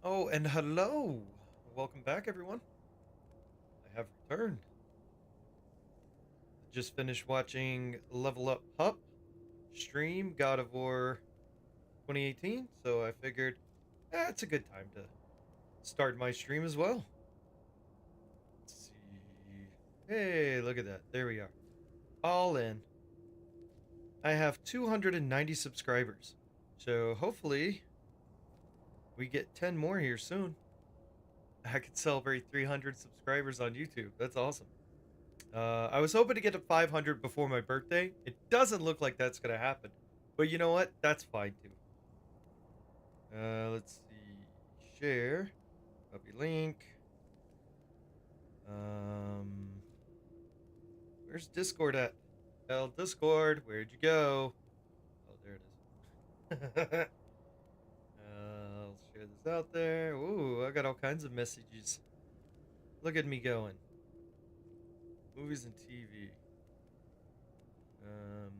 Oh, and hello. Welcome back, everyone. I have returned. Just finished watching Level Up Pup stream God of War 2018, so I figured it's a good time to start my stream as well. Let's see. Hey, look at that. There we are. All in. I have 290 subscribers. So hopefully we get 10 more here soon. I could celebrate 300 subscribers on YouTube. That's awesome. I was hoping to get to 500 before my birthday. It doesn't look like that's gonna happen, but you know what? That's fine too. Let's see. Share. Copy link. Um, where's Discord at? Well, Discord, where'd you go? Oh, there it is. I'll share this out there. Ooh, I got all kinds of messages. Look at me going. Movies and TV. Um,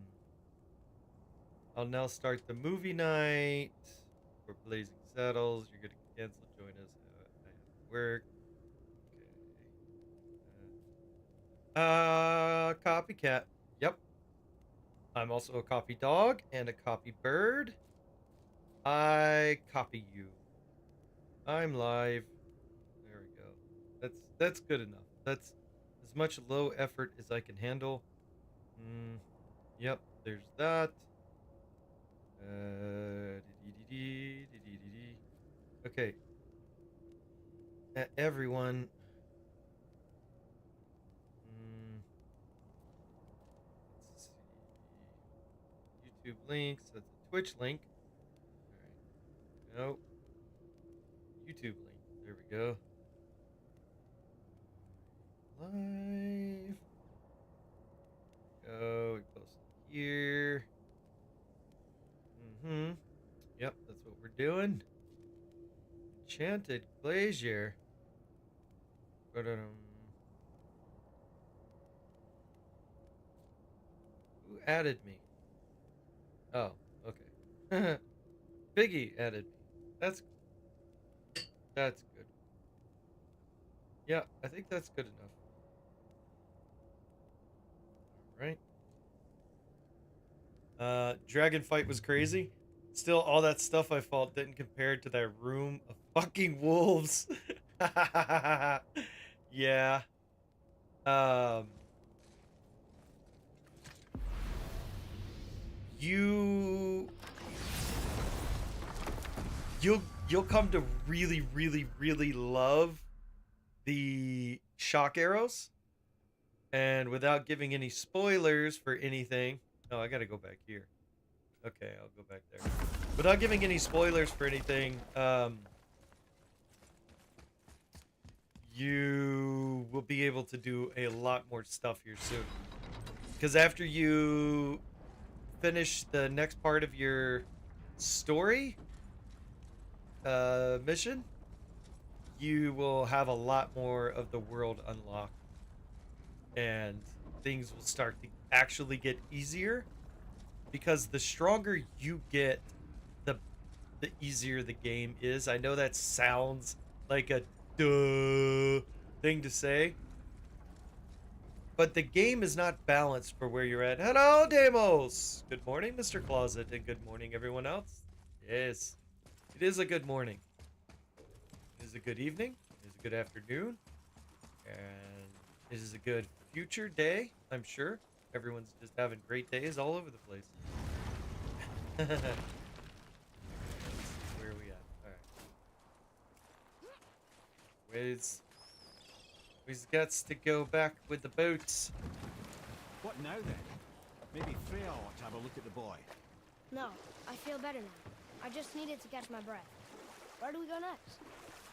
I'll now start the movie night for Blazing Saddles. You're gonna cancel. Join us. I have work. Okay. Copycat. Yep. I'm also a copy dog and a copy bird. I copy you. I'm live. There we go. That's good enough. That's as much low effort as I can handle. Mm, yep. There's that. Okay. Everyone. Mm, let's see. YouTube links. That's a Twitch link. All right. Nope. YouTube link. There we go. Live. Go. We post it here. Mm-hmm. Yep, that's what we're doing. Enchanted Glacier. Ba-da-dum. Who added me? Oh, okay. Biggie added me. That's good. Yeah, I think that's good enough. All right. Dragon fight was crazy. Still, all that stuff I fought didn't compare to that room of fucking wolves. Yeah. Um, you you'll come to really, really, really love the shock arrows. And without giving any spoilers for anything, oh, I gotta go back here. Okay, I'll go back there. Without giving any spoilers for anything, you will be able to do a lot more stuff here soon. Because after you finish the next part of your story mission, you will have a lot more of the world unlocked. And things will start to actually get easier. Because the stronger you get, the the easier the game is. I know that sounds like a duh thing to say, but the game is not balanced for where you're at. Hello, Demos! Good morning, Mr. Closet, and good morning, everyone else. Yes, it is a good morning. It is a good evening. It is a good afternoon. And it is a good future day, I'm sure. Everyone's just having great days all over the place. Let's see, where are we at? Alright. We've got to go back with the boats. What now then? Maybe Freya ought to have a look at the boy. No, I feel better now. I just needed to catch my breath. Where do we go next?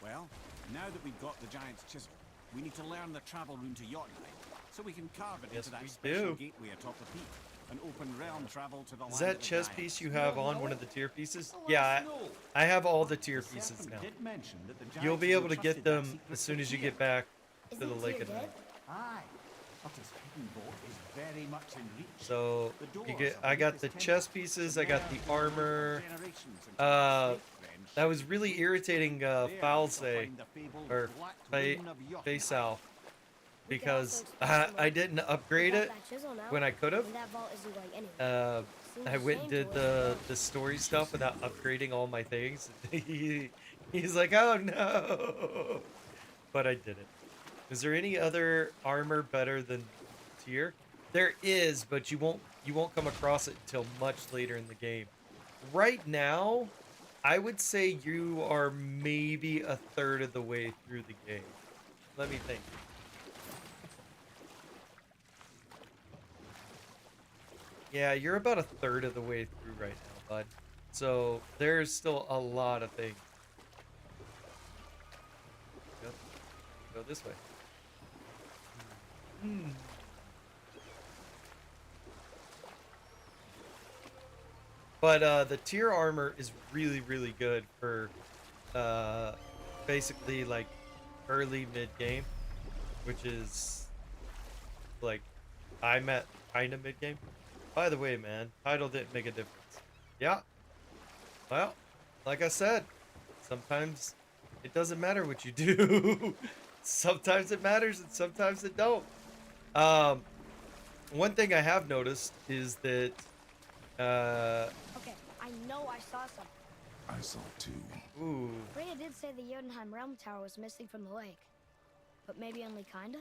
Well, now that we've got the giant's chisel, we need to learn the travel rune to Jotunheim, so we can carve it Yes, into that we special do. gateway atop the peak, and open realm travel to the land Is of that the chess giants. piece you have on one of the tier pieces? Oh, Yeah, no. I have all the tier The pieces serpent now. did mention that the You'll giants be had able to get entrusted that them secret as soon as you Tyr. get back to Isn't the Tyr Lake of dead? Night. Aye, but his hidden boat is very much in reach. So The you doors get, of I got Leith's the temple chess pieces, I got the submerged over armor. generations until Uh, snake friend That was really irritating, There foul you'll say, find the fabled or Black fa Rune of Jotunheim. Faceal, We could also because explore some I more. didn't We upgrade got it that chisel now, when I could have. and that vault isn't going anywhere. Uh, Seems I a went and shame to did waste the vault. the story stuff without upgrading all my things. He's like, oh no, but I did it. Is there any other armor better than Tyr? There is, but you won't come across it until much later in the game. Right now, I would say you are maybe a third of the way through the game. Let me think. Yeah, you're about a third of the way through right now, bud. So there's still a lot of things. Go, go this way. Hmm. But the tier armor is really, really good for uh, basically like early mid game, which is like I'm at kind of mid game. By the way, man, title didn't make a difference. Yeah, well, like I said, sometimes it doesn't matter what you do. Sometimes it matters and sometimes it don't. Um, one thing I have noticed is that Okay, I know I saw something. I saw too. ooh, Freya did say the Jotunheim Realm Tower was missing from the lake. But maybe only kinda?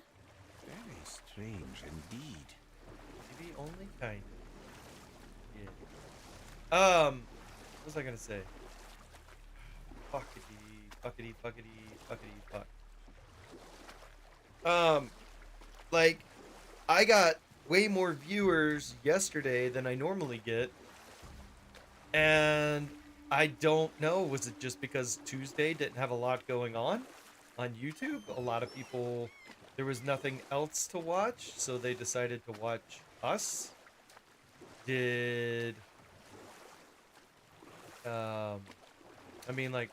Very strange indeed. maybe only kind of. Yeah. What was I gonna say? Fuckity, fuckity, fuckity, fuckity, fuck. Um, like, I got way more viewers yesterday than I normally get, and I don't know. Was it just because Tuesday didn't have a lot going on YouTube? A lot of people, there was nothing else to watch, so they decided to watch us. Did I mean, like,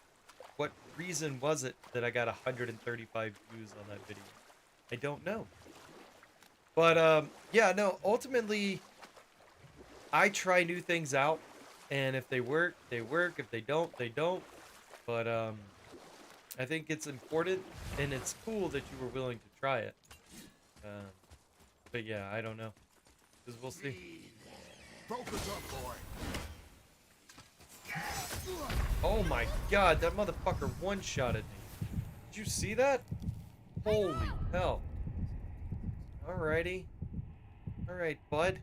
what reason was it that I got 135 views on that video? I don't know. But yeah, no, ultimately I try new things out, and if they work, they work. If they don't, they don't. But I think it's important and it's cool that you were willing to try it. Um, but yeah, I don't know. Cuz we'll see. Focus up, boy. Oh my god, that motherfucker one-shotted me. Did you see that? Holy hell. Alrighty. Alright, bud.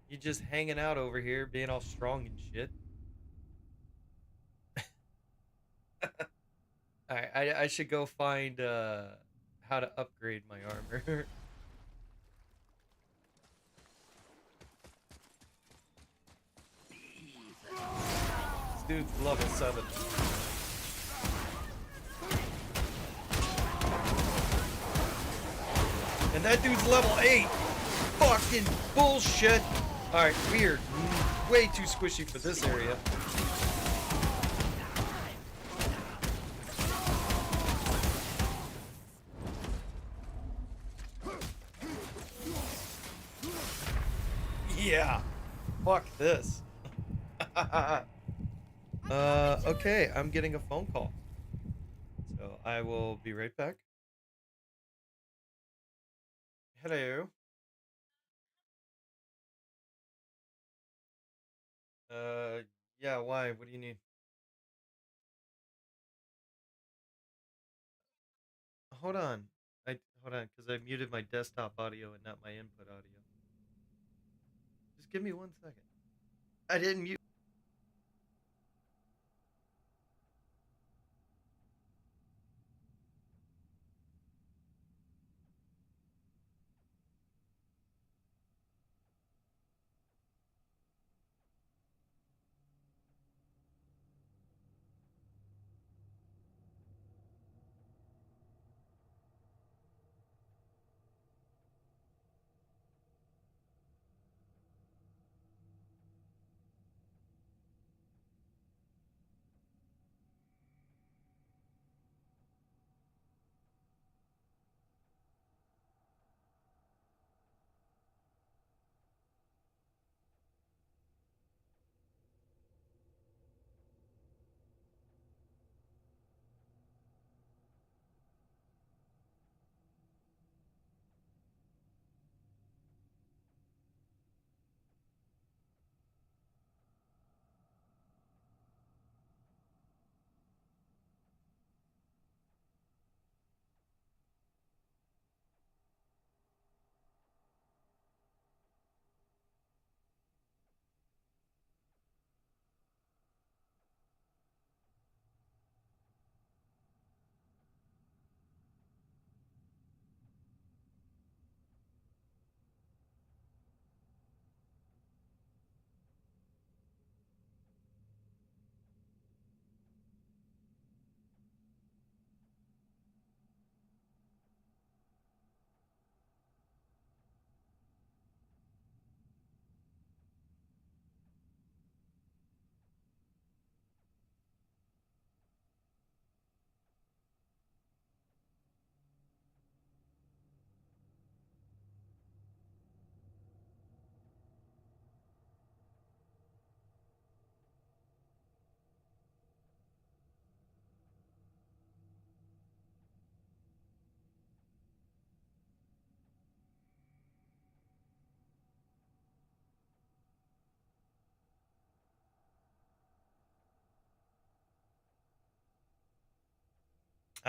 You just hanging out over here, being all strong and shit. Alright, I should go find how to upgrade my armor. This dude's level 7. And that dude's level 8. Fucking bullshit. Alright, weird. Way too squishy for this area. Yeah. Fuck this. Okay, I'm getting a phone call. So I will be right back. Hello. Uh, yeah, why? What do you need? Hold on. Hold on, because I muted my desktop audio and not my input audio. Just give me 1 second. I didn't mute.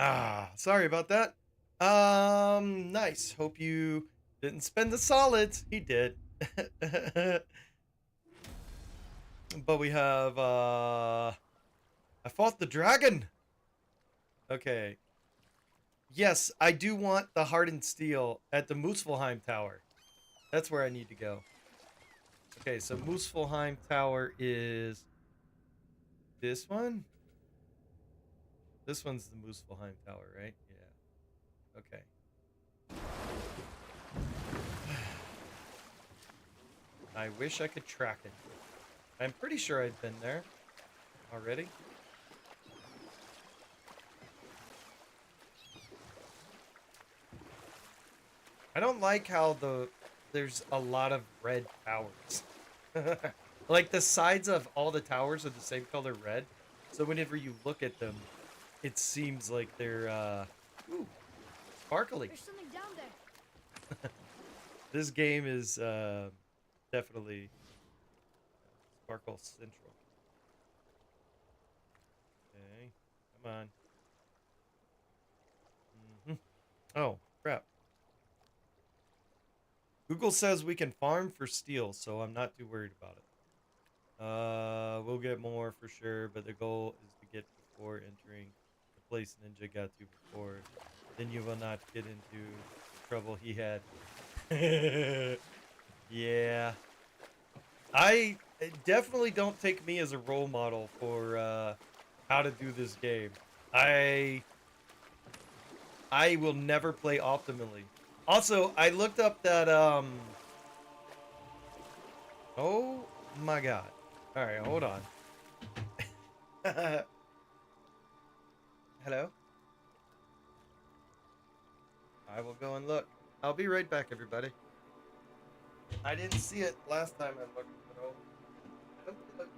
Ah, sorry about that. Nice. Hope you didn't spend the solids. He did. But we have, I fought the dragon. Okay. Yes, I do want the hardened steel at the Muspelheim Tower. That's where I need to go. Okay, so Muspelheim Tower is this one? This one's the Muspelheim Tower, right? Yeah. Okay. I wish I could track it. I'm pretty sure I've been there already. I don't like how there's a lot of red towers. Like the sides of all the towers are the same color red. So whenever you look at them, it seems like they're ooh, sparkly. There's something down there. This game is definitely Sparkle Central. Okay, come on. Oh, crap. Google says we can farm for steel, so I'm not too worried about it. We'll get more for sure, but the goal is to get before entering the place Ninja got to before. Then you will not get into the trouble he had. Yeah. I definitely don't take me as a role model for how to do this game. I will never play optimally. Also, I looked up that oh my god. All right, hold on. Hello? I will go and look. I'll be right back, everybody. I didn't see it last time I looked, but I don't feel like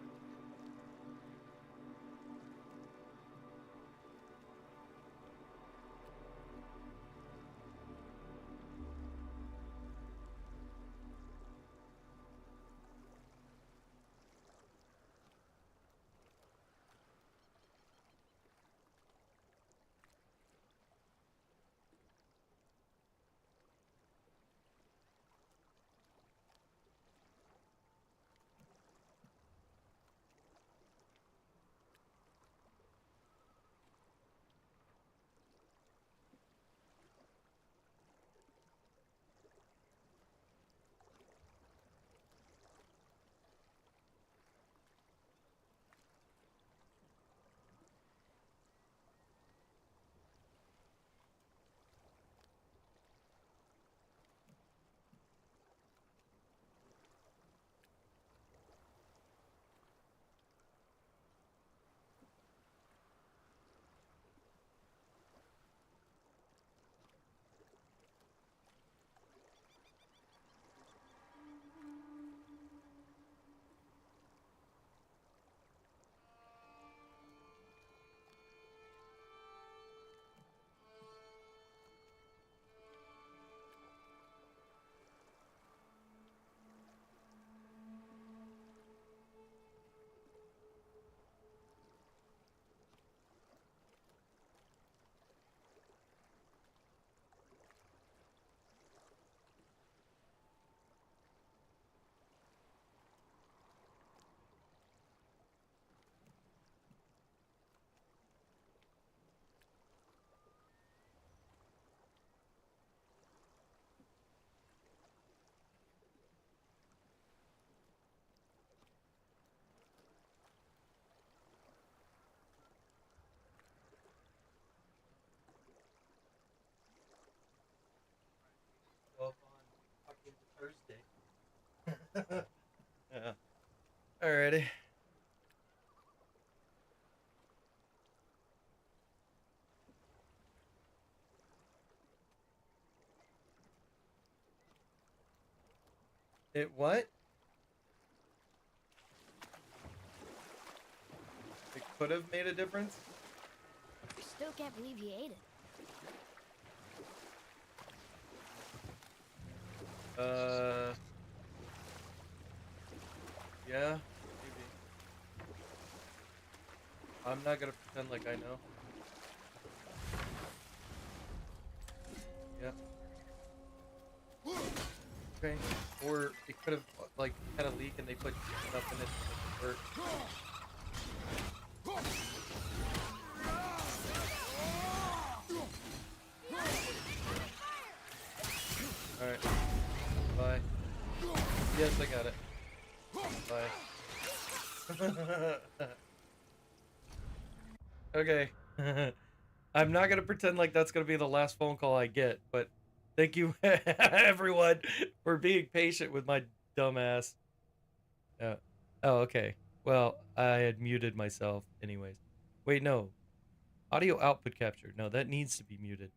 go up on fucking Thursday. Yeah. Alrighty. It what? It could have made a difference? I still can't believe you ate it. Yeah, maybe. I'm not gonna pretend like I know. Yeah. Okay. Or it could have like had a leak and they put stuff in it to make it work. Alright. Bye. Yes, I got it. Bye. Okay. I'm not gonna pretend like that's gonna be the last phone call I get, but thank you everyone for being patient with my dumb ass. Oh, okay. Well, I had muted myself anyways. Wait, no. Audio output capture. No, that needs to be muted.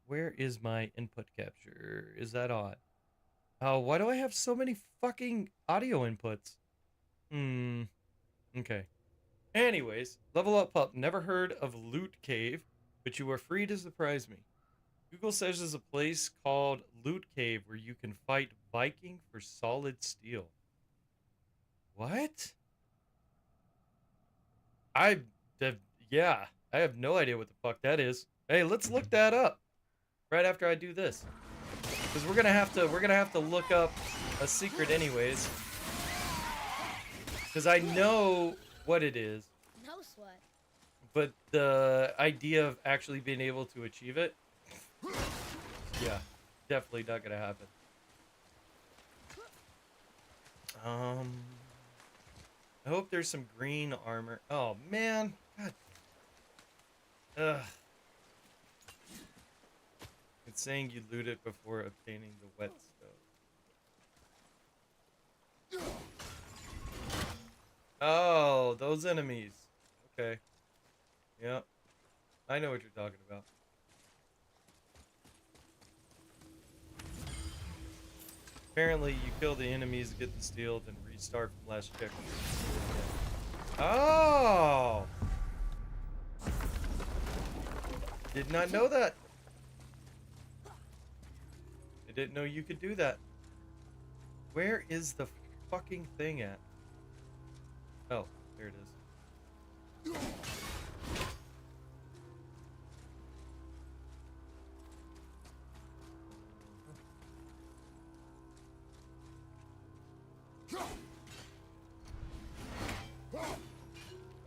Where is my input capture? Is that on? Oh, why do I have so many fucking audio inputs? Okay. Anyways, Level Up Pup. Never heard of Loot Cave, but you are free to surprise me. Google says there's a place called Loot Cave where you can fight Viking for solid steel. What? Yeah, I have no idea what the fuck that is. Hey, let's look that up right after I do this, because we're gonna have to look up a secret anyways, because I know what it is, No sweat. but the idea of actually being able to achieve it, yeah, definitely not gonna happen. I hope there's some green armor. Oh man, god. Ugh. It's saying you loot it before obtaining the whetstone. Oh, those enemies. Okay. Yep. I know what you're talking about. Apparently, you kill the enemies, get the steel, then restart from last check. Oh! Did not know that. I didn't know you could do that. Where is the fucking thing at? Oh, there it is.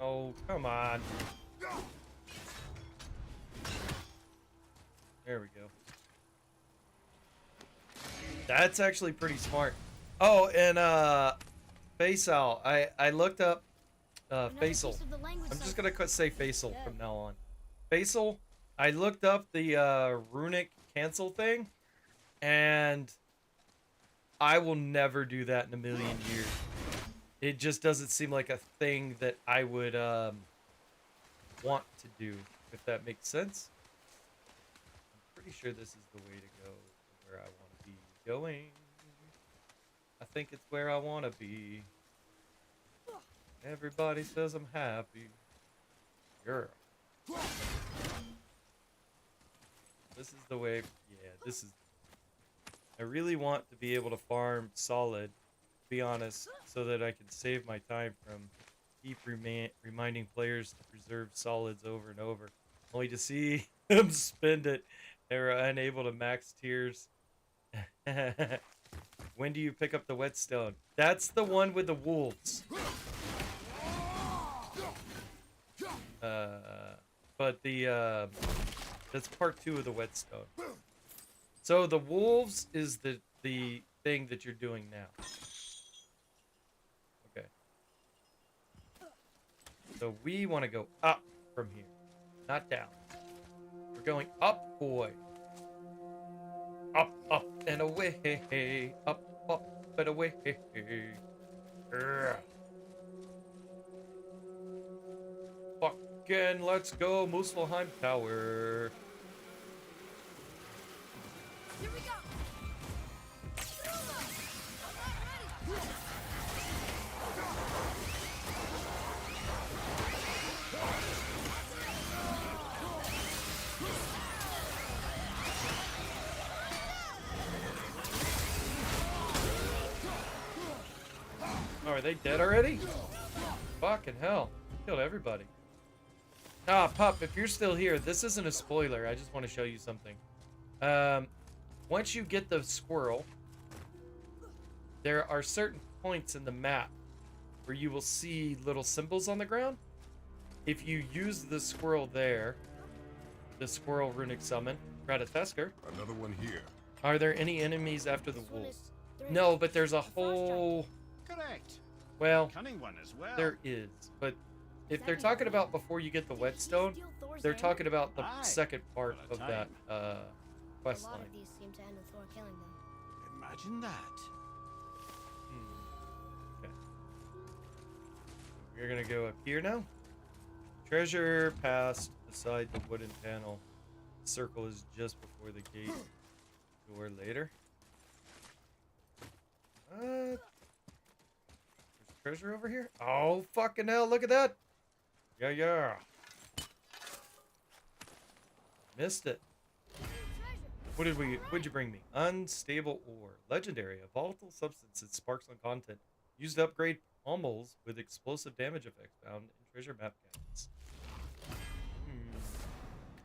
Oh, come on. There we go. That's actually pretty smart. Oh, and Faisal. I looked up Another Faisal. piece of the language I'm just cipher. gonna say Faisal Good. from now on. Faisal. I looked up the runic cancel thing, and I will never do that in a million years. It just doesn't seem like a thing that I would want to do, if that makes sense. I'm pretty sure this is the way to go to where I want to be going. I think it's where I want to be. Everybody says I'm happy. Girl. This is the way. Yeah, this is. I really want to be able to farm solid, to be honest, so that I can save my time from keep reminding players to preserve solids over and over, only to see them spend it. They're unable to max tiers. When do you pick up the whetstone? That's the one with the wolves. But the that's part 2 of the whetstone. So the wolves is the thing that you're doing now. Okay. So we want to go up from here, not down. We're going up, boy. Up, up and away. Up, up and away. Fucking let's go, Muspelheim Tower. Here we go. Oh, are they dead already? Fucking hell. Killed everybody. Ah, Pup, if you're still here, this isn't a spoiler. I just want to show you something. Once you get the squirrel, there are certain points in the map where you will see little symbols on the ground. If you use the squirrel there, the squirrel runic summon, Ratatoskr, Another one here. are there any enemies after the This one wolves? is three. No, but there's a The first whole... Correct. Well, Cunning one as well. there is, but if That they're means talking we- about before you get the Did he whetstone, steal Thor's they're hammer? talking about the Aye. second part What of a that A quest lot line. of these seem to end with Thor killing them. Imagine that. Okay. We're gonna go up here now. Treasure passed beside the wooden panel. Circle is just before the gate door later. There's treasure over here? Oh, fucking hell, look at that! Yeah, yeah. Missed it. What'd you bring me? Unstable ore. Legendary. A volatile substance that sparks on content. Used to upgrade pommels with explosive damage effects found in treasure map cabinets.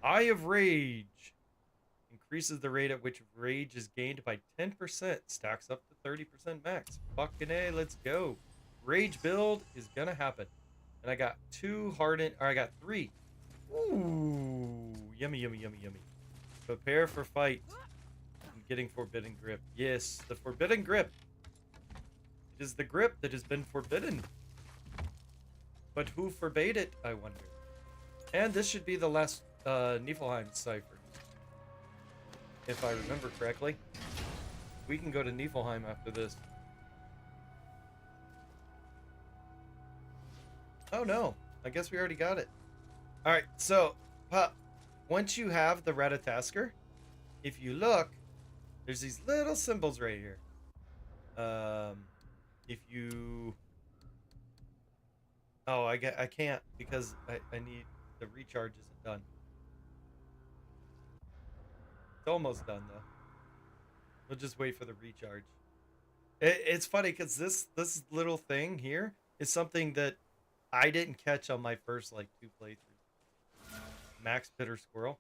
Eye of Rage. Increases the rate at which rage is gained by 10%. Stacks up to 30% max. Fucking A, let's go. Rage build is gonna happen. And I got 2 hardened, or I got 3. Ooh, yummy, yummy, yummy, yummy. Prepare for fight. I'm getting Forbidden Grip. Yes, the Forbidden Grip. It is the grip that has been forbidden. But who forbade it, I wonder? And this should be the last Niflheim cipher. If I remember correctly. We can go to Niflheim after this. Oh no, I guess we already got it. Alright, so, once you have the Ratatoskr, if you look, there's these little symbols right here. If you... Oh, I can't because I need... The recharge isn't done. It's almost done, though. We'll just wait for the recharge. It's funny because this little thing here is something that I didn't catch on my first, like, 2 playthroughs. Max Bitter Squirrel.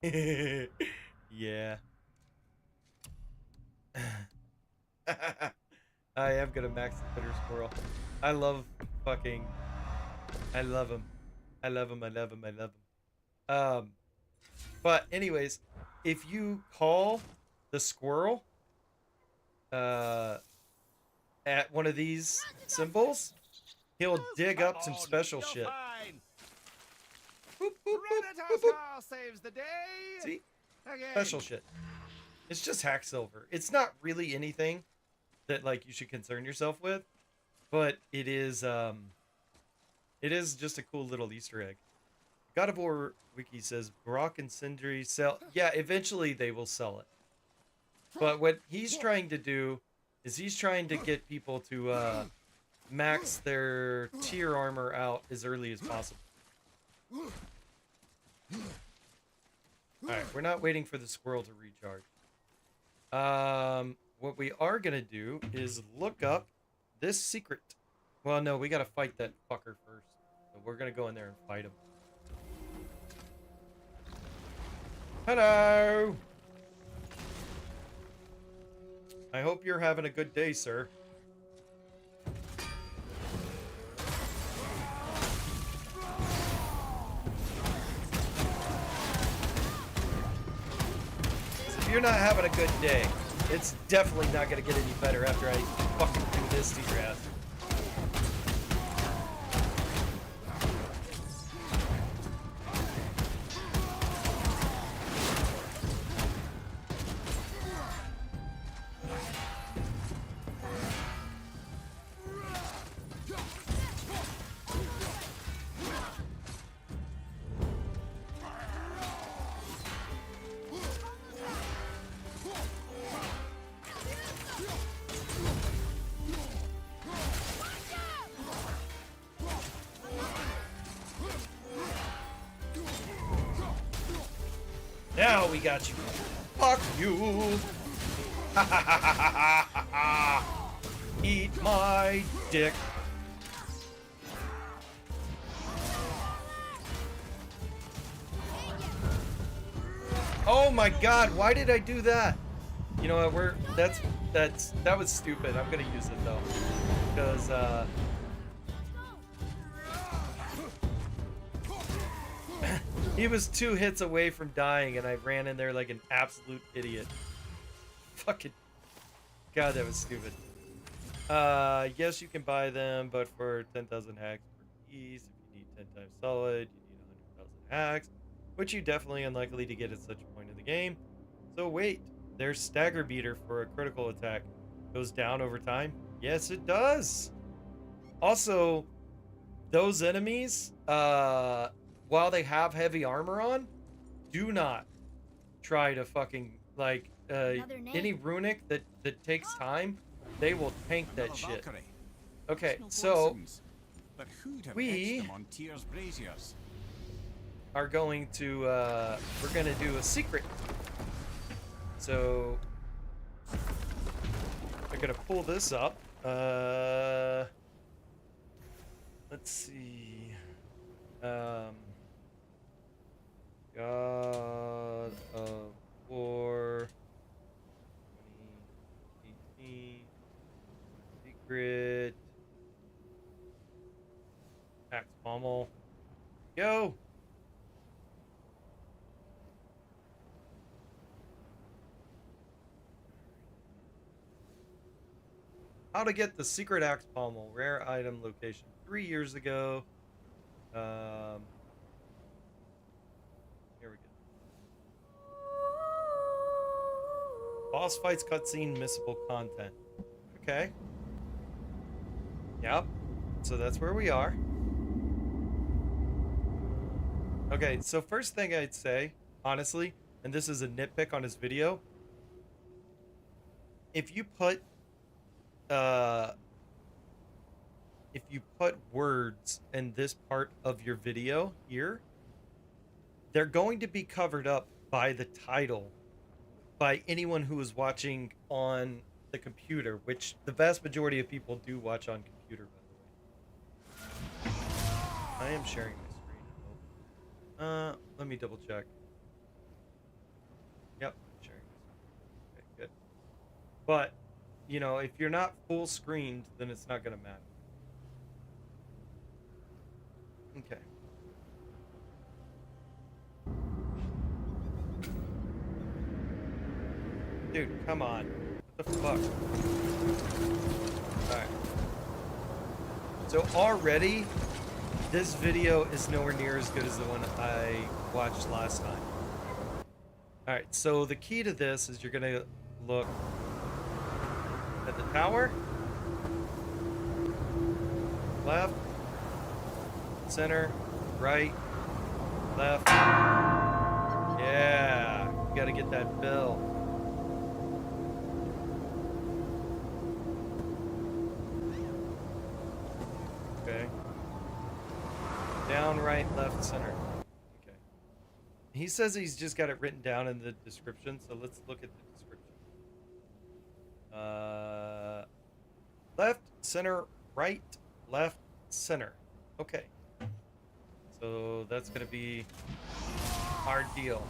Yeah. I am gonna max the Bitter Squirrel. I love fucking... I love him. I love him, I love him, I love him. But anyways, if you call the squirrel at one of these symbols, he'll dig up some special shit. Boop, boop, boop, boop, boop. Saves the day. See? Again. Special shit. It's just hack silver. It's not really anything that like you should concern yourself with, but it is just a cool little Easter egg. God of War wiki says Brock and Sindri sell. Yeah, eventually they will sell it. But what he's trying to do is he's trying to get people to max their tier armor out as early as possible. Alright, we're not waiting for the squirrel to recharge. What we are gonna do is look up this secret. Well, no, we gotta fight that fucker first. So we're gonna go in there and fight him. Hello! I hope you're having a good day, sir. If you're not having a good day, it's definitely not gonna get any better after I fucking do this to your ass. Now we got you. Fuck you. Ha ha ha ha ha ha ha. Eat my dick. Oh my god, why did I do that? You know what, that was stupid. I'm gonna use it though. Because he was 2 hits away from dying and I ran in there like an absolute idiot. Fucking god, that was stupid. Yes, you can buy them, but for 10,000 hacks per piece, if you need 10 times solid, you need 100,000 hacks, which you definitely unlikely to get at such a point in the game. So wait, there's stagger meter for a critical attack. Goes down over time? Yes, it does. Also, those enemies, while they have heavy armor on, do not try to fucking, like, any runic that takes time, they will tank that Another shit. Valkyrie. Okay, No so coincidence. But who'd have we- etched them on Tyr's braziers? are going to, we're gonna do a secret. So, I'm gonna pull this up. Let's see. God of War 2018 Secret Axe Pommel. Go! How to get the secret axe pommel, rare item location 3 years ago. Here we go. Boss fights cutscene missable content. Okay. Yep. So that's where we are. Okay, so first thing I'd say, honestly, and this is a nitpick on his video, if you put words in this part of your video here, they're going to be covered up by the title by anyone who is watching on the computer, which the vast majority of people do watch on computer, by the way. I am sharing my screen. Let me double check. Yep, sharing my screen. Okay, good. But you know, if you're not full screened, then it's not gonna matter. Okay. Dude, come on. What the fuck? Alright. So already, this video is nowhere near as good as the one I watched last time. Alright, so the key to this is you're gonna look at the tower, left, center, right, left. Yeah, you gotta get that bill. Okay. Down, right, left, center. Okay. He says he's just got it written down in the description, so let's look at the description. Left, center, right, left, center. Okay. So that's gonna be our deal.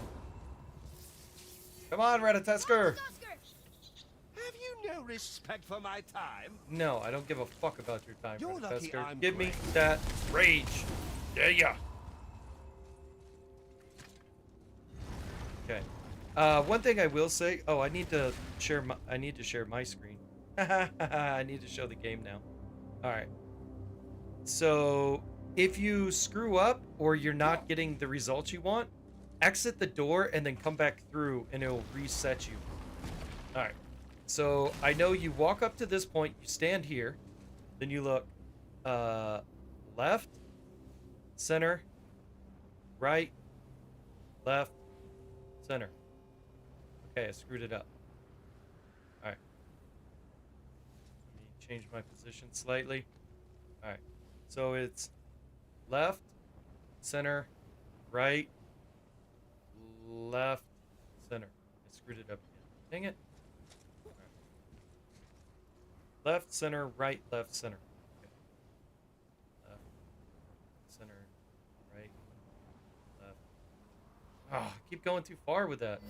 Come on, Ratatoskr! Have you no respect for my time? No, I don't give a fuck about your time, You're lucky Ratatoskr. I'm Give me great. that rage. Yeah. Okay. One thing I will say. Oh, I need to share my screen. I need to show the game now. All right. So if you screw up or you're not getting the results you want, exit the door and then come back through, and it'll reset you. All right. So I know you walk up to this point, you stand here, then you look left, center, right, left, center. Okay, I screwed it up. All right. Let me change my position slightly. All right. So it's left, center, right, left, center. I screwed it up again. Dang it. All right. Left, center, right, left, center. Okay. Left, center, right, left. Oh, I keep going too far with that.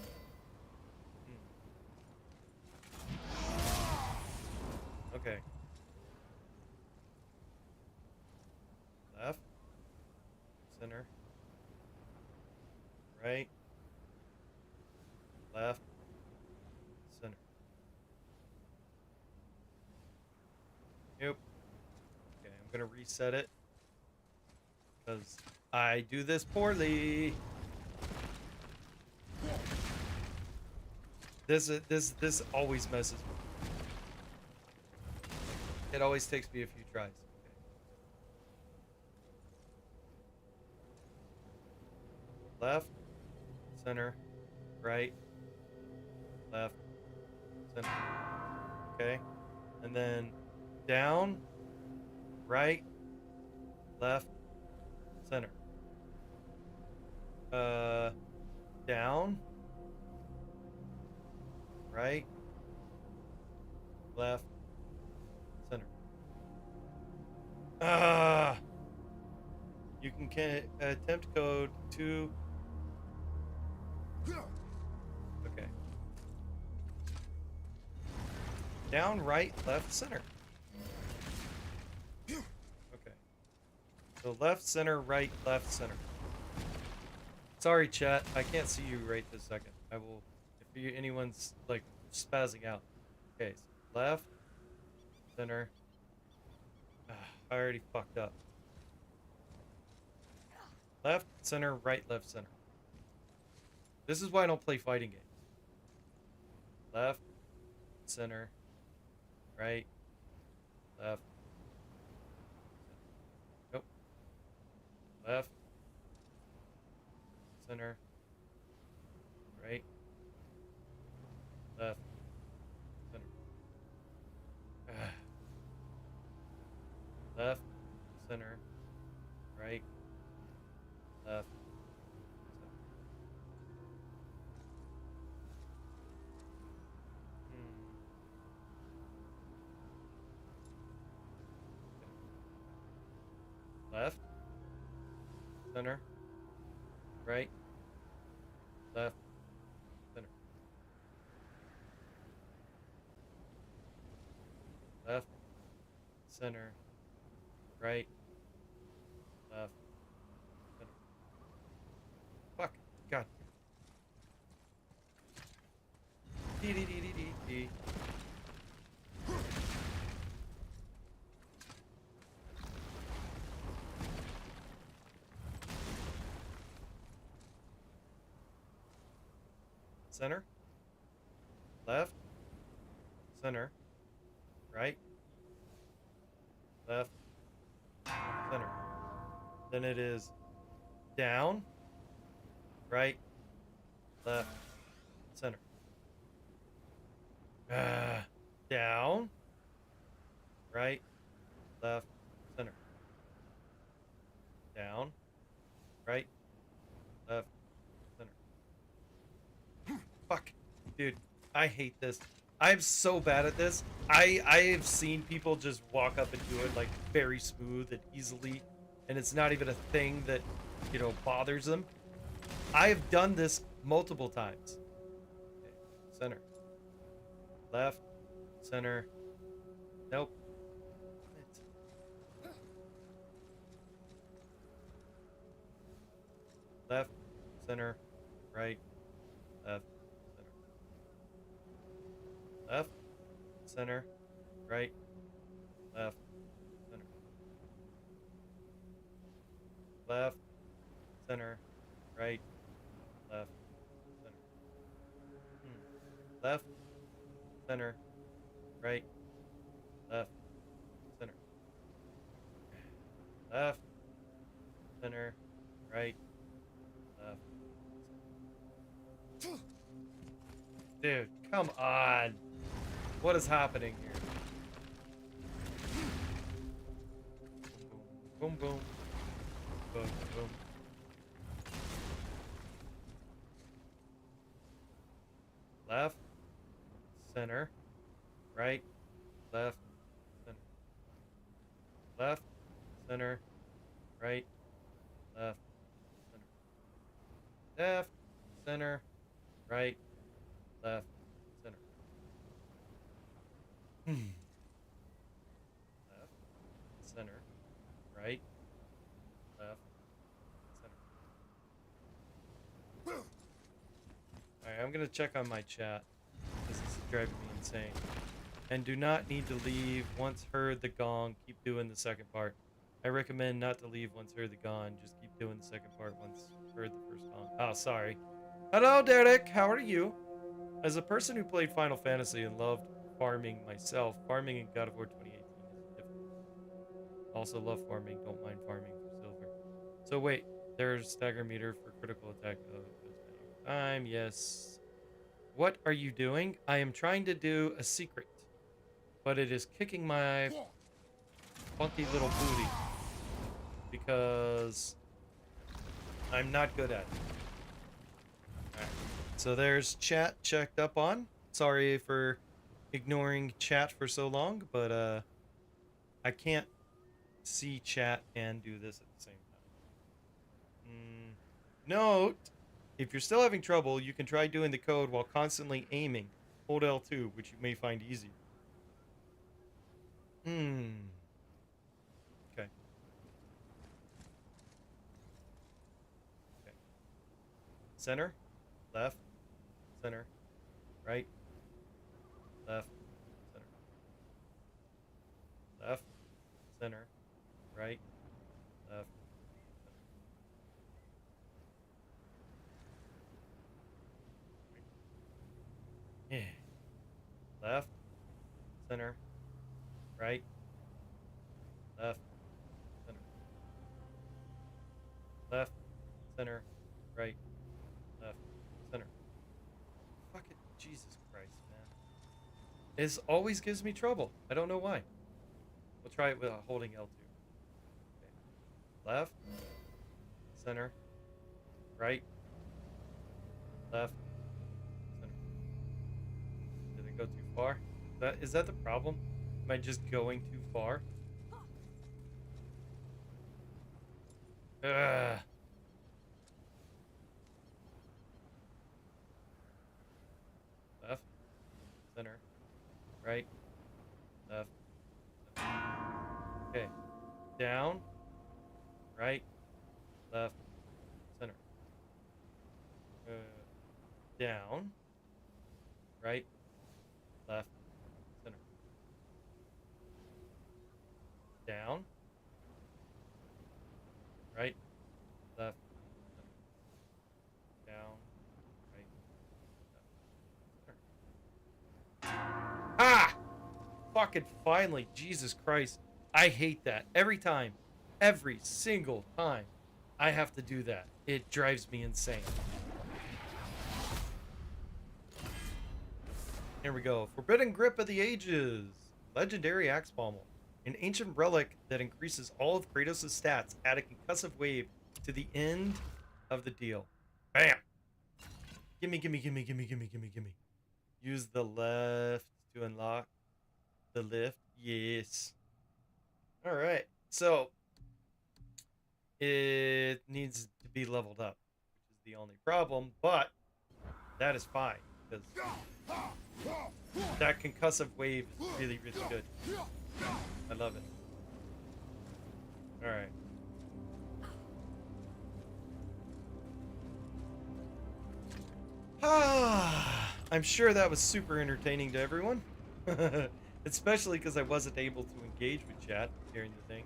Okay. Left. Center. Right. Left. Center. Nope. Okay, I'm gonna reset it. Because I do this poorly. This always messes with me. It always takes me a few tries. Okay. Left, center, right, left, center. Okay. And then down, right, left, center. Down, right, left, center. You can attempt code 2. Okay. Down, right, left, center. Okay. So left, center, right, left, center. Sorry, chat. I can't see you right this second. I will, if anyone's like spazzing out. Okay, so left, center. I already fucked up. Left, center, right, left, center. This is why I don't play fighting games. Left, center, right, left. Nope. Left, center, right, left, center. Left, center, right, left, center. Left, center, right, left, center. Left, center, right, left, center. Fuck. God. D. Center, left, center, right, left, center. Then it is down, right, left, center. Down, right, left, center. Down, right, left, center. Fuck. Dude, I hate this. I'm so bad at this. I've seen people just walk up and do it like very smooth and easily, and it's not even a thing that, you know, bothers them. I have done this multiple times. Okay. Center. Left. Center. Nope. Left. Center. Right. Left. Left, center, right, left, center. Left, center, right, left, center. Left, center, right, left, center. Left, center, right, left, center. Dude, come on. What is happening here? Boom, boom. Boom, boom. Left, center, right, left, center. Left, center, right, left, center. Left, center, right, left, center. Left, center, right, left, center. Alright, I'm gonna check on my chat because this is driving me insane. And do not need to leave once heard the gong. Keep doing the second part. I recommend not to leave once heard the gong. Just keep doing the second part once heard the first gong. Oh, sorry. Hello, Derek. How are you? As a person who played Final Fantasy and loved farming myself, farming in God of War 2018 is difficult. Also love farming. Don't mind farming for silver. So wait, there's stagger meter for critical attack. Time, yes. What are you doing? I am trying to do a secret, but it is kicking my funky little booty because I'm not good at it. Alright. So there's chat checked up on. Sorry for ignoring chat for so long, but I can't see chat and do this at the same time. Note, if you're still having trouble, you can try doing the code while constantly aiming. Hold L2, which you may find easier. Okay. Okay. Center, left, center, right, left, center. Left, center, right, left, center. Yeah. Left, center, right, left, center. Left, center, right, left, center. Fucking Jesus Christ, man. This always gives me trouble. I don't know why. We'll try it without holding L2. Okay. Left, center, right, left, center. Did it go too far? Is that the problem? Am I just going too far? Ugh. Left, center, right, left, center. Okay. Down, right, left, center. Down, right, left, center. Down, right, left, center. Down, right, left, center. Ah! Fucking finally, Jesus Christ. I hate that. Every time. Every single time I have to do that. It drives me insane. Here we go. Forbidden Grip of the Ages. Legendary Axe Pommel. An ancient relic that increases all of Kratos' stats. Add a concussive wave to the end of the deal. Bam! Gimme, gimme, gimme, gimme, gimme, gimme, gimme. Use the left to unlock the lift. Yes. Alright. So, it needs to be leveled up, which is the only problem, but that is fine, because that concussive wave is really, really good. I love it. Alright. I'm sure that was super entertaining to everyone. Especially because I wasn't able to engage with chat during the thing.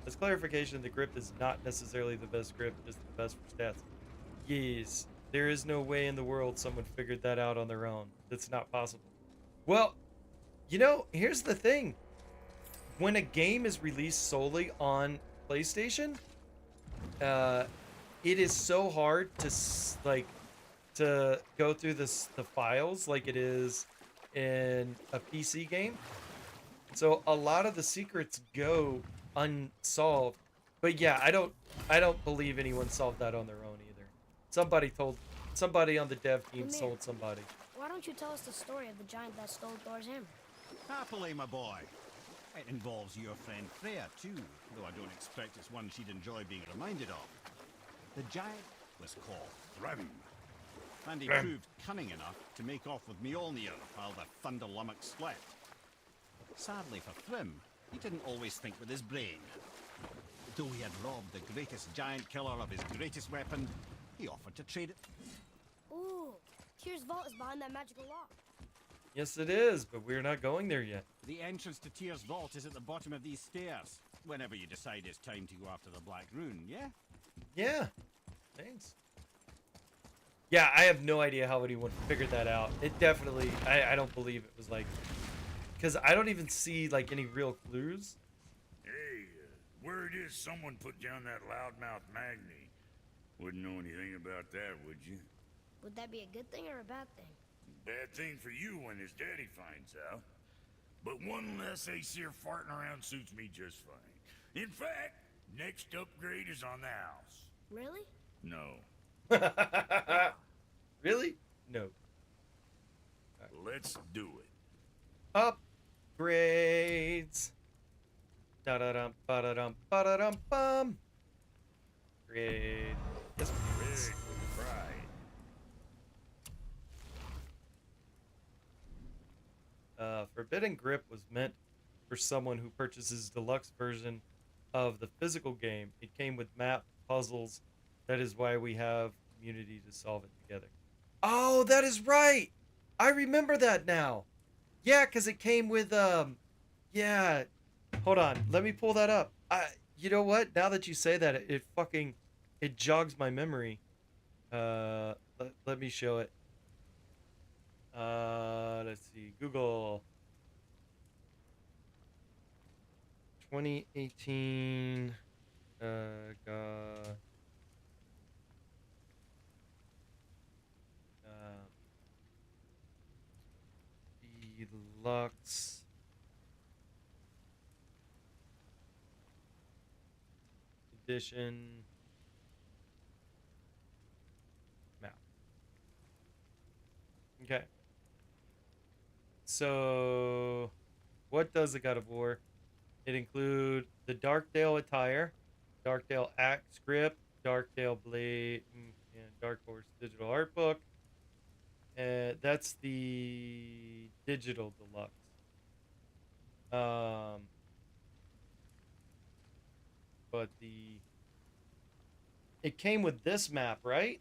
As clarification, the grip is not necessarily the best grip, just the best for stats. Yes, there is no way in the world someone figured that out on their own. That's not possible. Well, you know, here's the thing. When a game is released solely on PlayStation, it is so hard to go through the files like it is in a PC game. So a lot of the secrets go unsolved. But yeah, I don't believe anyone solved that on their own either. Somebody on the dev team Mimir, sold somebody. Why don't you tell us the story of the giant that stole Thor's hammer? Happily, my boy. It involves your friend Freya, too, though I don't expect it's one she'd enjoy being reminded of. The giant was called Thrym. And he proved cunning enough to make off with Mjolnir while the Thunder Lummox slept. Sadly for Thrym, he didn't always think with his brain. Though he had robbed the greatest giant killer of his greatest weapon, he offered to trade it. Ooh, Tyr's vault is behind that magical lock. Yes, it is, but we're not going there yet. The entrance to Tyr's vault is at the bottom of these stairs. Whenever you decide it's time to go after the Black Rune, yeah? Yeah. Thanks. Yeah, I have no idea how anyone figured that out. It definitely, I don't believe it was like, because I don't even see like any real clues. Hey, word is someone put down that loudmouth Magni. Wouldn't know anything about that, would you? Would that be a good thing or a bad thing? Bad thing for you when his daddy finds out. But one less Aesir farting around suits me just fine. In fact, next upgrade is on the house. Really? No. Really? No. Let's do it. Upgrades. Da da dum ba da dum ba da dum bum. Grade. Yes, please. Big pride. Forbidden Grip was meant for someone who purchases deluxe version of the physical game. It came with map puzzles. That is why we have community to solve it together. Oh, that is right. I remember that now. Yeah, because it came with yeah. Hold on, let me pull that up. You know what? Now that you say that, it jogs my memory. Let me show it. Let's see. Google 2018 Deluxe Edition map. Okay. So, what does the God of War? It include the Darkdale attire, Darkdale axe grip, Darkdale blade, and Dark Horse digital art book. That's the digital deluxe. But it came with this map, right?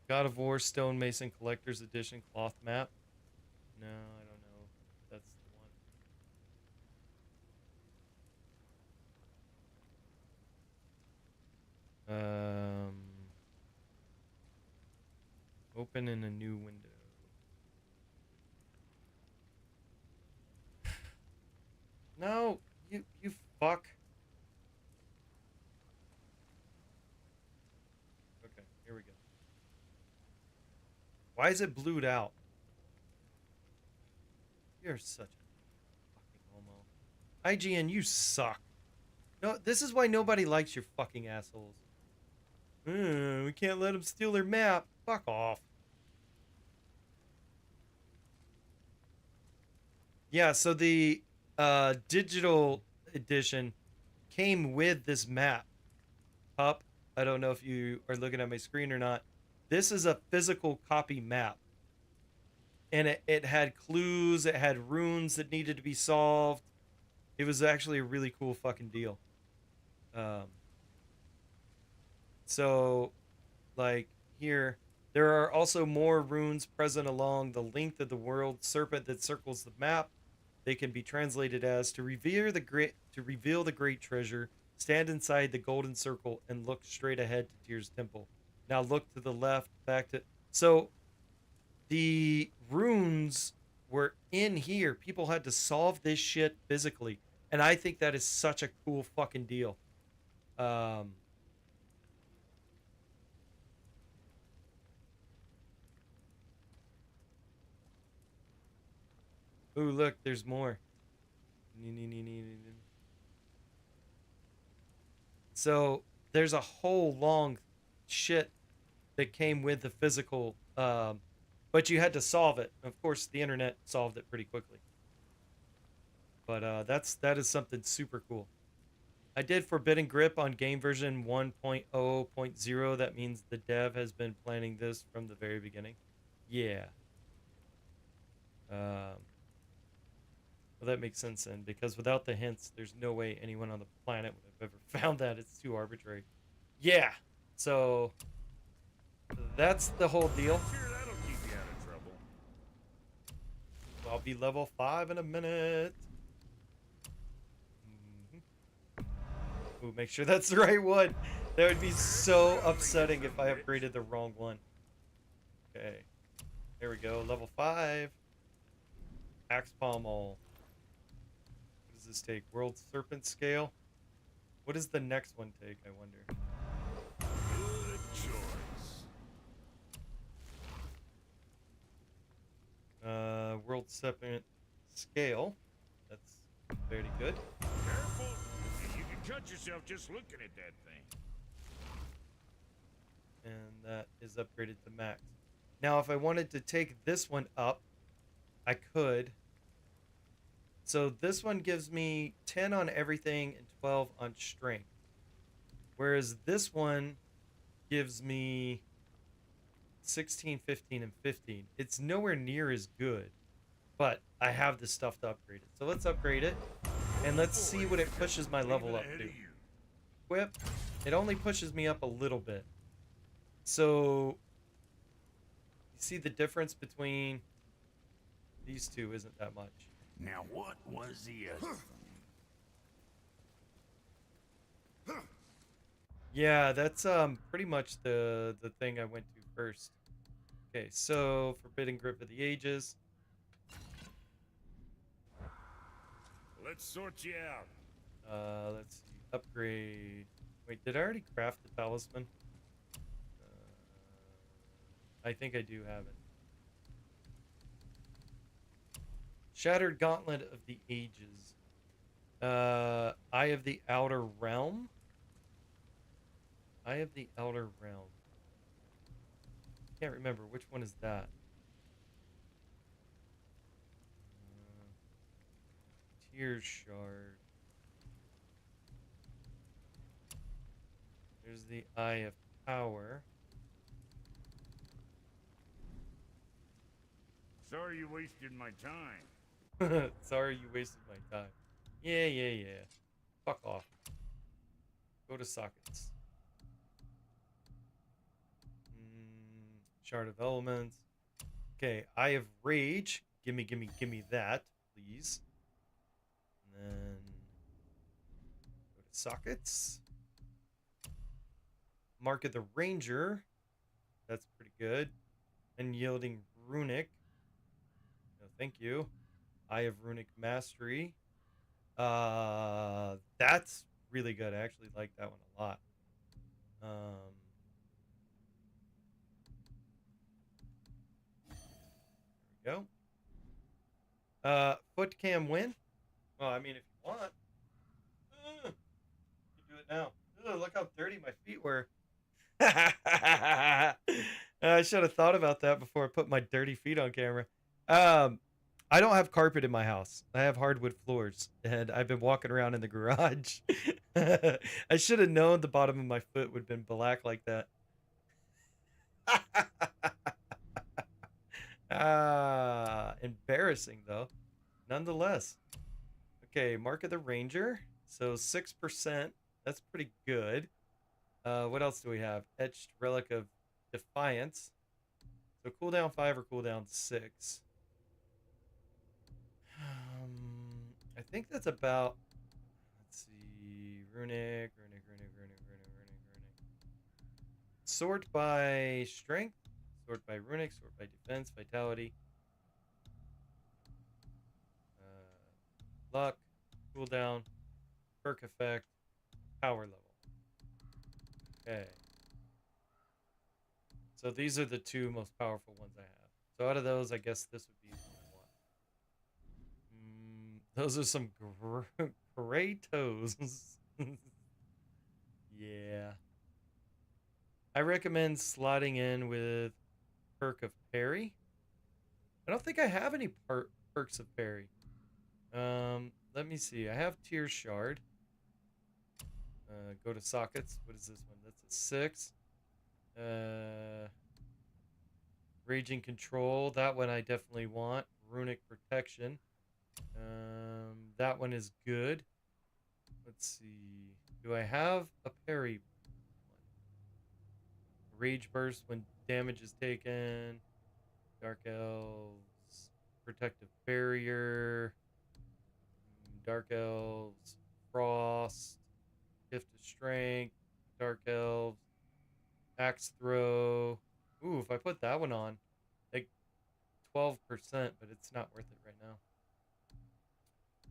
God of War Stonemason Collector's Edition cloth map. No, I don't know. That's the one. Open in a new window. No, you fuck. Okay, here we go. Why is it blued out? You're such a fucking homo. IGN, you suck. No, this is why nobody likes your fucking assholes. We can't let them steal their map. Fuck off. Yeah, so the digital edition came with this map. Up. I don't know if you are looking at my screen or not. This is a physical copy map. And it had clues, it had runes that needed to be solved. It was actually a really cool fucking deal. So, like, here, there are also more runes present along the length of the world serpent that circles the map. They can be translated as to reveal the great treasure, stand inside the golden circle, and look straight ahead to Tyr's temple. Now look to the left, back to... So, the runes were in here. People had to solve this shit physically. And I think that is such a cool fucking deal. Ooh, look, there's more. So, there's a whole long shit that came with the physical, but you had to solve it. Of course, the internet solved it pretty quickly. But that is something super cool. I did Forbidden Grip on game version 1.0.0. That means the dev has been planning this from the very beginning. Yeah. Well, that makes sense then, because without the hints, there's no way anyone on the planet would have ever found that. It's too arbitrary. Yeah. So that's the whole deal. Sure, that'll keep you out of trouble. I'll be level 5 in a minute. Ooh, make sure that's the right one. That would be so upsetting if I upgraded the wrong one. Okay. There we go. Level 5. Axe Pommel. What does this take? World Serpent Scale? What does the next one take, I wonder? Good choice. World Serpent Scale. That's very good. Careful. You can cut yourself just looking at that thing. And that is upgraded to max. Now, if I wanted to take this one up, I could. So this one gives me 10 on everything and 12 on strength. Whereas this one gives me 16, 15, and 15. It's nowhere near as good, but I have the stuff to upgrade it. So let's upgrade it, and let's see what it pushes my level up to. Equip. It only pushes me up a little bit. So you see the difference between these two isn't that much. Now, what was the other thing? Yeah, that's pretty much the thing I went to first. Okay, so Forbidden Grip of the Ages. Let's sort you out. Let's see. Upgrade. Wait, did I already craft the talisman? I think I do have it. Shattered Gauntlet of the Ages. Eye of the Outer Realm. Eye of the Outer Realm. Can't remember which one is that. Tears Shard. There's the Eye of Power. Sorry you wasted my time. Sorry you wasted my time. Yeah. Fuck off. Go to sockets. Shard of Elements. Okay, Eye of Rage. Gimme that, please. And then go to sockets. Mark of the Ranger. That's pretty good. Unyielding Runic. No, thank you. Eye of Runic Mastery. That's really good. I actually like that one a lot. There we go. Foot cam win? Well, I mean, if you want. You can do it now. Ugh, look how dirty my feet were. I should have thought about that before I put my dirty feet on camera. I don't have carpet in my house. I have hardwood floors, and I've been walking around in the garage. I should have known the bottom of my foot would have been black like that. Embarrassing though, nonetheless. Okay, Mark of the Ranger. So 6%. That's pretty good. What else do we have? Etched Relic of Defiance. So cooldown 5 or cooldown 6. I think that's about. Let's see. Runic. Sort by strength. Sort by runic. Sort by defense. Vitality. Luck. Cooldown. Perk effect. Power level. Okay. So these are the two most powerful ones I have. So out of those, I guess this would be the one. Those are some great toes. Yeah. I recommend slotting in with Perk of Parry. I don't think I have any perks of parry. Let me see. I have Tear Shard. Go to sockets. What is this one? That's a 6. Raging control. That one I definitely want. Runic protection. That one is good. Let's see. Do I have a parry? Rage burst when damage is taken. Dark elves. Protective barrier. Dark elves. Frost. Gift of strength. Dark elves. Axe throw. Ooh, if I put that one on, like 12%, but it's not worth it right now.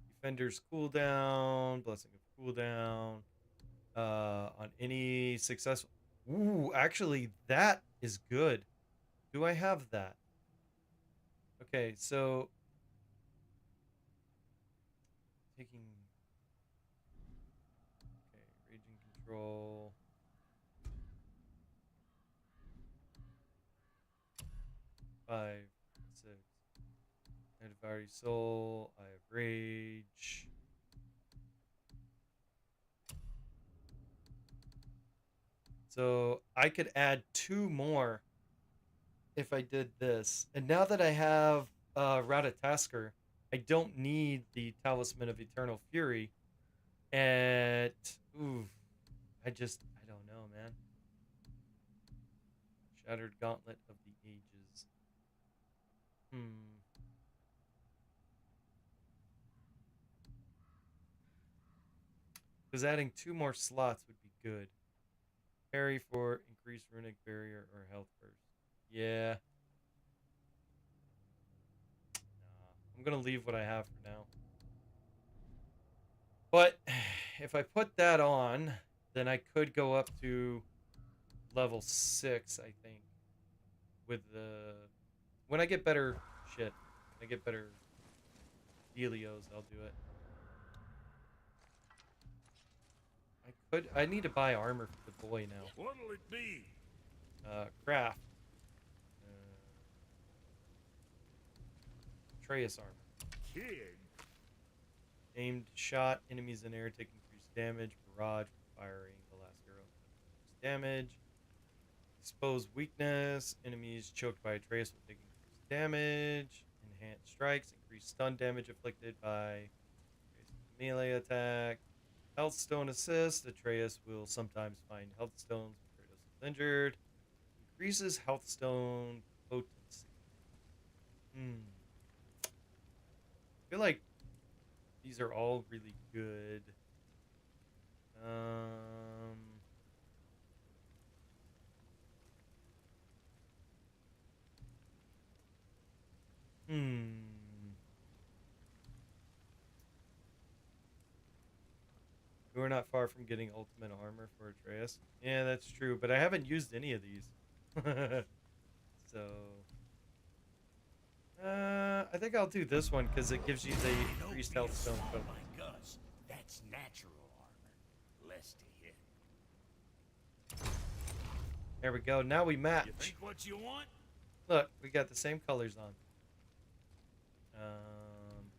Defender's cooldown, blessing of cooldown. On any successful. Ooh, actually, that is good. Do I have that? Okay, so taking. Okay, raging control. 5, 6. I have already soul. I have rage. So I could add 2 more if I did this. And now that I have Ratatasker, I don't need the Talisman of Eternal Fury. And ooh, I don't know, man. Shattered Gauntlet of the Ages. Because adding 2 more slots would be good. Parry for increased runic barrier or health burst. Yeah. Nah, I'm gonna leave what I have for now. But if I put that on, then I could go up to level 6, I think. With the... When I get better shit, when I get better Helios, I'll do it. I need to buy armor for the boy now. What'll it be? Craft. Atreus armor. Kid? Aimed shot, enemies in air take increased damage. Barrage for firing the last arrow. Increased damage. Exposed weakness. Enemies choked by Atreus will take increased damage. Enhanced strikes. Increased stun damage inflicted by melee attack. Health stone assist. Atreus will sometimes find health stones when Kratos is injured. Increases health stone potency. I feel like these are all really good. We're not far from getting ultimate armor for Atreus. Yeah, that's true, but I haven't used any of these. So... I think I'll do this one because it gives you the increased health stone. Oh my gosh, that's natural armor. Less to hit. There we go. Now we match. You think what you want? Look, we got the same colors on.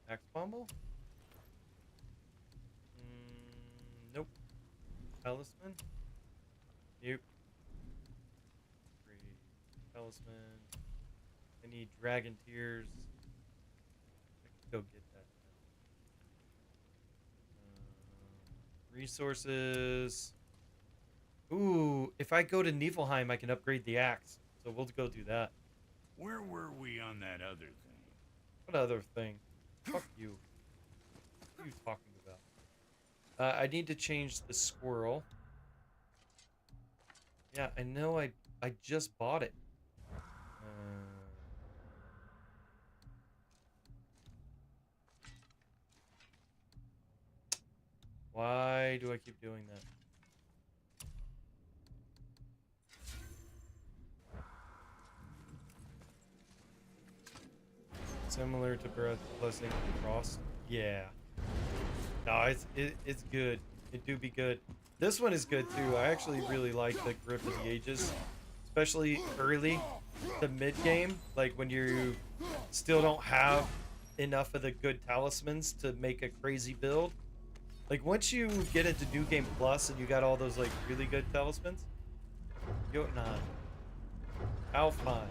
Axe Pomble? Nope. Talisman? Nope. Free Talisman. I need Dragon Tears. I can go get that. Resources. Ooh, if I go to Niflheim, I can upgrade the axe. So we'll go do that. Where were we on that other thing? What other thing? Fuck you. What are you talking about? I need to change the squirrel. Yeah, I know I just bought it. Why do I keep doing that? Similar to Breath Blessing and Frost. Yeah. No, it's good. It do be good. This one is good too. I actually really like the Grip of the Ages, especially early to mid game, like when you still don't have enough of the good talismans to make a crazy build. Like, once you get into New Game Plus and you got all those, like, really good talismans, Jotunheim, Alfheim,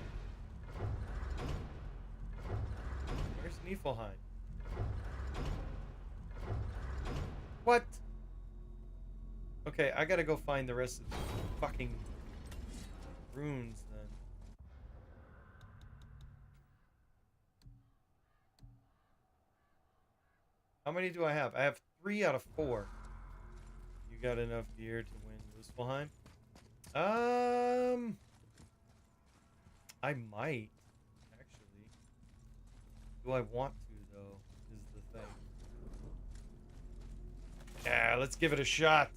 where's Niflheim? What? Okay, I gotta go find the rest of the fucking runes then. How many do I have? I have 3 out of 4. You got enough gear to win Muspelheim? I might, actually. Do I want to, though, is the thing. Yeah, let's give it a shot.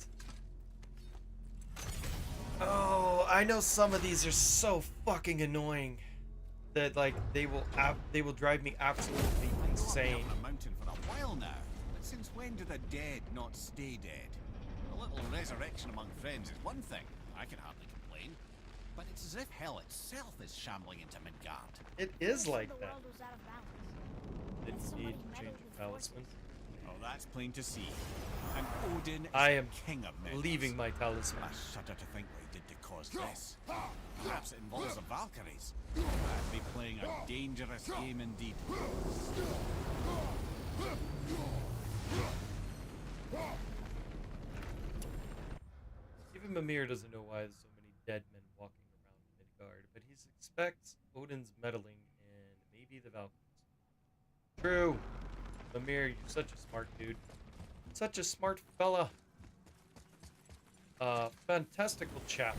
Oh, I know some of these are so fucking annoying that, like, they will drive me absolutely insane. On a mountain for a while now, but since when do the dead not stay dead? A little resurrection among friends is one thing. I can hardly complain. But it's as if hell itself is shambling into Midgard. It is The like world that. was out of balance. Didn't Somebody need to meddled change with your talisman. Oh, that's plain to see. And Odin is I am the king of meddlers. leaving my talisman. I shudder to think what he did to cause this. Perhaps it involves the Valkyries. I'd be playing a dangerous game indeed. Even Mimir doesn't know why there's so many dead men walking around Midgard, but he suspects Odin's meddling in maybe the Valkyries. True. Mimir, you're such a smart dude. Such a smart fella. Fantastical chap.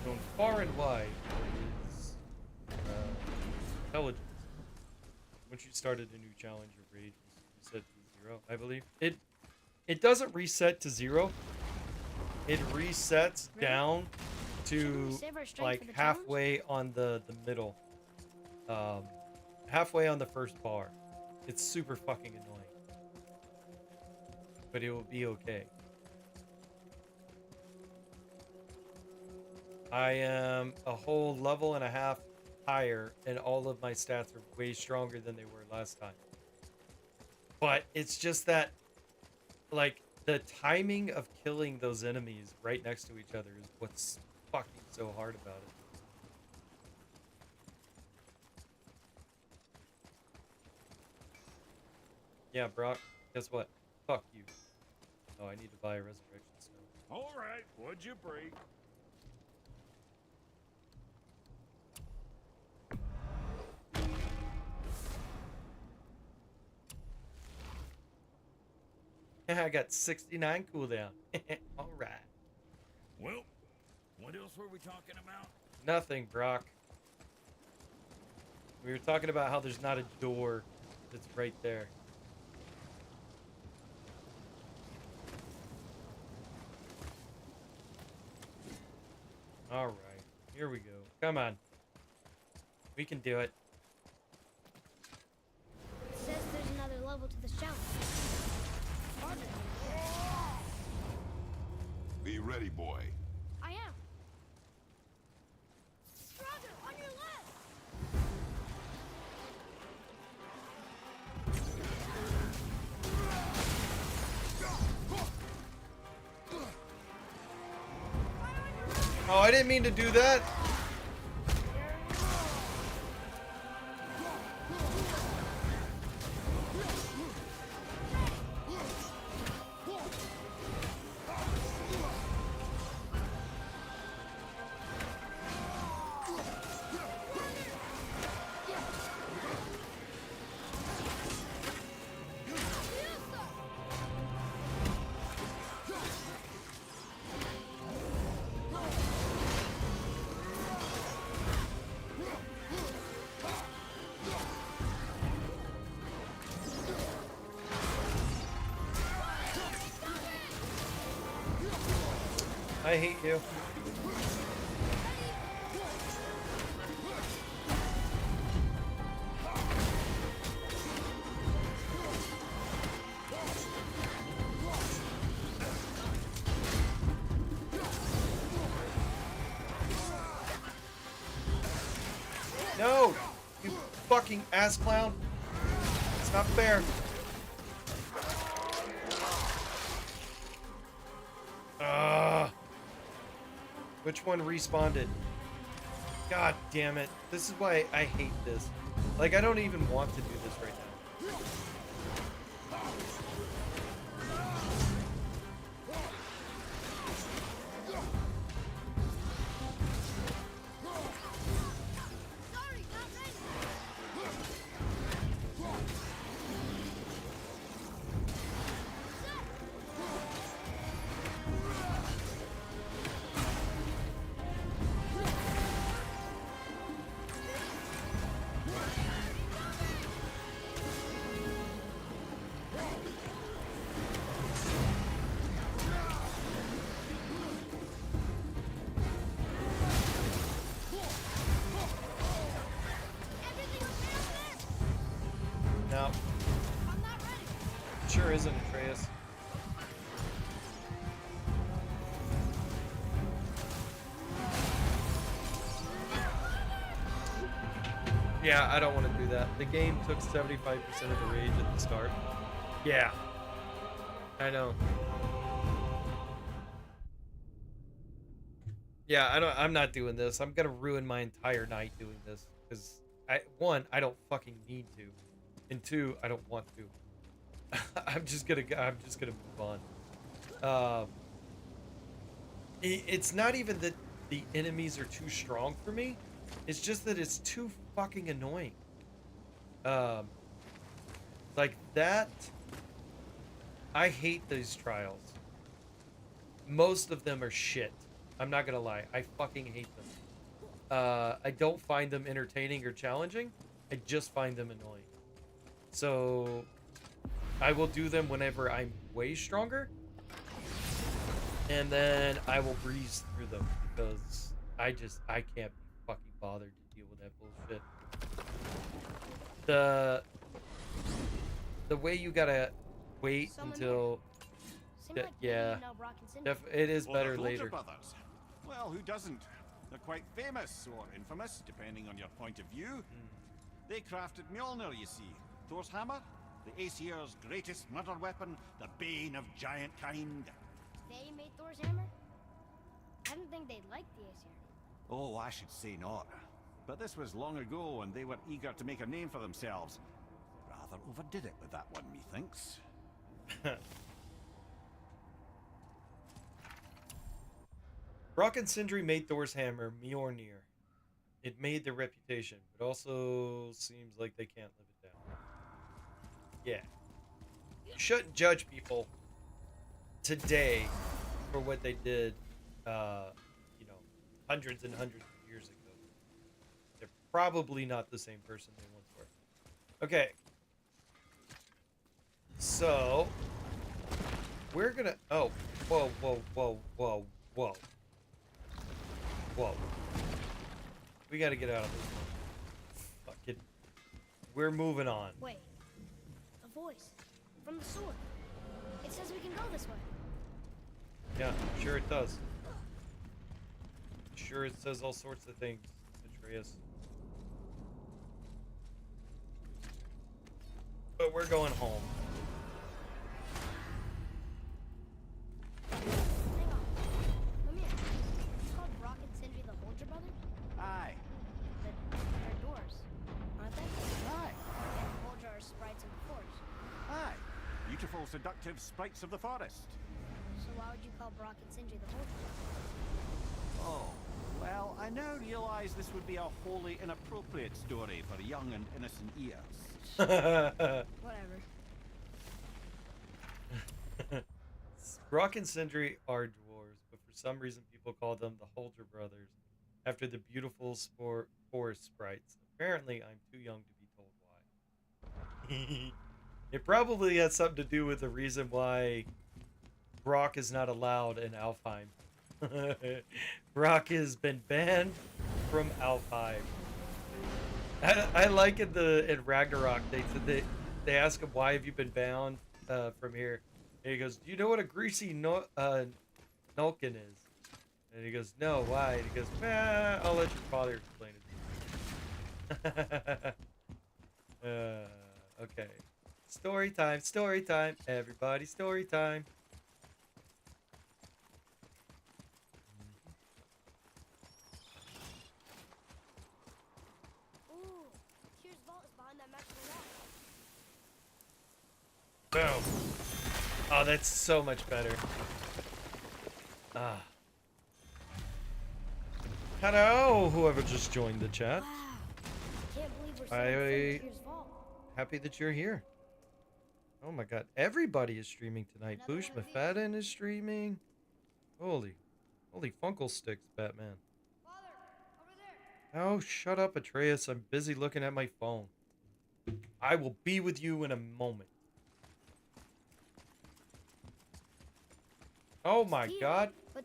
Known far and wide for his intelligence. Once you started a new challenge, your rage was reset to 0, I believe. It doesn't reset to 0. It resets Really? down Shouldn't we to save our strength for like the challenge? halfway on the middle. Halfway on the first bar. It's super fucking annoying. But it will be okay. I am a whole level and a half higher, and all of my stats are way stronger than they were last time. But it's just that, like, the timing of killing those enemies right next to each other is what's fucking so hard about it. Yeah, Brock, guess what? Fuck you. Oh, I need to buy a resurrection stone. All right, what'd you break? I got 69 cooldown. All right. Well, what else were we talking about? Nothing, Brock. We were talking about how there's not a door that's right there. All right, here we go. Come on. We can do it. It says there's another level to this challenge. Harder. Be ready, boy. I am. Stronger, on your left. Oh, I didn't mean to do that. I hate you. No! You fucking ass clown! It's not fair. Which one respawned? God damn it. This is why I hate this. Like, I don't even want to do this right now. Sorry, not ready. Everything okay up there? No, I'm not ready. sure isn't, Atreus. Yeah, I don't want to do that. The game took 75% of the rage at the start. Yeah. I know. Yeah, I'm not doing this. I'm gonna ruin my entire night doing this. Because I don't fucking need to. And two, I don't want to. I'm just gonna move on. It's not even that the enemies are too strong for me. It's just that it's too fucking annoying. Like that. I hate these trials. Most of them are shit. I'm not gonna lie. I fucking hate them. I don't find them entertaining or challenging. I just find them annoying. So I will do them whenever I'm way stronger. And then I will breeze through them because I can't be fucking bothered to deal with that bullshit. The way you gotta wait Someone until Seemed like maybe yeah, you know Brock and Sindri. it is Well, better the Folger later. brothers. Well, who doesn't? They're quite famous, or infamous, depending on your point of view. They crafted Mjolnir, you see. Thor's hammer, the Aesir's greatest murder weapon, the bane of giant kind. They made Thor's hammer? I didn't think they'd like the Aesir. Oh, I should say not. But this was long ago, and they were eager to make a name for themselves. Rather overdid it with that one, methinks. Brock and Sindri made Thor's hammer Mjolnir. It made their reputation, but also seems like they can't live it down. Yeah. You shouldn't judge people today for what they did, hundreds and hundreds of years ago. They're probably not the same person they once were. Okay. So, we're gonna... Oh, whoa, whoa, whoa, whoa, whoa. Whoa. We gotta get out of this. Fucking... We're moving on. Wait. A voice. From the sword. It says we can go this way. Yeah, sure it does. Sure it says all sorts of things, Atreus. But we're going home. Hang on. Come here. It's called Brock and Sindri the Holger brothers? Aye, They're doors, aren't they? aye, And the Holger are sprites of the forest. aye. Beautiful, seductive sprites of the forest. So why would you call Brock and Sindri the Holger? Oh, well, I now realize this would be a wholly inappropriate story for young and innocent ears. Whatever. Brock and Sindri are dwarves, but for some reason people call them the Holger brothers after the beautiful forest sprites. Apparently, I'm too young to be told why. It probably has something to do with the reason why Brock is not allowed in Alfheim. Brock has been banned from Alfheim. I like in Ragnarok they ask him, why have you been banned from here? And he goes, do you know what a greasy Nulkin is? And he goes, no, why? And he goes, I'll let your father explain it to you. Okay. Story time, everybody, story time. Boom. Oh, that's so much better. Ah. Hello, whoever just joined the chat. Wow. Can't believe we're setting foot in Tyr's vault. Happy that you're here. Oh my god, everybody is streaming tonight. Boosh McFadden is streaming. Holy Funkle Sticks, Batman. Father, over there. Oh, shut up, Atreus. I'm busy looking at my phone. I will be with you in a moment. Oh my Tyr, god. But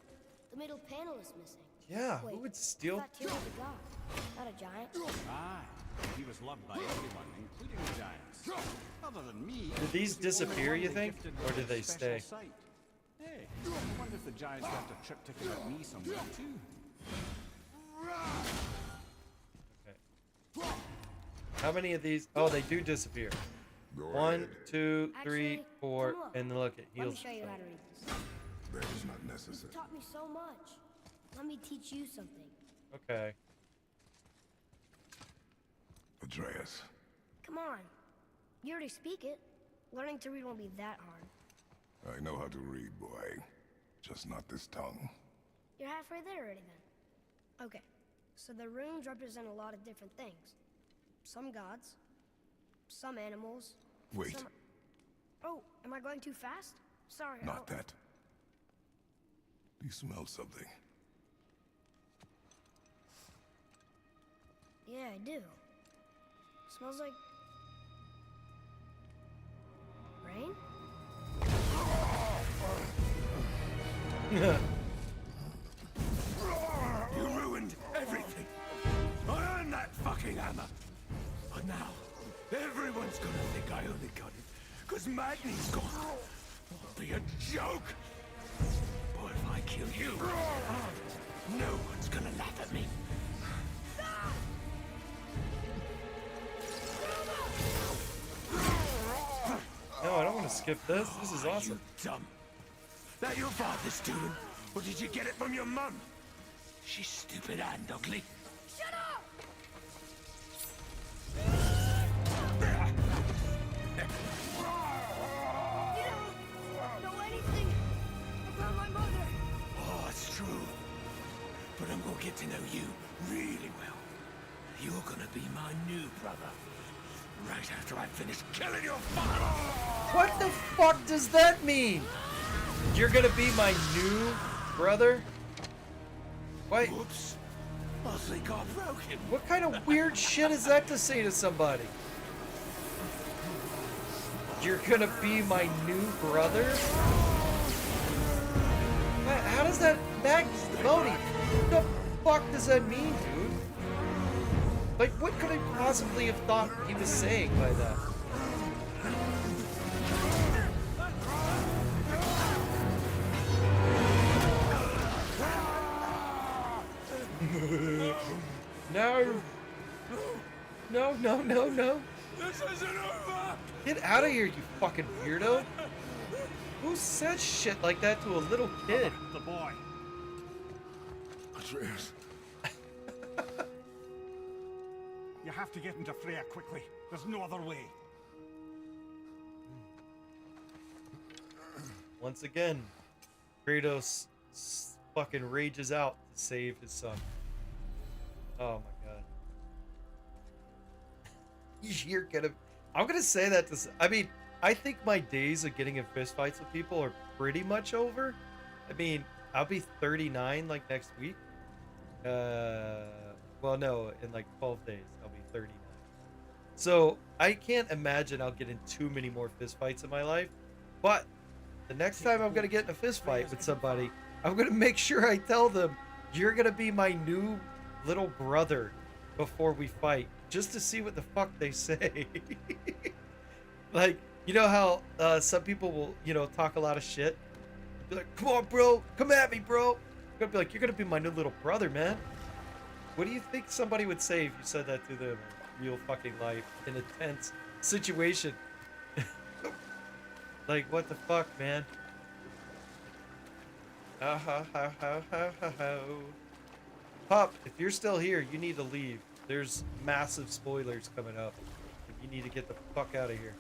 the middle panel is missing. Yeah, Wait, who would I steal? thought Tyr was a god, not a giant. Aye, he was loved by everyone, including the giants. Other than me, Did these he was the only disappear, one you they think? gifted Or with did a they special stay? sight. Hey, I wonder if the giants left a trip ticket at me somewhere too. Okay. How many of these? Oh, they do disappear. Go 1, ahead. 2, 3, Actually, 4, come look. and look, it Let me heals. show you how to read this. That is not necessary. You taught me so much. Let me teach you something. Okay. Atreus. Come on. You already speak it. Learning to read won't be that hard. I know how to read, boy. Just not this tongue. You're halfway there already then. Okay. So the runes represent a lot of different things. Some gods. Some animals. Wait, Some... Oh, am I going too fast? Sorry. not that. Do you smell something? Yeah, I do. Smells like... rain? You ruined everything. I earned that fucking hammer. But now, everyone's gonna think I only got it because Magni's gone. It'll be a joke. But if I kill you, no one's gonna laugh at me. No, I don't want to skip this. This is awesome. You dumb. That your father's doing? Or did you get it from your mum? She's stupid and ugly. Shut up! You don't know anything about my mother. Oh, it's true. But I'm gonna get to know you really well. You're gonna be my new brother. Right after I finish killing your father! What the fuck does that mean? You're gonna be my new brother? Wait, Whoops. I think I broke him. what kind of weird shit is that to say to somebody? You're gonna be my new brother? How does that... Modi, what the fuck does that mean, dude? Like, what could I possibly have thought he was saying by that? No! No, no, no, no! This isn't over! Get out of here, you fucking weirdo! Who says shit like that to a little kid? The boy. Atreus. You have to get into Freya quickly. There's no other way. Once again, Kratos fucking rages out to save his son. Oh my god. You're gonna... I'm gonna say that to... I mean, I think my days of getting in fistfights with people are pretty much over. I mean, I'll be 39 like next week. Well, no, in like 12 days, I'll be 39. So I can't imagine I'll get in too many more fistfights in my life. But the next time I'm gonna get in a fistfight with somebody, I'm gonna make sure I tell them, you're gonna be my new little brother before we fight, just to see what the fuck they say. Like, you know how some people will, you know, talk a lot of shit? Be like, come on, bro, come at me, bro. I'm gonna be like, you're gonna be my new little brother, man. What do you think somebody would say if you said that to them in real fucking life, in a tense situation? Like, what the fuck, man? Pup, if you're still here, you need to leave. There's massive spoilers coming up. You need to get the fuck out of here.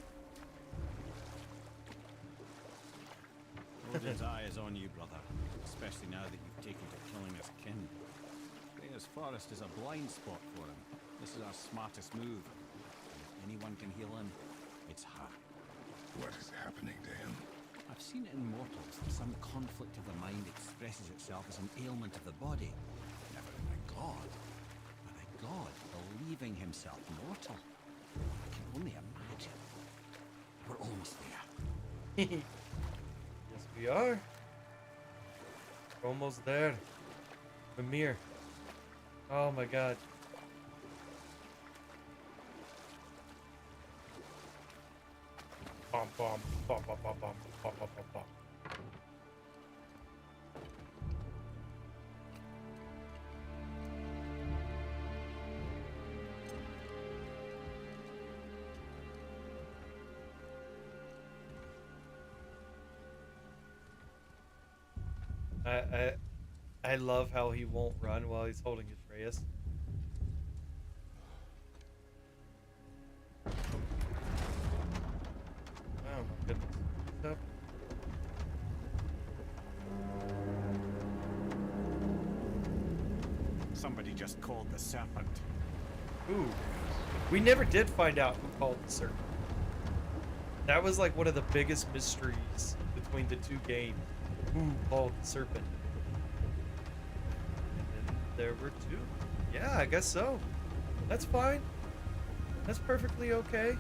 Odin's eye is on you, brother, especially now that you've taken to killing his kin. Freya's forest is a blind spot for him. This is our smartest move. And if anyone can heal him, it's her. What is happening to him? I've seen it in mortals that some conflict of the mind expresses itself as an ailment of the body. Never in a god. But a god believing himself mortal. I can only imagine. We're almost there. Yes, we are. We're almost there. Mimir. Oh my god. Bum, bum, bum, bum, bum, bum, bum, bum, bum, bum. I love how he won't run while he's holding his Reyes. Oh my goodness. What's up? Somebody just called the serpent. Ooh. We never did find out who called the serpent. That was like one of the biggest mysteries between the two games. Who called the serpent? And then there were two. Yeah, I guess so. That's fine. That's perfectly okay.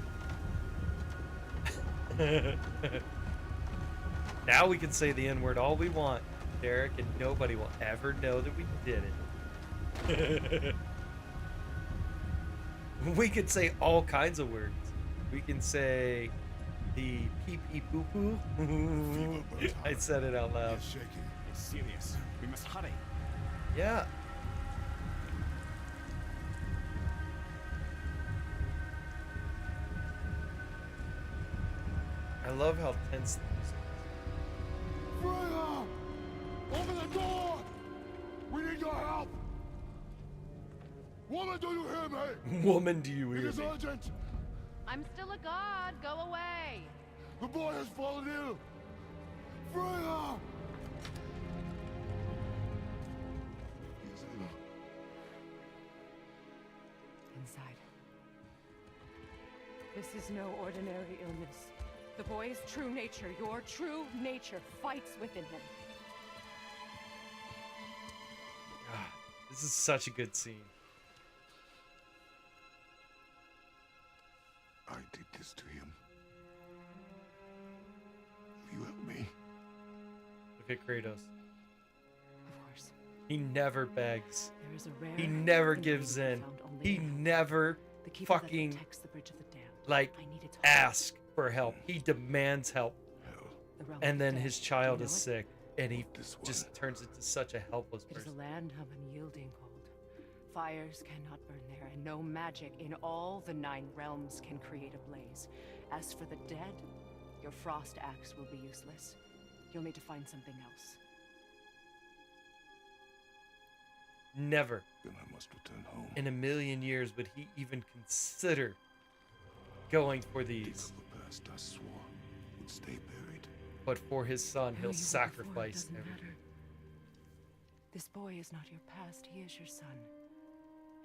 Now we can say the N-word all we want, Derek, and nobody will ever know that we did it. We could say all kinds of words. We can say the pee pee poo poo. I said it out loud. He's shaking. It's serious. We must hurry. Yeah. I love how tense the music Freya! Open the door! We need your help! Woman, do you hear me? is. Woman, do you It hear is me? urgent! I'm still a god. Go away. The boy has fallen ill! Freya! He is ill. Inside. This is no ordinary illness. The boy's true nature, your true nature, fights within him. God, this is such a good scene. I did this to him. Will you help me? Look at Kratos. Of course. He never begs. There is a rare He never ingredient gives found in. only He in never the keeper that fucking protects the bridge of the damned. like I need its ask for help. He demands help. Hell. The realm And of then dead. his Do you child know is it? sick and he This just one. turns into such a helpless It is a person. land of unyielding cold. Fires cannot burn there, and no magic in all the 9 realms can create a blaze. As for the dead, your frost axe will be useless. You'll need to find something else. Never Then I must return home. in a million years would he even consider going for Dig these. up the past I swore would stay buried. But for his son, Who he'll you were before sacrifice doesn't everything. matter. This boy is not your past, he is your son.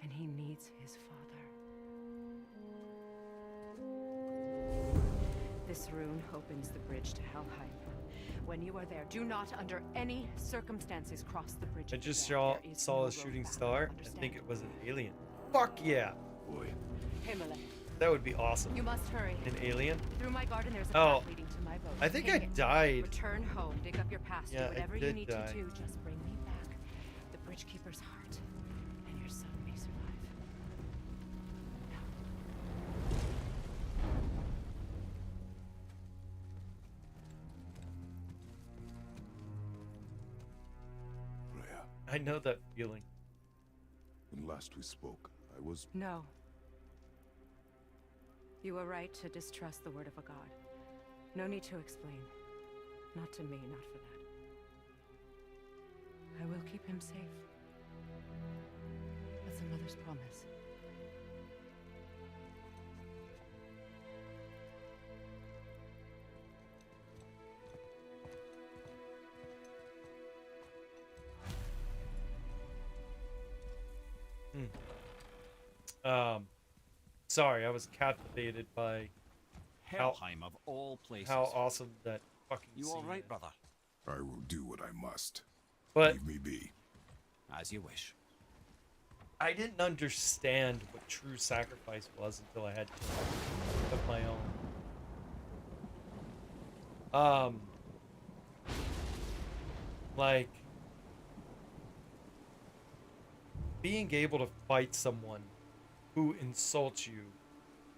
And he needs his father. This rune opens the bridge to Helheim. When you are there, do not under any circumstances cross the bridge. I of the just dead. saw, There is saw no a road shooting back, star. I understand? think it was an alien. Fuck yeah! Boy, Himalay, That would be awesome. you must hurry. An alien? Through my garden, there's a Oh, path leading to my boat. I think Take I it. died. Return home, dig up your past, Yeah, I do whatever you did need die. to do. Just bring me back the bridge keeper's heart, and your son may survive. Now, Freya, I know that feeling. when last we spoke, I was no. You were right to distrust the word of a god. No need to explain. Not to me, not for that. I will keep him safe. That's a mother's promise. Sorry, I was captivated by Helheim of all places. how awesome that fucking You scene all right, is. brother? I will do what I must. But Leave me be. As you wish. I didn't understand what true sacrifice was until I had children of my own. Like being able to fight someone who insults you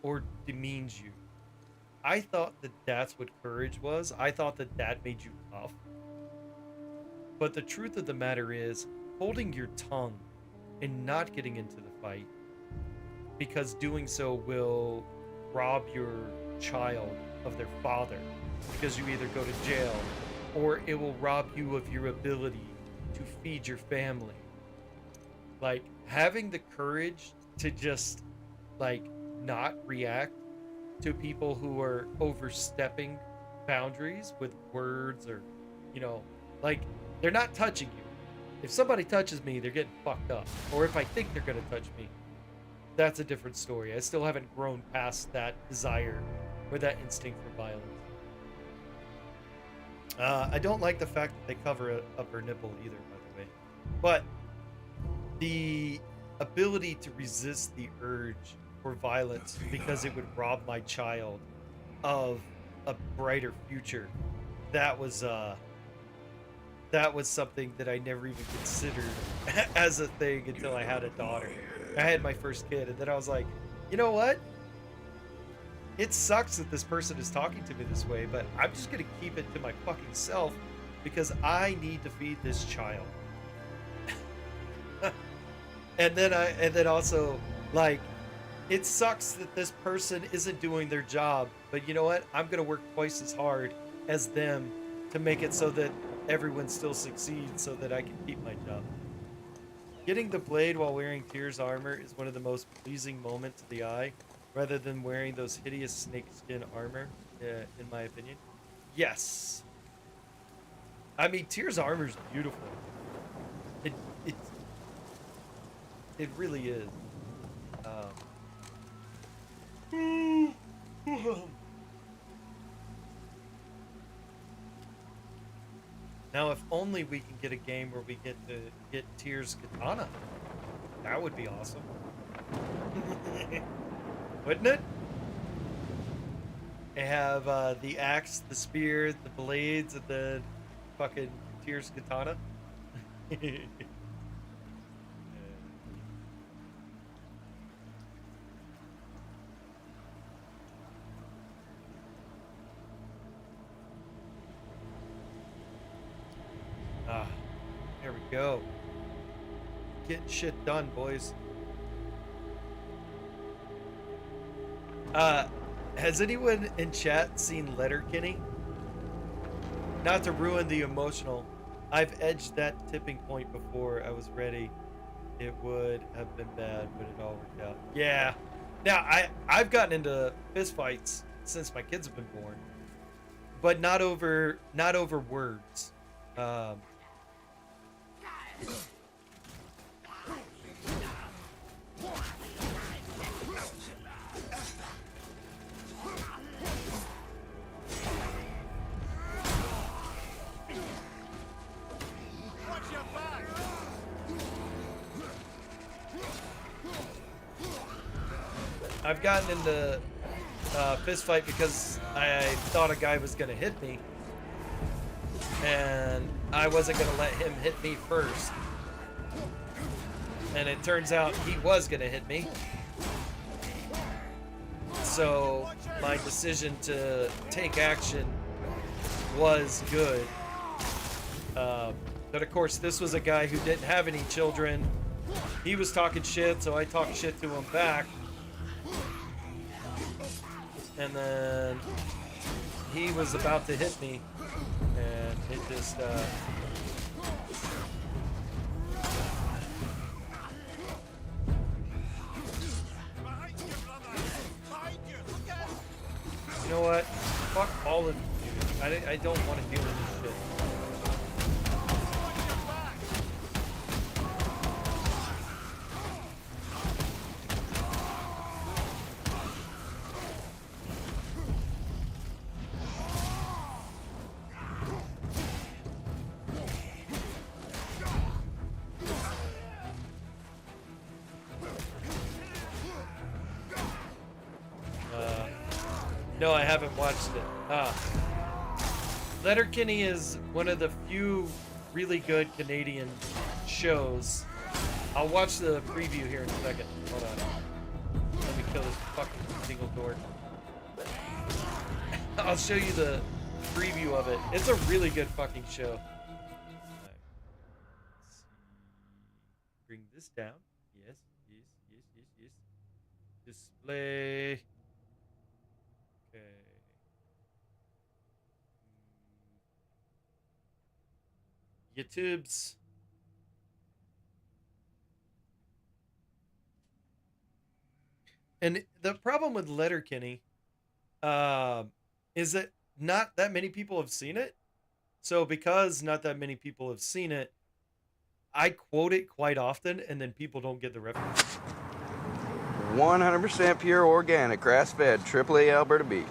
or demeans you. I thought that that's what courage was. I thought that that made you tough. But the truth of the matter is, holding your tongue and not getting into the fight, because doing so will rob your child of their father, because you either go to jail or it will rob you of your ability to feed your family. Like, having the courage to just, like, not react to people who are overstepping boundaries with words or, you know, like, they're not touching you. If somebody touches me, they're getting fucked up. Or if I think they're gonna touch me, that's a different story. I still haven't grown past that desire or that instinct for violence. I don't like the fact that they cover up her nipple either, by the way. But the ability to resist the urge for violence because it would rob my child of a brighter future, that was something that I never even considered as a thing until I had a daughter. I had my first kid, and then I was like, you know what? It sucks that this person is talking to me this way, but I'm just gonna keep it to my fucking self because I need to feed this child. and then also, like, it sucks that this person isn't doing their job, but you know what? I'm gonna work twice as hard as them to make it so that everyone still succeeds so that I can keep my job. Getting the blade while wearing Tyr's armor is one of the most pleasing moments to the eye, rather than wearing those hideous snakeskin armor, in my opinion. Yes. I mean, Tyr's armor is beautiful. It really is. Now, if only we can get a game where we get to get Tyr's katana. That would be awesome. Wouldn't it? They have the axe, the spear, the blades, and the fucking Tyr's katana. There we go. Getting shit done, boys. Has anyone in chat seen Letterkenny? Not to ruin the emotional, I've edged that tipping point before I was ready. It would have been bad, but it all worked out. Yeah. Now, I've gotten into fistfights since my kids have been born, but not over words. I've gotten into fist fight because I thought a guy was gonna hit me, and I wasn't gonna let him hit me first. And it turns out he was gonna hit me. So my decision to take action was good. But of course, this was a guy who didn't have any children. He was talking shit, so I talked shit to him back. And then he was about to hit me, and it just, you know what? Fuck all of you, dude. I don't want to deal with this shit. No, I haven't watched it. Letterkenny is one of the few really good Canadian shows. I'll watch the preview here in a second. Hold on. Let me kill this fucking single door. I'll show you the preview of it. It's a really good fucking show. Right. Let's see. Bring this down. Yes. Display. Okay. YouTube's. And the problem with Letterkenny is that not that many people have seen it. So because not that many people have seen it, I quote it quite often, and then people don't get the reference. 100% pure organic, grass-fed, AAA Alberta beef.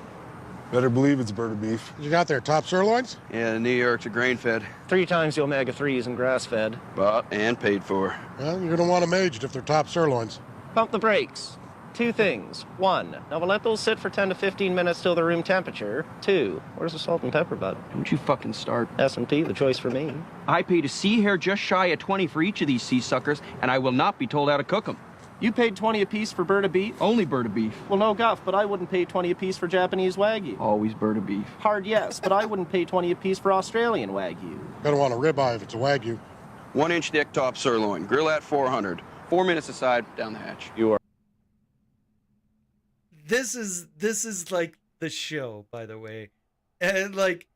Better believe it's Berta beef. You got there, top sirloins? Yeah, New York's a grain-fed. 3 times the omega-3s and grass-fed. Bought and paid for. Well, you're gonna want them aged if they're top sirloins. Pump the brakes. 2 things. 1, now we'll let those sit for 10 to 15 minutes till they're room temperature. 2, where's the salt and pepper, bud? Don't you fucking start. S&P, the choice for me. I paid a sea hare just shy of 20 for each of these sea suckers, and I will not be told how to cook them. You paid 20 apiece for Berta beef? Only Berta beef. Well, no guff, but I wouldn't pay 20 apiece for Japanese Wagyu. Always Berta beef. Hard yes, but I wouldn't pay 20 apiece for Australian Wagyu. Better want a ribeye if it's a Wagyu. 1-inch thick top sirloin. Grill at 400. 4 minutes aside, down the hatch. You are. This is like the show, by the way. And like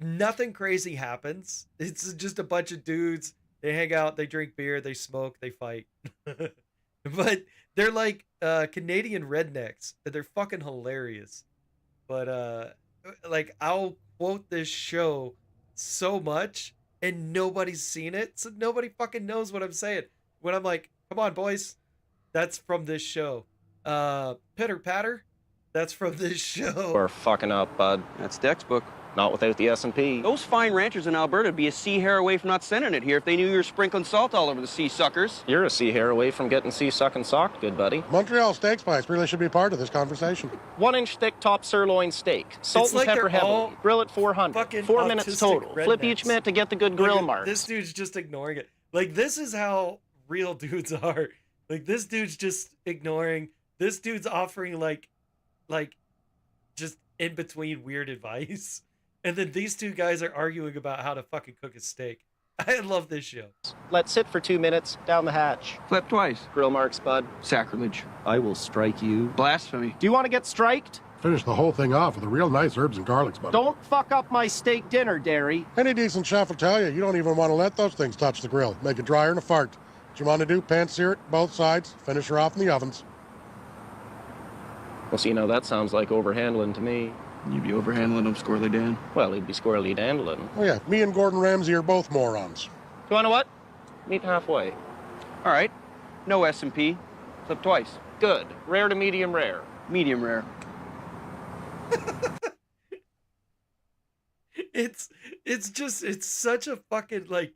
nothing crazy happens. It's just a bunch of dudes. They hang out, they drink beer, they smoke, they fight. But they're like Canadian rednecks. They're fucking hilarious. But like I'll quote this show so much and nobody's seen it, so nobody fucking knows what I'm saying. When I'm like, come on, boys, that's from this show. Pitter Patter, that's from this show. We're fucking up, bud. That's Deck's book. Not without the S&P. Those fine ranchers in Alberta would be a sea hare away from not sending it here if they knew you were sprinkling salt all over the sea suckers. You're a sea hare away from getting sea sucking socked, good buddy. Montreal Steak Spice really should be part of this conversation. 1-inch thick top sirloin steak. Salt It's and like pepper they're all heavily. Grill at 400. fucking 4 minutes autistic total. Flip rednecks. each minute to get the good Look grill at- marks. This dude's just ignoring it. Like, this is how real dudes are. Like, this dude's just ignoring. This dude's offering, like, just in between weird advice. And then these two guys are arguing about how to fucking cook a steak. I love this show. Let sit for 2 minutes. Down the hatch. Flip twice. Grill marks, bud. Sacrilege. I will strike you. Blasphemy. Do you want to get striked? Finish the whole thing off with a real nice herbs and garlics, buddy. Don't fuck up my steak dinner, Derry. Any decent chef will tell you don't even want to let those things touch the grill. Make it drier than a fart. What you want to do, pan-sear it, both sides, finish her off in the ovens. Well, see, now that sounds like overhandling to me. You'd be overhandling them, Squirrely Dan. Well, he'd be squarely dandling. Oh yeah, me and Gordon Ramsay are both morons. You wanna what? Meet halfway. All right. No S&P. Flip twice. Good. Rare to medium rare. Medium rare. It's such a fucking like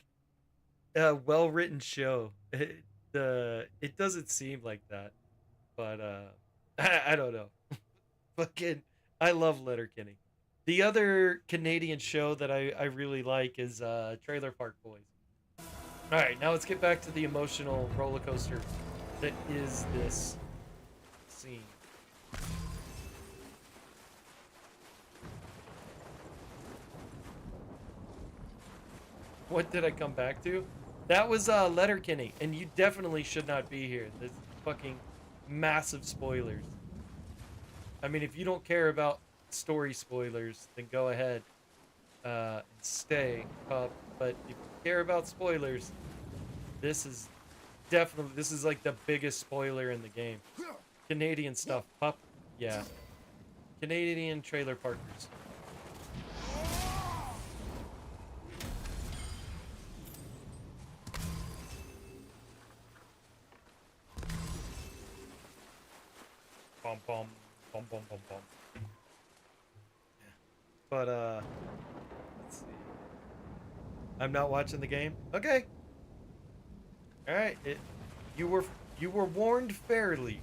well-written show. It doesn't seem like that, but I don't know. Fucking I love Letterkenny. The other Canadian show that I really like is Trailer Park Boys. All right, now let's get back to the emotional roller coaster that is this scene. What did I come back to? That was Letterkenny, and you definitely should not be here. There's fucking massive spoilers. I mean, if you don't care about story spoilers, then go ahead and stay up. But if you care about spoilers, this is like the biggest spoiler in the game. Canadian stuff, pup. Yeah. Canadian trailer parkers. Bum bum bum bum bum bum. But let's see. I'm not watching the game. Okay. All right. You were warned fairly.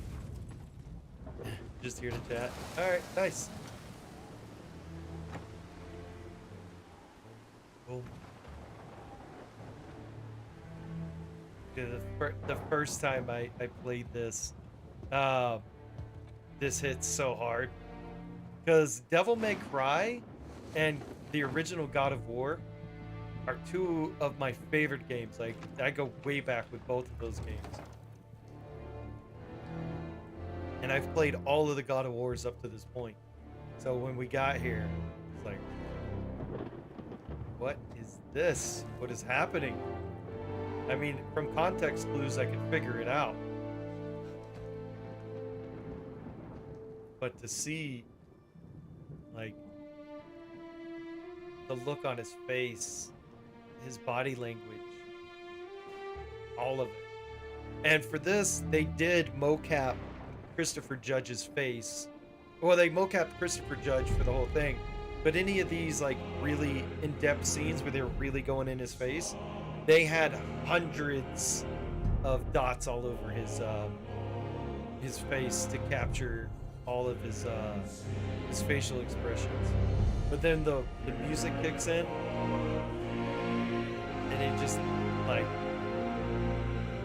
Just here to chat. Alright, nice. Boom. Okay, the first time I played this, this hits so hard. Because Devil May Cry and the original God of War are two of my favorite games. Like, I go way back with both of those games. And I've played all of the God of Wars up to this point. So when we got here, it's like, what is this? What is happening? I mean, from context clues, I can figure it out. But to see, like, the look on his face, his body language, all of it. And for this, they did mocap Christopher Judge's face. Well, they mocapped Christopher Judge for the whole thing. But any of these, like, really in-depth scenes where they were really going in his face, they had hundreds of dots all over his face to capture all of his facial expressions. But then the music kicks in, and it just, like,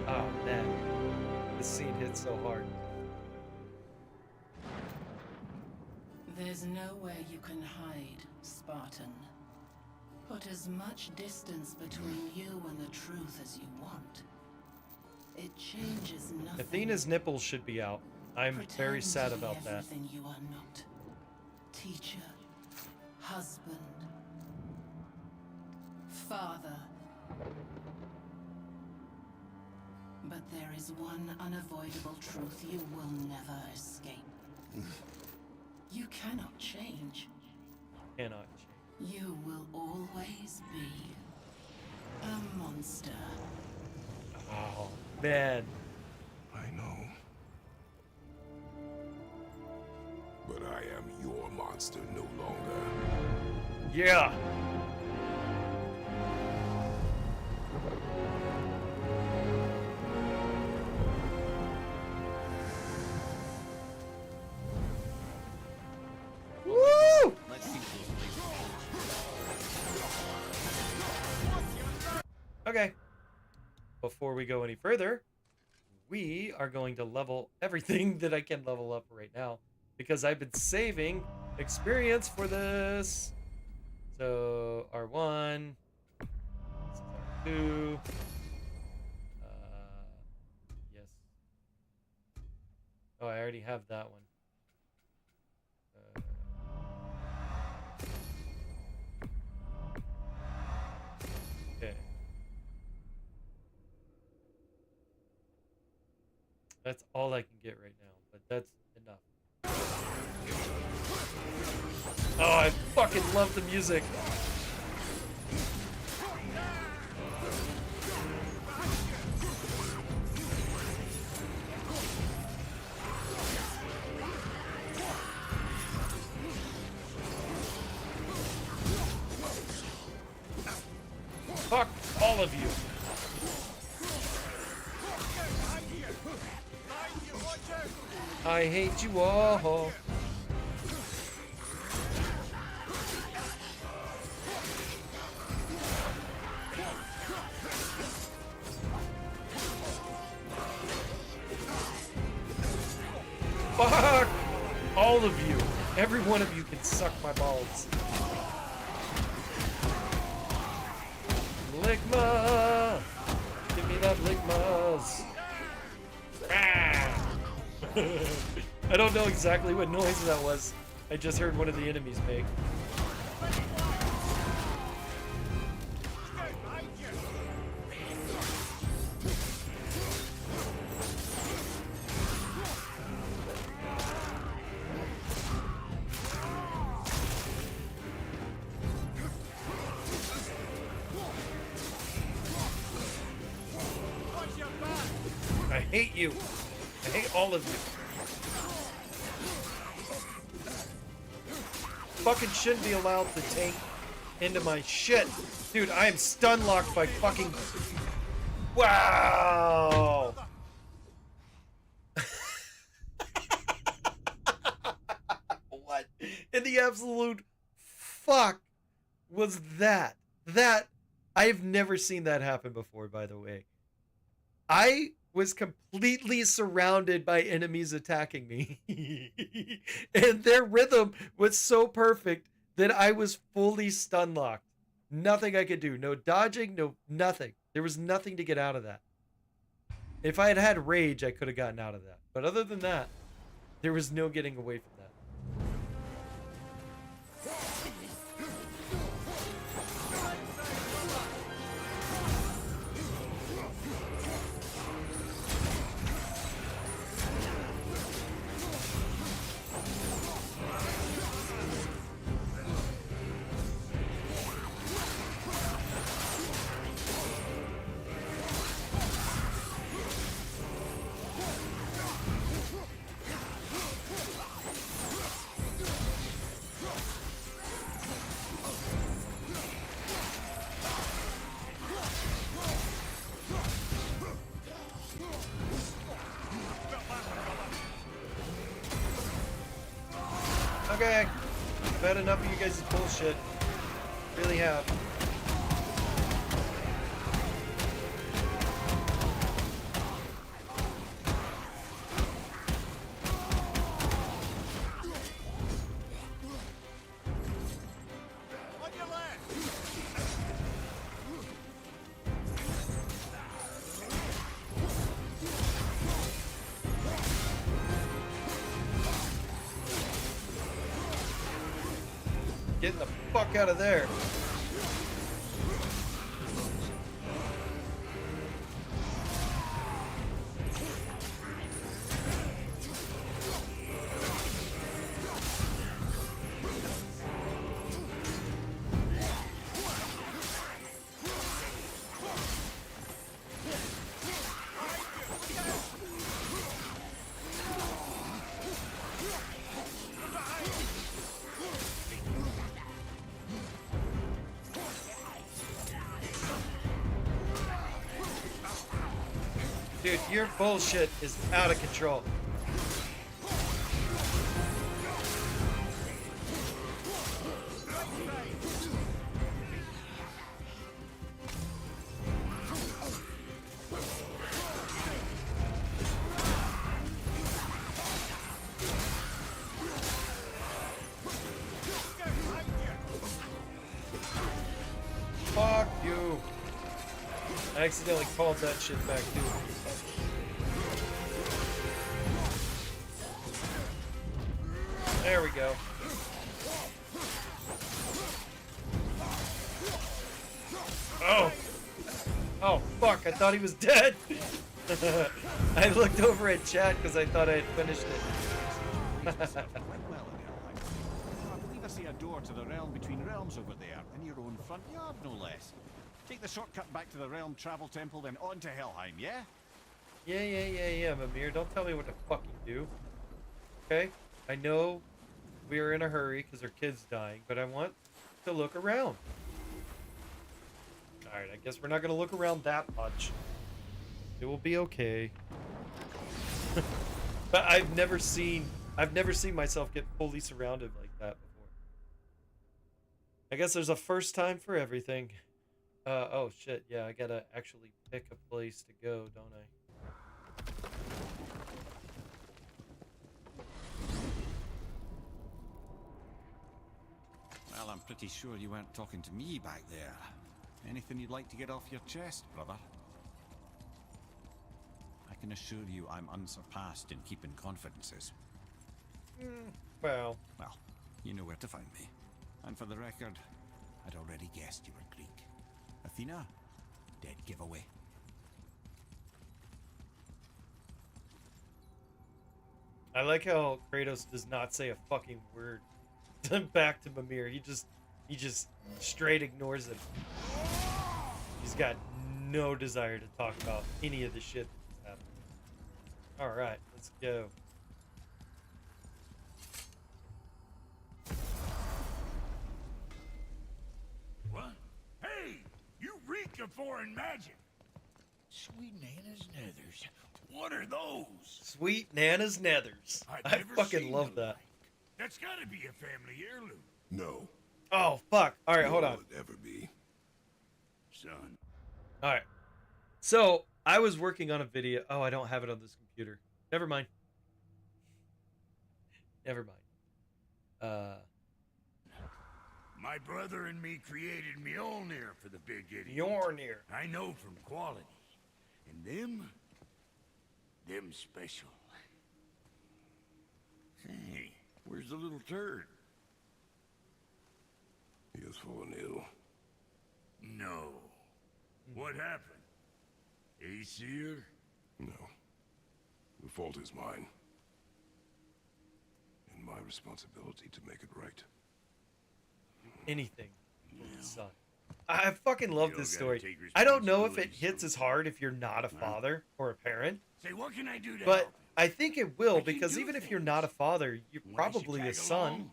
oh man, this scene hits so hard. There's nowhere you can hide, Spartan. Put as much distance between you and the truth as you want. It changes nothing. Athena's nipples should be out. I'm very sad about that. Everything you are not. Teacher, husband, father. But there is one unavoidable truth you will never escape. You cannot change. Cannot change. You will always be a monster. Oh, man. I know. But I am your monster no longer. Yeah. Woo! Let's see those Okay. Before we go any further, we are going to level everything that I can level up right now because I've been saving experience for this. So R1, this is R2. Yes. Oh, I already have that one. Okay. That's all I can get right now, but that's enough. Oh, I fucking love the music. Fuck all of you. I hate you all. Fuck all of you. Every one of you can suck my balls. Ligma! Give me that Ligmas! Ah! I don't know exactly what noise that was. I just heard one of the enemies make. I hate you. I hate all of you. Fucking shouldn't be allowed to tank into my shit. Dude, I am stun locked by fucking... Wow! the absolute fuck was that? I've never seen that happen before, by the way. I was completely surrounded by enemies attacking me. And their rhythm was so perfect that I was fully stun locked. Nothing I could do. No dodging, no nothing. There was nothing to get out of that. If I had had rage, I could have gotten out of that. But other than that, there was no getting away from that. Okay, I've had enough of you guys' bullshit. Really have. On your left! Getting the fuck out of there. Dude, your bullshit is out of control. Fuck you. I accidentally called that shit back too. There we go. Oh. Oh, fuck. I thought he was dead. I looked over at chat because I thought I had finished it. Went well in Helheim. I believe I see a door to the realm between realms over there, in your own front yard, no less. Take the shortcut back to the realm travel temple, then on to Helheim, yeah? Yeah, Mimir. Don't tell me what to fucking do. Okay? I know we're in a hurry because our kid's dying, but I want to look around. Alright, I guess we're not going to look around that much. It will be okay. But I've never seen myself get fully surrounded like that before. I guess there's a first time for everything. Oh shit, yeah, I gotta actually pick a place to go, don't I? Well, I'm pretty sure you weren't talking to me back there. Anything you'd like to get off your chest, brother? I can assure you I'm unsurpassed in keeping confidences. Well, you know where to find me. And for the record, I'd already guessed you were Greek. Athena? Dead giveaway. I like how Kratos does not say a fucking word back to Mimir. He just straight ignores him. He's got no desire to talk about any of the shit that's happening. Alright, let's go. What? Hey! You reek of foreign magic! Sweet Nana's nethers. What are those? Sweet Nana's nethers. I I've never fucking seen love the that. like. That's gotta be a family heirloom. No. Oh, fuck. All right, hold nor on. will it ever be. Son. All right. So I was working on a video. Oh, I don't have it on this computer. Never mind. Never mind. My brother and me created Mjolnir for the big idiot. Mjolnir. I know from quality. And them special. Hey, where's the little turd? He has fallen ill. No. What happened? Aesir? No. The fault is mine. And my responsibility to make it right. Anything for his son. I fucking love You this gotta story. take I don't know if it responsibility hits as hard if you're not a father or a parent, Say, what can I do to but help? I think it will I can because do even if you're not a father, you're You want us to probably a tag son along?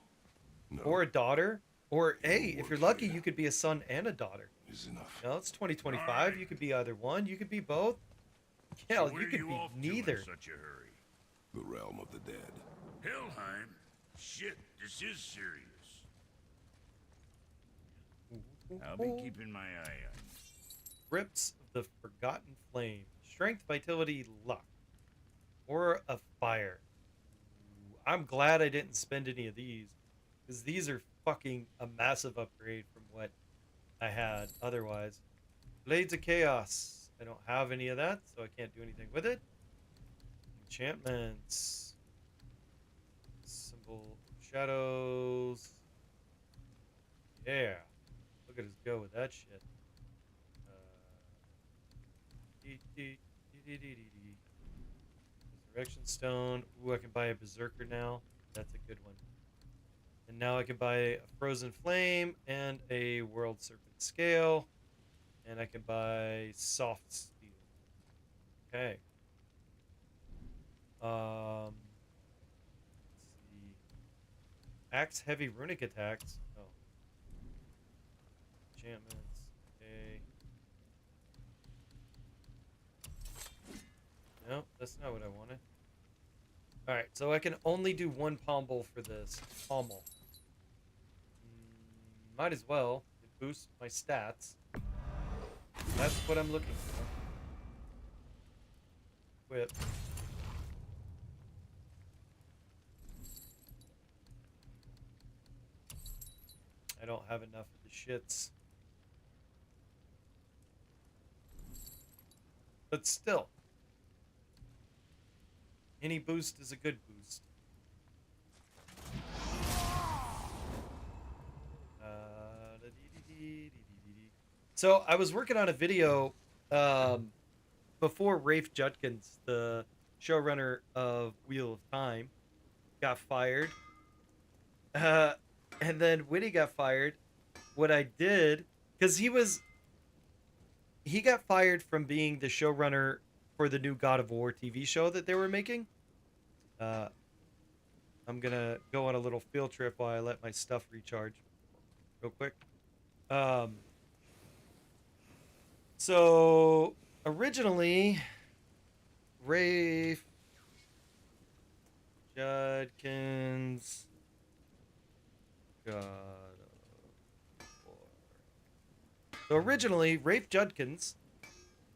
No. or a daughter, or hey, if work you're lucky, here. you could be a son and a daughter. Is enough. You know, it's 2025. Alright. You could be either one. You could be both. So Hell, where you could off be to in neither. such a hurry? The realm of the dead. Helheim? Shit, this is serious. I'll be keeping my eye on you. Grips of the Forgotten Flame. Strength, vitality, luck. Or a fire. Ooh, I'm glad I didn't spend any of these. Because these are fucking a massive upgrade from what I had otherwise. Blades of Chaos. I don't have any of that, so I can't do anything with it. Enchantments. Symbol of Shadows. Yeah. Look at us go with that shit. Resurrection Stone. Ooh, I can buy a Berserker now. That's a good one. And now I can buy a Frozen Flame and a World Serpent Scale. And I can buy Soft Steel. Okay. Let's see. Axe Heavy Runic Attacks. Oh. Enchantments. Okay. No, that's not what I wanted. Alright, so I can only do one pommel for this. Pommel. Might as well. It boosts my stats. That's what I'm looking for. Equip. I don't have enough of the shits. But still. Any boost is a good boost. So I was working on a video before Rafe Judkins, the showrunner of Wheel of Time, got fired. And then when he got fired, what I did, because he got fired from being the showrunner for the new God of War TV show that they were making. I'm gonna go on a little field trip while I let my stuff recharge real quick. So originally, Rafe Judkins God of War. So originally, Rafe Judkins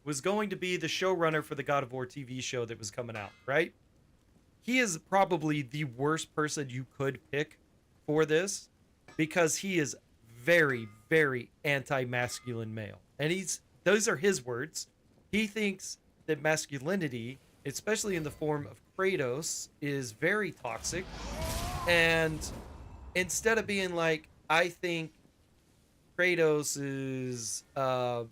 was going to be the showrunner for the God of War TV show that was coming out, right? He is probably the worst person you could pick for this because he is very, very anti-masculine male. And those are his words. He thinks that masculinity, especially in the form of Kratos, is very toxic. And instead of being like, I think Kratos is a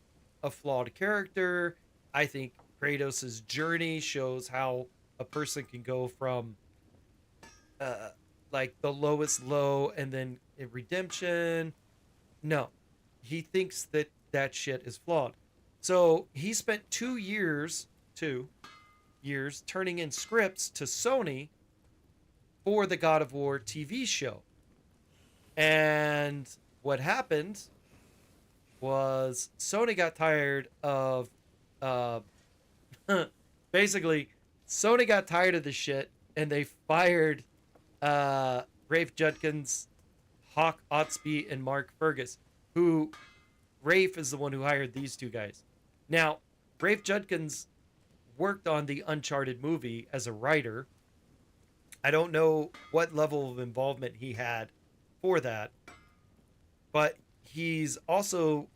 flawed character, I think Kratos' journey shows how a person can go from like the lowest low and then redemption. No, he thinks that that shit is flawed. So he spent 2 years turning in scripts to Sony for the God of War TV show. And what happened was Sony got tired of basically Sony got tired of the shit and they fired Rafe Judkins, Hawk Otsby, and Mark Fergus, who Rafe is the one who hired these two guys. Now, Rafe Judkins worked on the Uncharted movie as a writer. I don't know what level of involvement he had for that, but he's also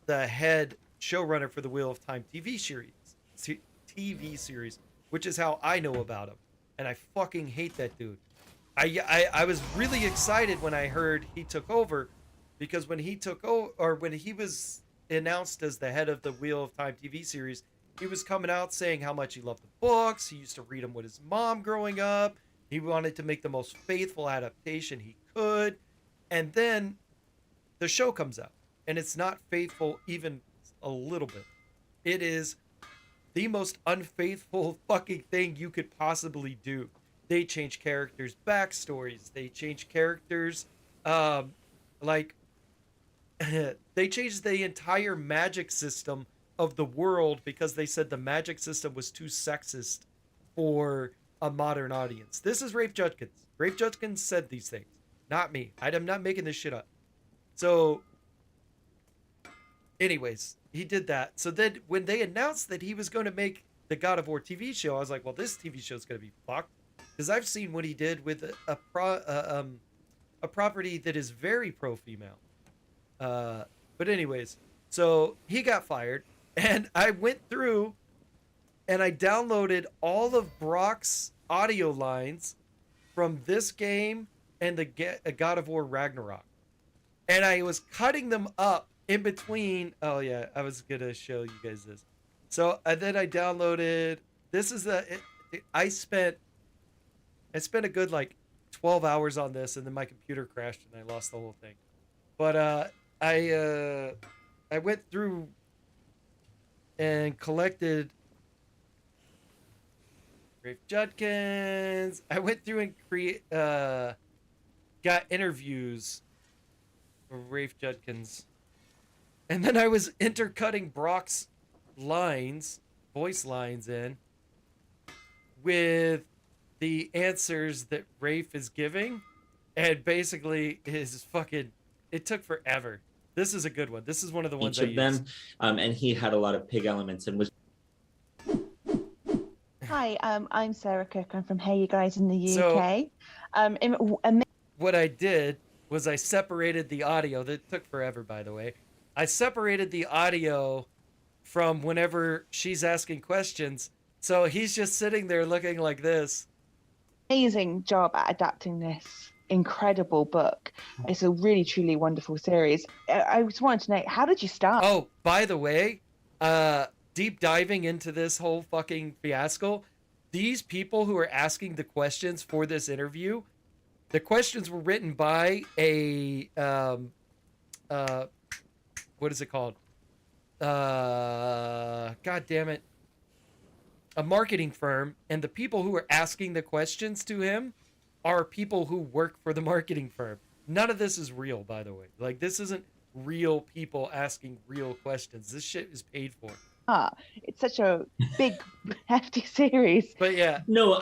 the head showrunner for the Wheel of Time TV series, which is how I know about him. And I fucking hate that dude. I was really excited when I heard he took over, because when he took over, or when he was announced as the head of the Wheel of Time TV series, he was coming out saying how much he loved the books. He used to read them with his mom growing up. He wanted to make the most faithful adaptation he could. And then the show comes out, and it's not faithful even a little bit. It is the most unfaithful fucking thing you could possibly do. They change characters' backstories. They change characters, they changed the entire magic system of the world because they said the magic system was too sexist for a modern audience. This is Rafe Judkins. Rafe Judkins said these things, not me. I'm not making this shit up. So, anyways, he did that. So then when they announced that he was going to make the God of War TV show, I was like, well, this TV show is going to be fucked. Because I've seen what he did with a property that is very pro-female. But anyways, so he got fired, and I went through and I downloaded all of Brock's audio lines from this game and the God of War Ragnarok. And I was cutting them up in between. Oh yeah, I was gonna show you guys this. So then I downloaded, this is I spent a good like 12 hours on this, and then my computer crashed and I lost the whole thing. But I went through and collected Rafe Judkins. I went through and got interviews of Rafe Judkins. And then I was intercutting Brock's lines, voice lines in, with the answers that Rafe is giving. And basically his fucking, it took forever. This is a good one. This is one of the ones I used. Each of them, and he had a lot of pig elements and was. Hi, I'm Sarah Cook. I'm from Hey You Guys in the UK. What I did was I separated the audio. That took forever, by the way. I separated the audio from whenever she's asking questions. So he's just sitting there looking like this. Amazing job at adapting this incredible book. It's a really, truly wonderful series. I just wanted to know, how did you start? Oh, by the way, deep diving into this whole fucking fiasco, these people who are asking the questions for this interview, the questions were written by a what is it called? God damn it. A marketing firm, and the people who are asking the questions to him are people who work for the marketing firm. None of this is real, by the way. Like, this isn't real people asking real questions. This shit is paid for. It's such a big, hefty series. But yeah. No,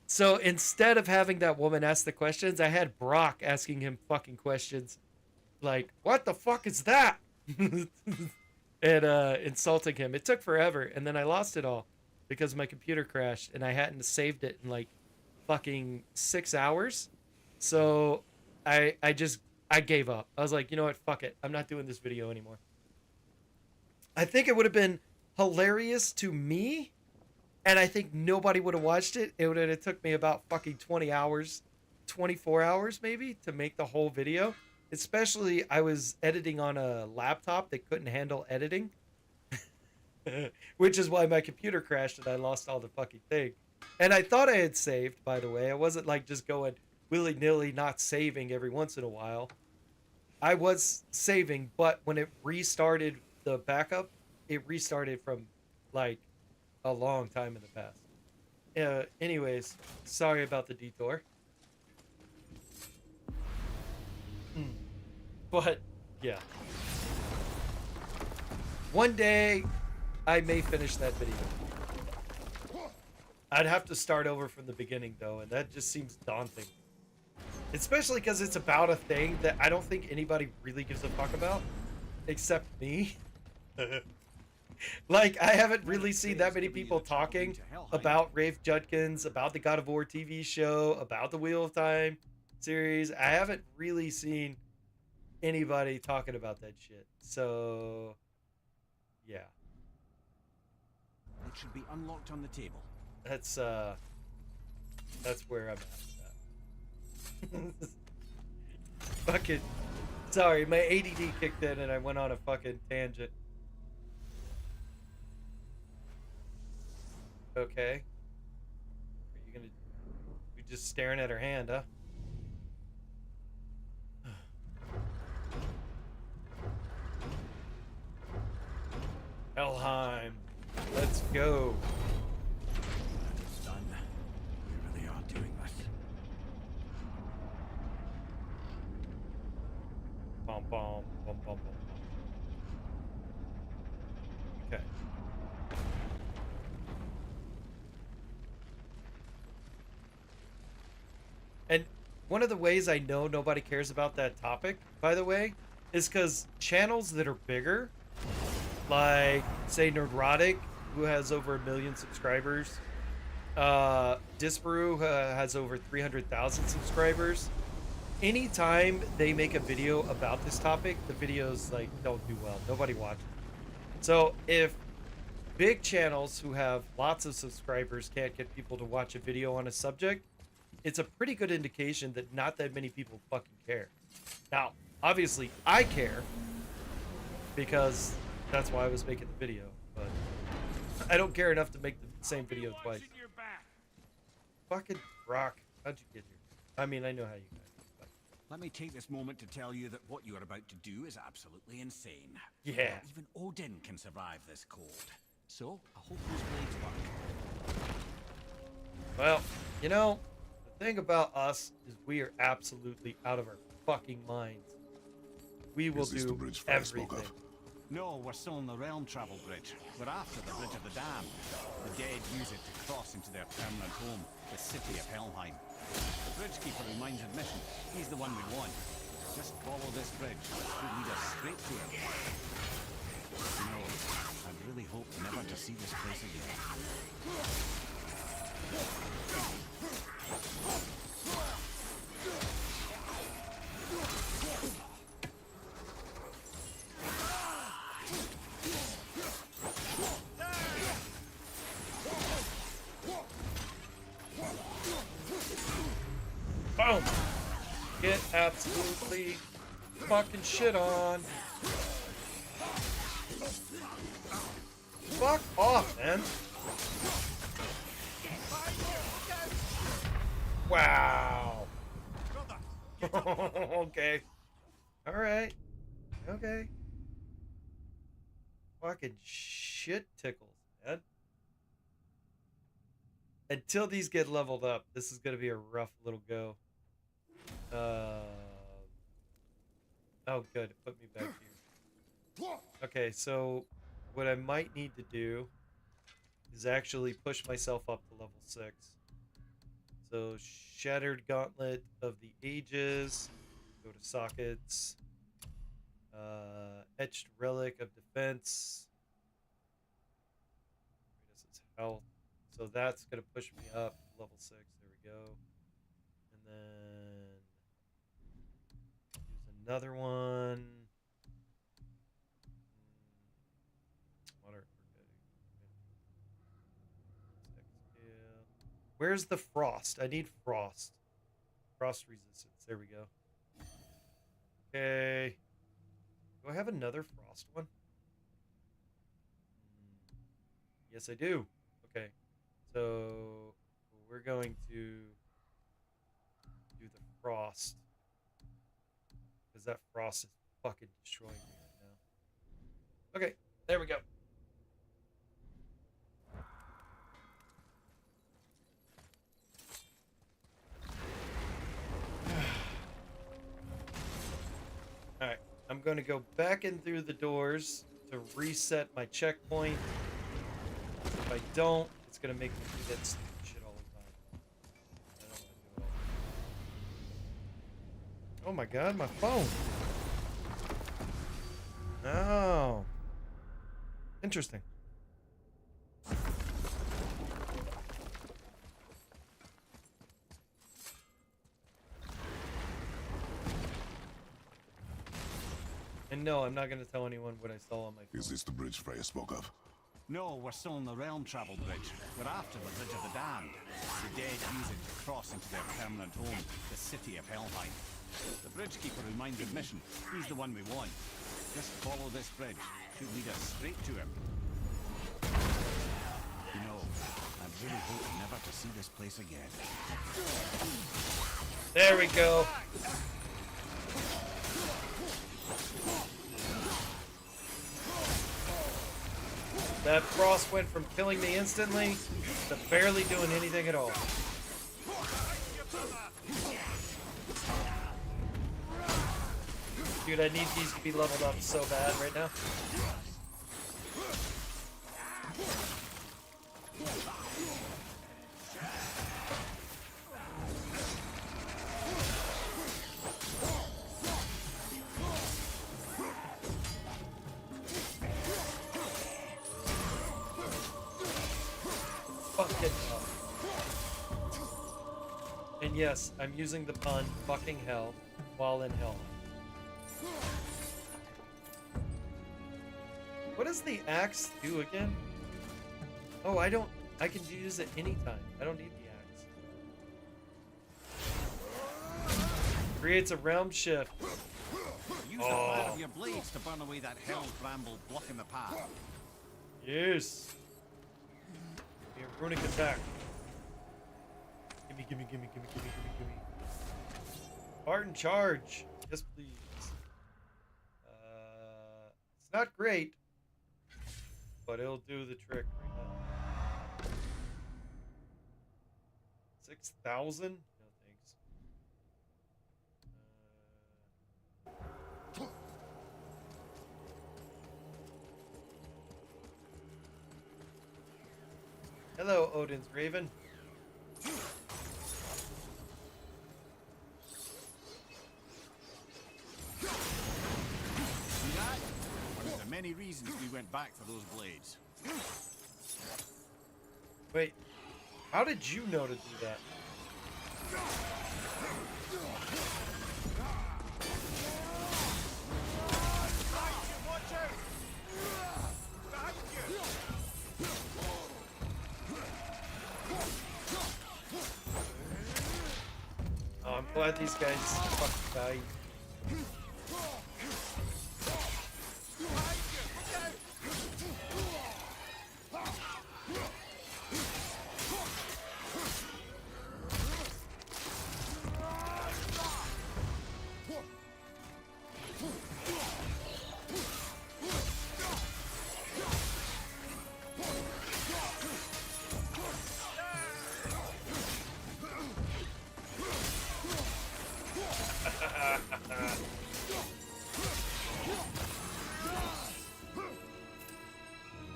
So instead of having that woman ask the questions, I had Brock asking him fucking questions. Like, what the fuck is that? And insulting him. It took forever, and then I lost it all because my computer crashed, and I hadn't saved it in like fucking 6 hours. So I gave up. I was like, you know what, fuck it, I'm not doing this video anymore. I think it would have been hilarious to me, and I think nobody would have watched it. It would have took me about fucking 20 hours, 24 hours maybe, to make the whole video. Especially, I was editing on a laptop that couldn't handle editing. Which is why my computer crashed and I lost all the fucking thing. And I thought I had saved, by the way. I wasn't like just going willy-nilly not saving every once in a while. I was saving, but when it restarted the backup, it restarted from like a long time in the past. Anyways, sorry about the detour. But yeah, one day I may finish that video. I'd have to start over from the beginning though, and that just seems daunting. Especially because it's about a thing that I don't think anybody really gives a fuck about, except me. Like, I haven't really seen that many people talking about Rafe Judkins, about the God of War TV show, about the Wheel of Time series. I haven't really seen anybody talking about that shit. So, yeah. It should be unlocked on the table. That's where I'm at. Fucking, sorry, my ADD kicked in and I went on a fucking tangent. Okay. Are you gonna... You're just staring at her hand, huh? Helheim. Let's go. It's done. We really are doing this. Bum, bum, bum, bum, bum. Okay. And one of the ways I know nobody cares about that topic, by the way, is because channels that are bigger, like, say, Nerdrotic, who has over 1 million subscribers, Disparu has over 300,000 subscribers. Anytime they make a video about this topic, the videos, like, don't do well. Nobody watches. So if big channels who have lots of subscribers can't get people to watch a video on a subject, it's a pretty good indication that not that many people fucking care. Now, obviously, I care, because that's why I was making the video, but I don't care enough to make the same video twice. Fucking Rock, how'd you get here? I mean, I know how you got here, but... Let me take this moment to tell you that what you are about to do is absolutely insane. Yeah. Even Odin can survive this cold. So, I hope those blades work. Well, you know, the thing about us is we are absolutely out of our fucking minds. We will do everything. No, we're still on the realm travel bridge. We're after the Bridge of the Damned. The dead use it to cross into their permanent home, the city of Helheim. The Bridgekeeper reminds admission. He's the one we want. Just follow this bridge. It should lead us straight to him. You know, I really hope never to see this place again. Boom! Get absolutely fucking shit on. Fuck off, man. Wow. Okay. Alright. Okay. Fucking shit tickles, man. Until these get leveled up, this is gonna be a rough little go. Oh, good. It put me back here. Okay, so what I might need to do is actually push myself up to level 6. So, Shattered Gauntlet of the Ages. Go to sockets. Etched Relic of Defense. This is health. So that's going to push me up to level 6. There we go. And then use another one. Where's the frost? I need frost. Frost resistance. There we go. Okay. Do I have another frost one? Yes, I do. Okay. So we're going to do the frost. Because that frost is fucking destroying me right now. Okay. There we go. Alright, I'm going to go back in through the doors to reset my checkpoint. If I don't, it's going to make me do that stupid shit all the time. I don't want to do it all. Oh my god, my phone. Oh. Interesting. And no, I'm not going to tell anyone what I saw on my phone. Is this the bridge Freya spoke of? No, we're still on the Realm Travel Bridge. We're after the Bridge of the Damned. The dead use it to cross into their permanent home, the city of Helheim. The Bridgekeeper who minds admission, he's the one we want. Just follow this bridge. Should lead us straight to him. You know, I really hope never to see this place again. There we go. That frost went from killing me instantly to barely doing anything at all. Dude, I need these to be leveled up so bad right now. Fucking hell. And yes, I'm using the pun fucking hell while in hell. What does the axe do again? Oh, I can use it anytime. I don't need the axe. Creates a realm shift. Use the fire of your blades to burn away that hell bramble blocking the path. Yes. A runic attack. Gimme, gimme, gimme, gimme, gimme, gimme, gimme. Spartan charge. Yes, please. It's not great, but it'll do the trick right now. 6,000? No thanks. Hello, Odin's Raven. See that? One of the many reasons we went back for those blades. Wait, how did you know to do that? Oh, I'm glad these guys fucking died.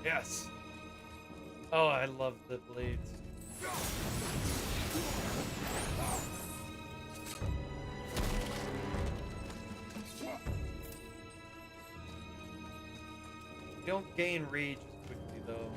Yes. Oh, I love the blades. You don't gain rage as quickly though.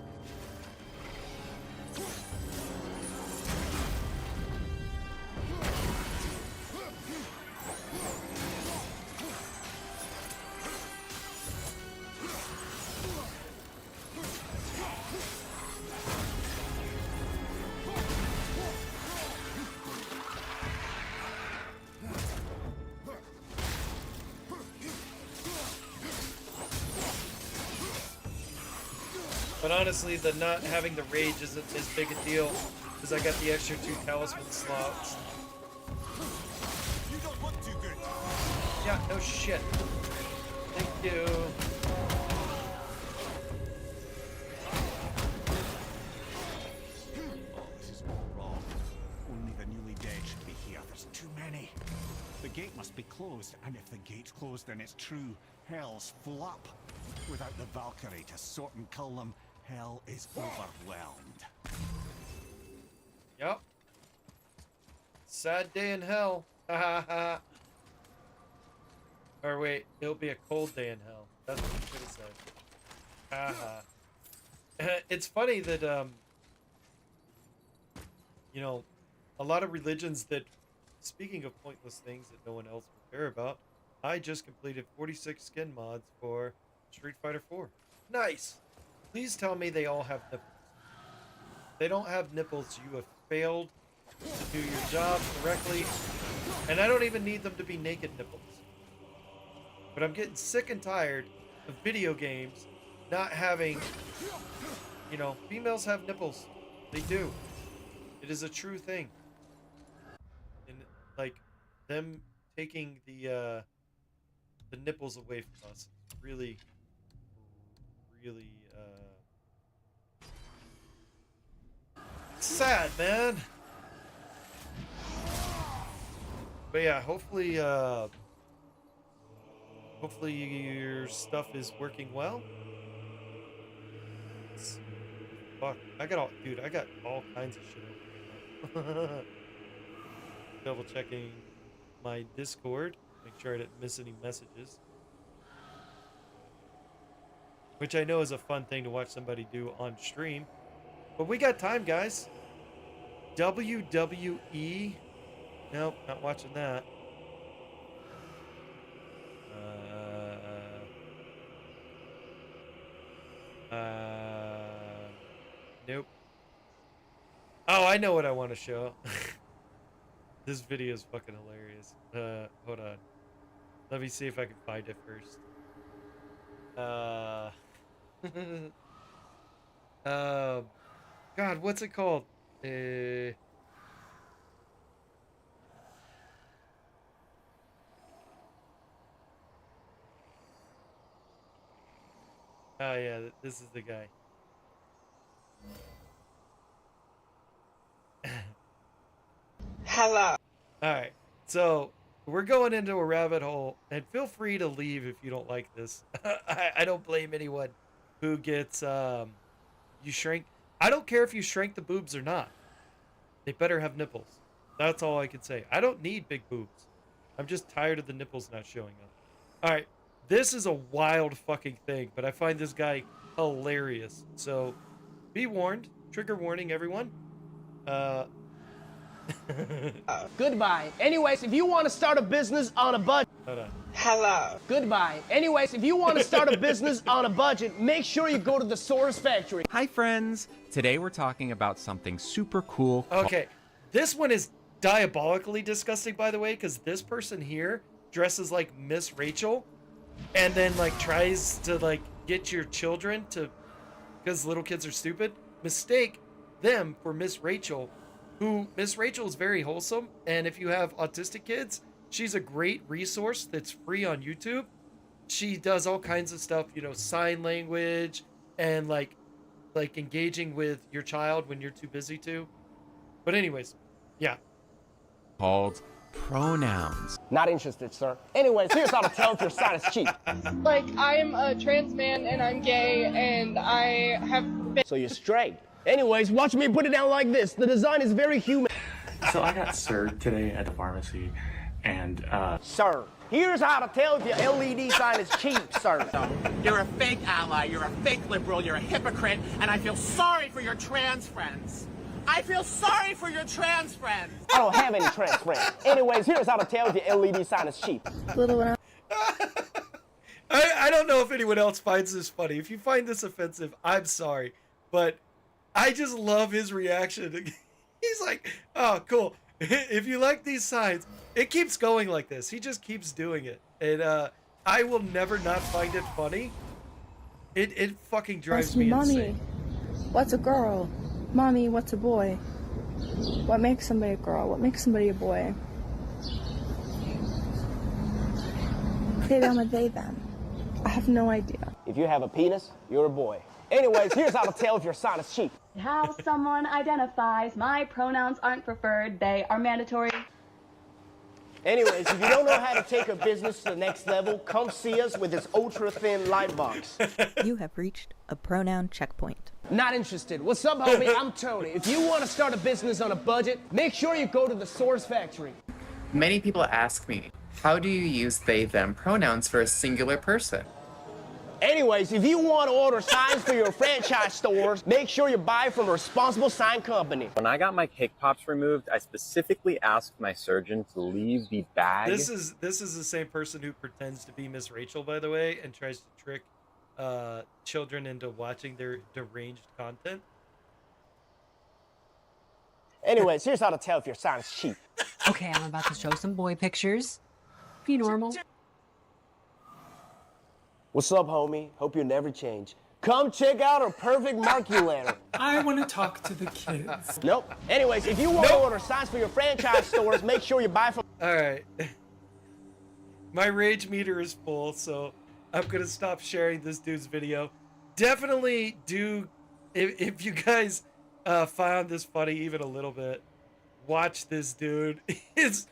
But honestly, the not having the rage isn't as big a deal because I got the extra 2 talisman slots. You don't look too good. Yeah, no shit. Thank you. Oh, this is all wrong. Only the newly dead should be here. There's too many. The gate must be closed, and if the gate's closed, then it's true. Hell's full up. Without the Valkyrie to sort and kill them, hell is overwhelmed. Yep. Sad day in hell. Ha ha ha. Or wait, it'll be a cold day in hell. That's what you should have said. It's funny that, you know, a lot of religions that, speaking of pointless things that no one else will care about, I just completed 46 skin mods for Street Fighter 4. Nice! Please tell me they all have nipples. If they don't have nipples, you have failed to do your job correctly. And I don't even need them to be naked nipples. But I'm getting sick and tired of video games not having, you know, females have nipples. They do. It is a true thing. And like them taking the nipples away from us really sad, man. But yeah, hopefully your stuff is working well. Fuck, I got all kinds of shit open. Double checking my Discord, make sure I didn't miss any messages. Which I know is a fun thing to watch somebody do on stream. But we got time, guys. WWE. Nope, not watching that. Nope. Oh, I know what I want to show. This video is fucking hilarious. Hold on. Let me see if I can find it first. God, what's it called? Oh yeah, this is the guy. Hello. Alright, so we're going into a rabbit hole, and feel free to leave if you don't like this. I don't blame anyone who gets, you shrink. I don't care if you shrink the boobs or not. They better have nipples. That's all I can say. I don't need big boobs. I'm just tired of the nipples not showing up. Alright, this is a wild fucking thing, but I find this guy hilarious. So, be warned. Trigger warning, everyone. Goodbye. Anyways, if you want to start a business on a budget... Hold on. Hello. Goodbye. Anyways, if you want to start a business on a budget, make sure you go to the Source Factory. Hi, friends. Today we're talking about something super cool. Okay, this one is diabolically disgusting, by the way, because this person here dresses like Miss Rachel and then, like, tries to, like, get your children to... Because little kids are stupid. Mistake them for Miss Rachel, who Miss Rachel is very wholesome, and if you have autistic kids, she's a great resource that's free on YouTube. She does all kinds of stuff, you know, sign language and like engaging with your child when you're too busy to. But anyways, yeah. Called pronouns. Not interested, sir. Anyways, here's how to tell if your sign is cheap. Like, I'm a trans man and I'm gay and I have been... So you're straight. Anyways, watch me put it down like this. The design is very human. So I got served today at the pharmacy, and Sir, here's how to tell if your LED sign is cheap, sir. You're a fake ally, you're a fake liberal, you're a hypocrite, and I feel sorry for your trans friends. I feel sorry for your trans friends. I don't have any trans friends. Anyways, here's how to tell if your LED sign is cheap. I don't know if anyone else finds this funny. If you find this offensive, I'm sorry. But I just love his reaction. He's like, oh, cool. If you like these signs, it keeps going like this. He just keeps doing it. And I will never not find it funny. It fucking drives me Mommy, insane. What's a girl? Mommy, what's a boy? What makes somebody a girl? What makes somebody a boy? They, them, or they, them. I have no idea. If you have a penis, you're a boy. Anyways, here's how to tell if your sign is cheap. How someone identifies. My pronouns aren't preferred. They are mandatory. Anyways, if you don't know how to take a business to the next level, come see us with this ultra-thin light box. You have reached a pronoun checkpoint. Not interested. What's up, homie? I'm Tony. If you want to start a business on a budget, make sure you go to the Source Factory. many people ask me, How do you use they, them pronouns for a singular person? Anyways, if you want to order signs for your franchise stores, make sure you buy from a responsible sign company. When I got my cake pops removed, I specifically asked my surgeon to leave the bag. This is the same person who pretends to be Miss Rachel, by the way, and tries to trick children into watching their deranged content. Anyways, here's how to tell if your sign is cheap. Okay, I'm about to show some boy pictures. Be normal. What's up, homie? Hope you never change. Come check out our perfect marquee lantern. I want to talk to the kids. Nope. Anyways, if you want to order signs for your franchise stores, make sure you buy from... All right. My rage meter is full, so I'm going to stop sharing this dude's video. Definitely do, if you guys found this funny even a little bit, watch this dude. His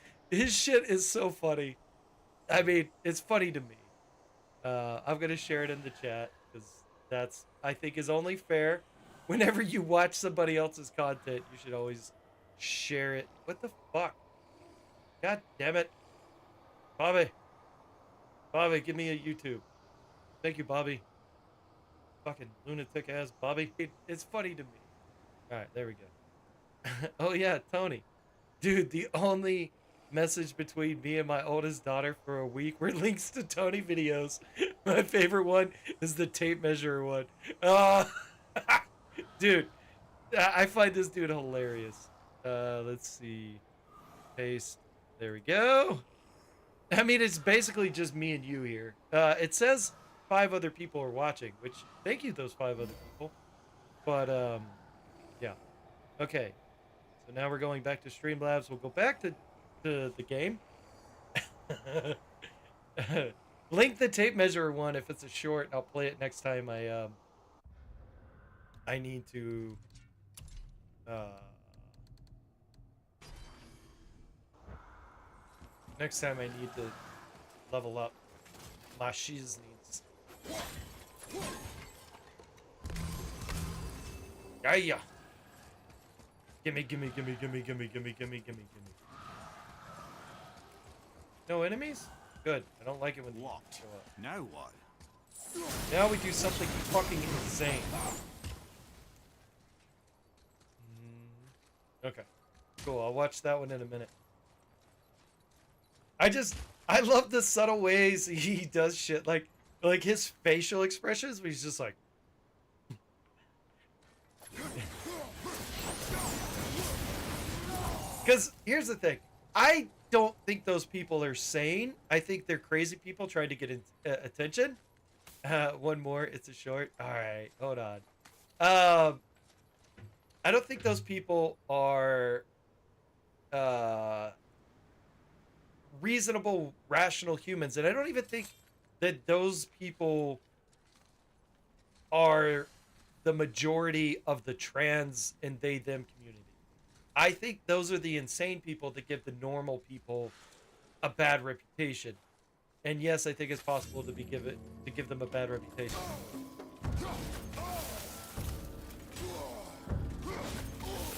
shit is so funny. I mean, it's funny to me. I'm going to share it in the chat because that's, I think, is only fair. Whenever you watch somebody else's content, you should always share it. What the fuck? God damn it. Bobby, give me a YouTube. Thank you, Bobby. Fucking lunatic ass Bobby. It's funny to me. All right, there we go. Oh yeah, Tony. Dude, the only message between me and my oldest daughter for a week were links to Tony videos. My favorite one is the tape measure one. Dude, I find this dude hilarious. Let's see. Paste. There we go. I mean, it's basically just me and you here. It says 5 other people are watching, which thank you, those 5 other people. But, yeah. Okay. So now we're going back to Streamlabs. We'll go back to the game. Link the tape measure one if it's a short. I'll play it next time I need to next time I need to level up my shiz needs. Yeah. Gimme. No enemies? Good. I don't like it when locked. Show up. Now what? Now we do something fucking insane. Okay. Cool. I'll watch that one in a minute. I love the subtle ways he does shit. Like his facial expressions, where he's just like. Because here's the thing. I don't think those people are sane. I think they're crazy people trying to get attention. One more. It's a short. All right. Hold on. I don't think those people are reasonable, rational humans. And I don't even think that those people are the majority of the trans and they, them community. I think those are the insane people that give the normal people a bad reputation. And yes, I think it's possible to give them a bad reputation.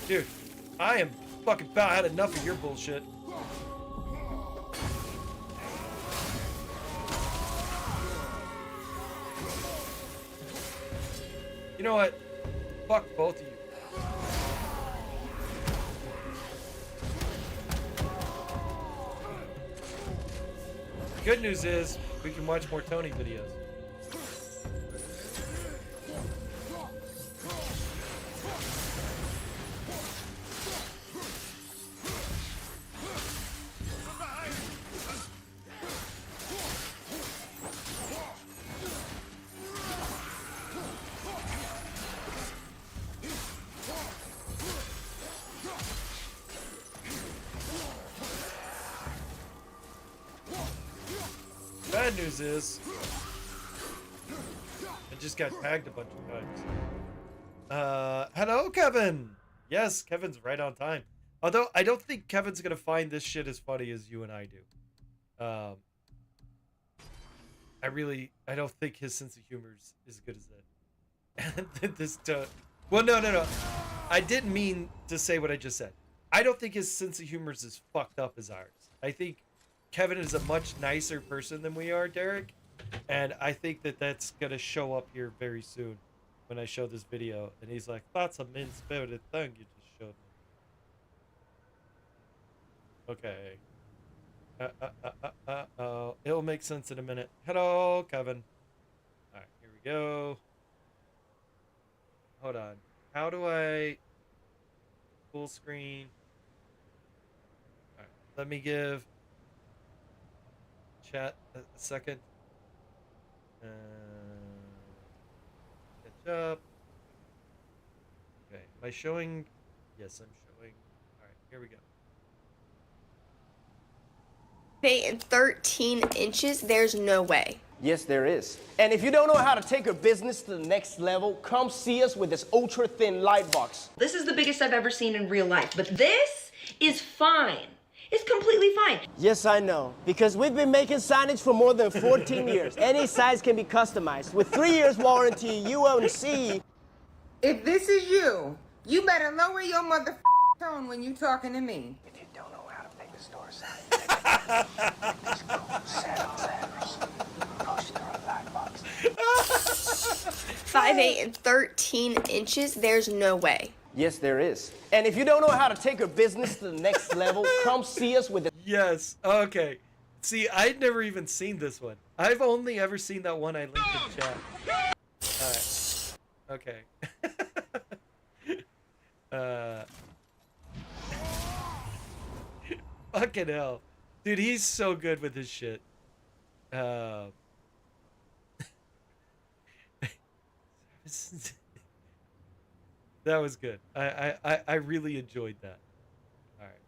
Dude, I am fucking about had enough of your bullshit. You know what? Fuck both of you. The good news is we can watch more Tony videos. Bad news is I just got tagged a bunch of times. Hello, Kevin. Yes, Kevin's right on time. Although I don't think Kevin's gonna find this shit as funny as you and I do. I don't think his sense of humor is as good as that. Well, no. I didn't mean to say what I just said. I don't think his sense of humor is as fucked up as ours. I think Kevin is a much nicer person than we are, Derek. And I think that that's going to show up here very soon when I show this video. And he's like, that's a mean-spirited thing you just showed me. Okay. It'll make sense in a minute. Hello, Kevin. All right, here we go. Hold on. How do I full screen? All right, let me give chat a second. Catch up. Okay, am I showing? Yes, I'm showing. All right, here we go. 8 and 13 inches, there's no way. Yes, there is. And if you don't know how to take your business to the next level, come see us with this ultra-thin light box. This is the biggest I've ever seen in real life, but this is fine. It's completely fine. Yes, I know, because we've been making signage for more than 14 years. Any size can be customized. With 3 years warranty, you won't see. If this is you, you better lower your mother tone when you talking to me. If you don't know how to make the store sign, just go 5'8" and 13 inches, there's no way. Yes, there is. And if you don't know how to take your business to the next level, come see us with the... Yes, okay. See, I'd never even seen this one. I've only ever seen that one I linked in chat. Alright. Okay. Fucking hell. Dude, he's so good with his shit. That was good. I really enjoyed that. Alright.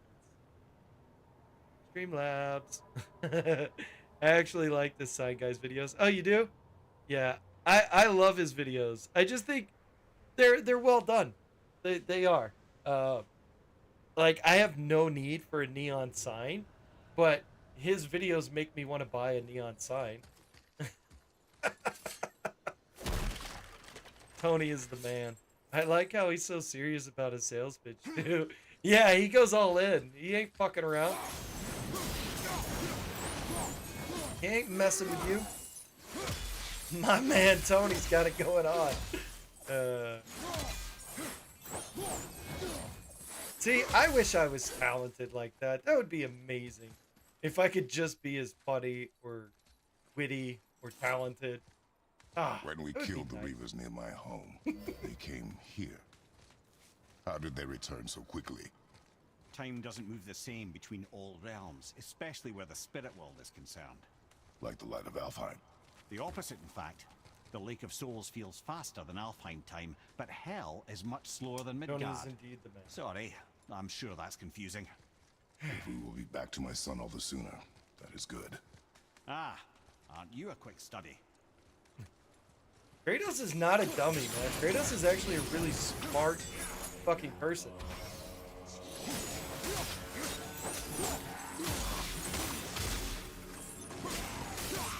Streamlabs. I actually like the Sign Guys videos. Oh, you do? Yeah. I love his videos. I just think they're well done. They are. Like, I have no need for a neon sign, but his videos make me want to buy a neon sign. Tony is the man. I like how he's so serious about his sales pitch, too. Yeah, he goes all in. He ain't fucking around. He ain't messing with you. My man Tony's got it going on. See, I wish I was talented like that. That would be amazing. If I could just be as funny or witty or talented. When we killed the Reavers near my home, they came here. How did they return so quickly? Time doesn't move the same between all realms, especially where the spirit world is concerned. Like the light of Alfheim? The opposite, in fact. The Lake of Souls feels faster than Alfheim time, but Hell is much slower than Midgard. Tony is indeed the man. Sorry, I'm sure that's confusing. If we will be back to my son all the sooner, that is good. Ah, aren't you a quick study? Kratos is not a dummy, man. Kratos is actually a really smart fucking person.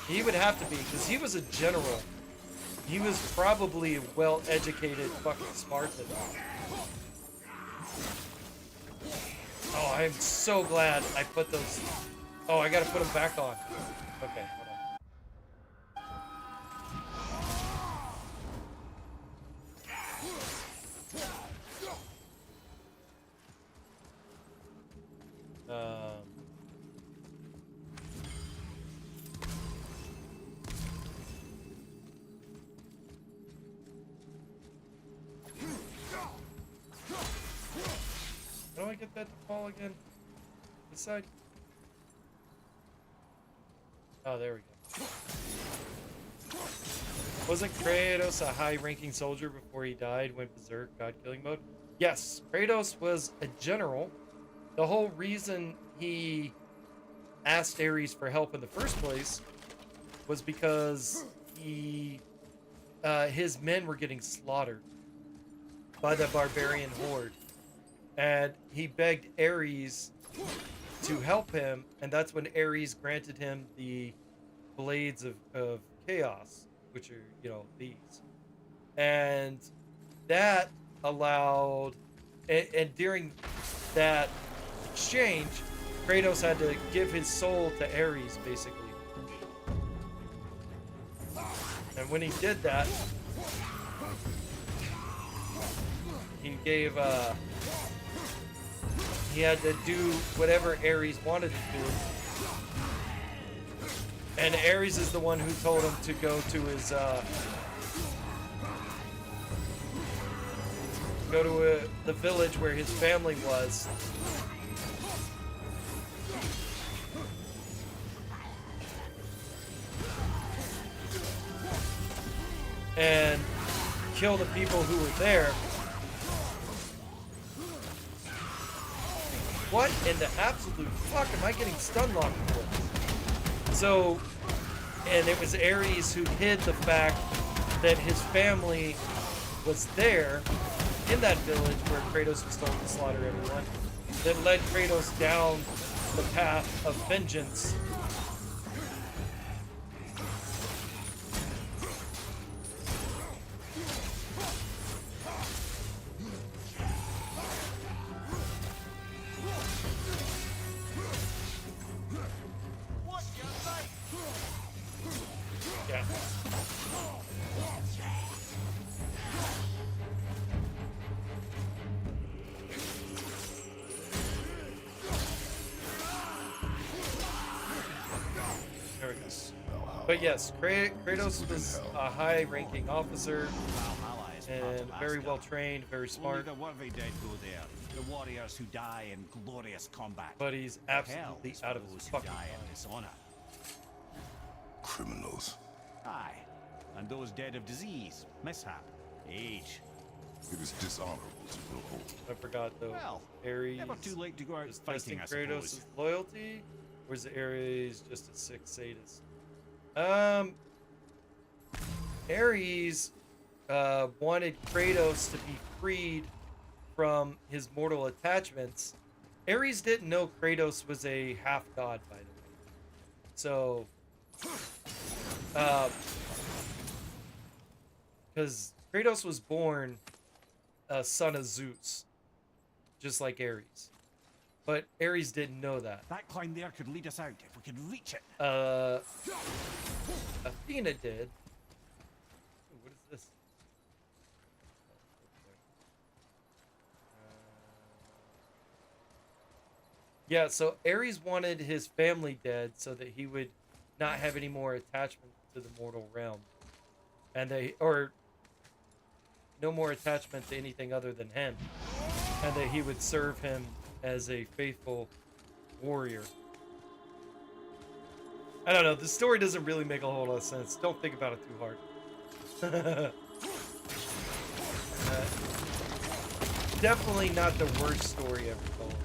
He would have to be, because he was a general. He was probably a well-educated fucking Spartan. Oh, I am so glad I put those... Oh, I gotta put them back on. Okay, hold on. How do I get that to fall again? This side? Oh, there we go. Wasn't Kratos a high-ranking soldier before he died, went berserk, god-killing mode? Yes, Kratos was a general. The whole reason he asked Ares for help in the first place was because his men were getting slaughtered by the barbarian horde. And he begged Ares to help him, and that's when Ares granted him the Blades of Chaos, which are, you know, these. And that allowed, and during that exchange, Kratos had to give his soul to Ares, basically. And when he did that, he gave, he had to do whatever Ares wanted to do. And Ares is the one who told him to go to his, the village where his family was. And kill the people who were there. What in the absolute fuck am I getting stun locked for? So, and it was Ares who hid the fact that his family was there in that village where Kratos was told to slaughter everyone, that led Kratos down the path of vengeance. Yeah. There we go. But yes, Kratos was a high-ranking officer and very well trained, very smart. Only the worthy dead go there. The warriors who die in glorious combat. But he's absolutely out of his fucking die in mind. dishonor. Criminals. Aye, and those dead of disease, mishap, age. It is dishonorable to grow old. I forgot though. Well, Ares never too late to go out is fighting, testing I Kratos' suppose. loyalty, or is Ares just a sick sadist? Ares wanted Kratos to be freed from his mortal attachments. Ares didn't know Kratos was a half god, by the way. So, because Kratos was born a son of Zeus, just like Ares. But Ares didn't know that. That climb there could lead us out if we could reach it. Athena did. Ooh, what is this? Yeah, so Ares wanted his family dead so that he would not have any more attachment to the mortal realm. And or no more attachment to anything other than him. And that he would serve him as a faithful warrior. I don't know, the story doesn't really make a whole lot of sense. Don't think about it too hard. Definitely not the worst story ever told.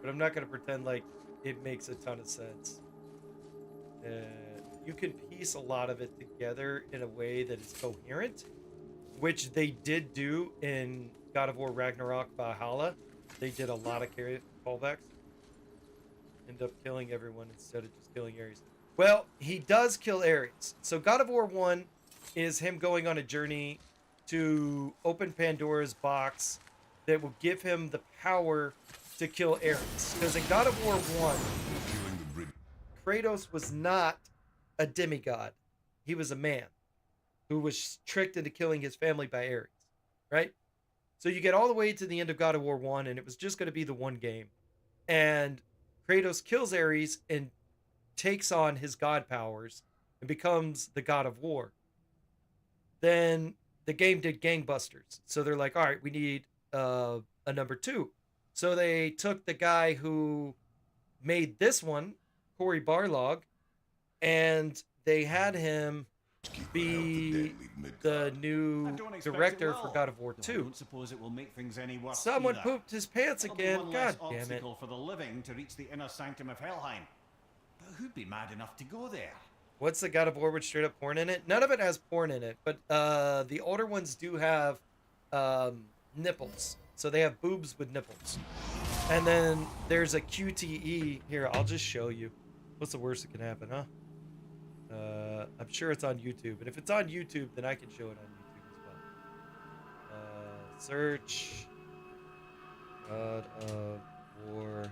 But I'm not going to pretend like it makes a ton of sense. You can piece a lot of it together in a way that is coherent, which they did do in God of War Ragnarok Valhalla. They did a lot of callbacks. End up killing everyone instead of just killing Ares. Well, he does kill Ares. So God of War 1 is him going on a journey to open Pandora's box that will give him the power to kill Ares. Because in God of War 1, Kratos was not a demigod. He was a man who was tricked into killing his family by Ares, right? So you get all the way to the end of God of War 1, and it was just going to be the one game. And Kratos kills Ares and takes on his god powers and becomes the god of war. Then the game did gangbusters. So they're like, all right, we need a number 2. So they took the guy who made this one, Cory Barlog, and they had him be the new director for God of War 2. I don't suppose it will make things any worse. Someone either. pooped his pants It'll be again. one God less damn it. obstacle for the living to reach the inner sanctum of Helheim. But who'd be mad enough to go there? What's the God of War with straight up porn in it? None of it has porn in it, but the older ones do have nipples. So they have boobs with nipples. And then there's a QTE. Here, I'll just show you. What's the worst that can happen, huh? I'm sure it's on YouTube. And if it's on YouTube, then I can show it on YouTube as well. Search God of War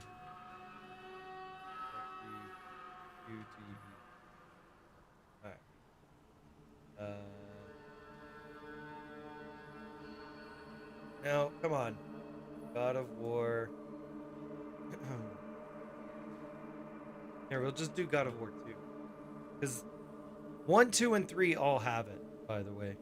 QTB. Alright. No, come on. God of War. Here, we'll just do God of War 2. Because 1, 2, and 3 all have it, by the way.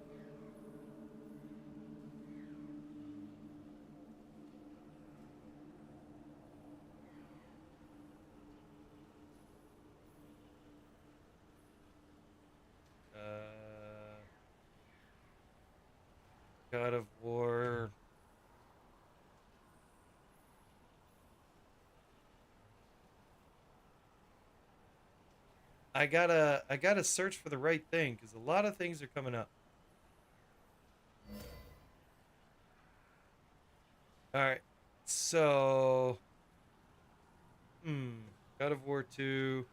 God of War. I gotta search for the right thing because a lot of things are coming up. All right, so God of War 2.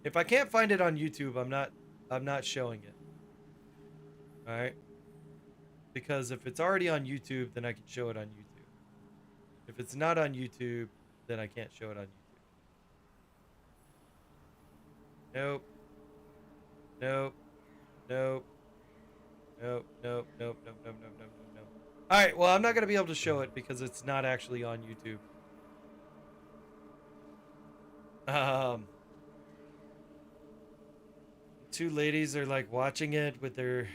If I can't find it on YouTube, I'm not showing it. All right? Because if it's already on YouTube, then I can show it on YouTube. If it's not on YouTube, then I can't show it on YouTube. Nope. Nope. Nope. Nope. Nope. Nope. Nope. Nope. Nope. Nope. Nope. All right, well, I'm not going to be able to show it because it's not actually on YouTube. Two ladies are like watching it with their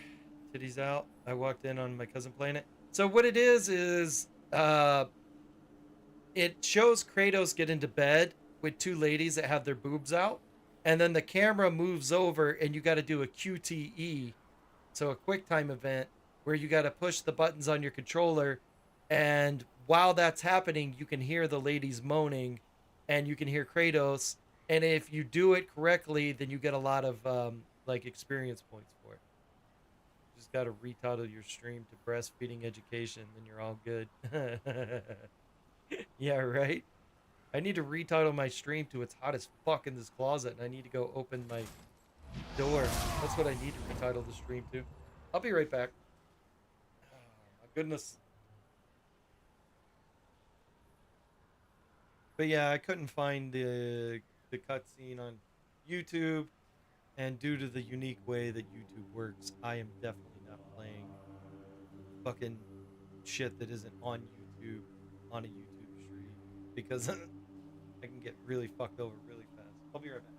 titties out. I walked in on my cousin playing it. So what it is it shows Kratos get into bed with two ladies that have their boobs out, and then the camera moves over and you got to do a QTE, so a quick time event where you got to push the buttons on your controller, and while that's happening you can hear the ladies moaning and you can hear Kratos, and if you do it correctly then you get a lot of like experience points for it. Just got to retitle your stream to breastfeeding education, then you're all good. Yeah, right? I need to retitle my stream to it's hot as fuck in this closet, and I need to go open my door. That's what I need to retitle the stream to. I'll be right back. Oh, my goodness. But yeah, I couldn't find the cutscene on YouTube, and due to the unique way that YouTube works, I am definitely not playing fucking shit that isn't on YouTube on a YouTube stream, because I can get really fucked over really fast. I'll be right back.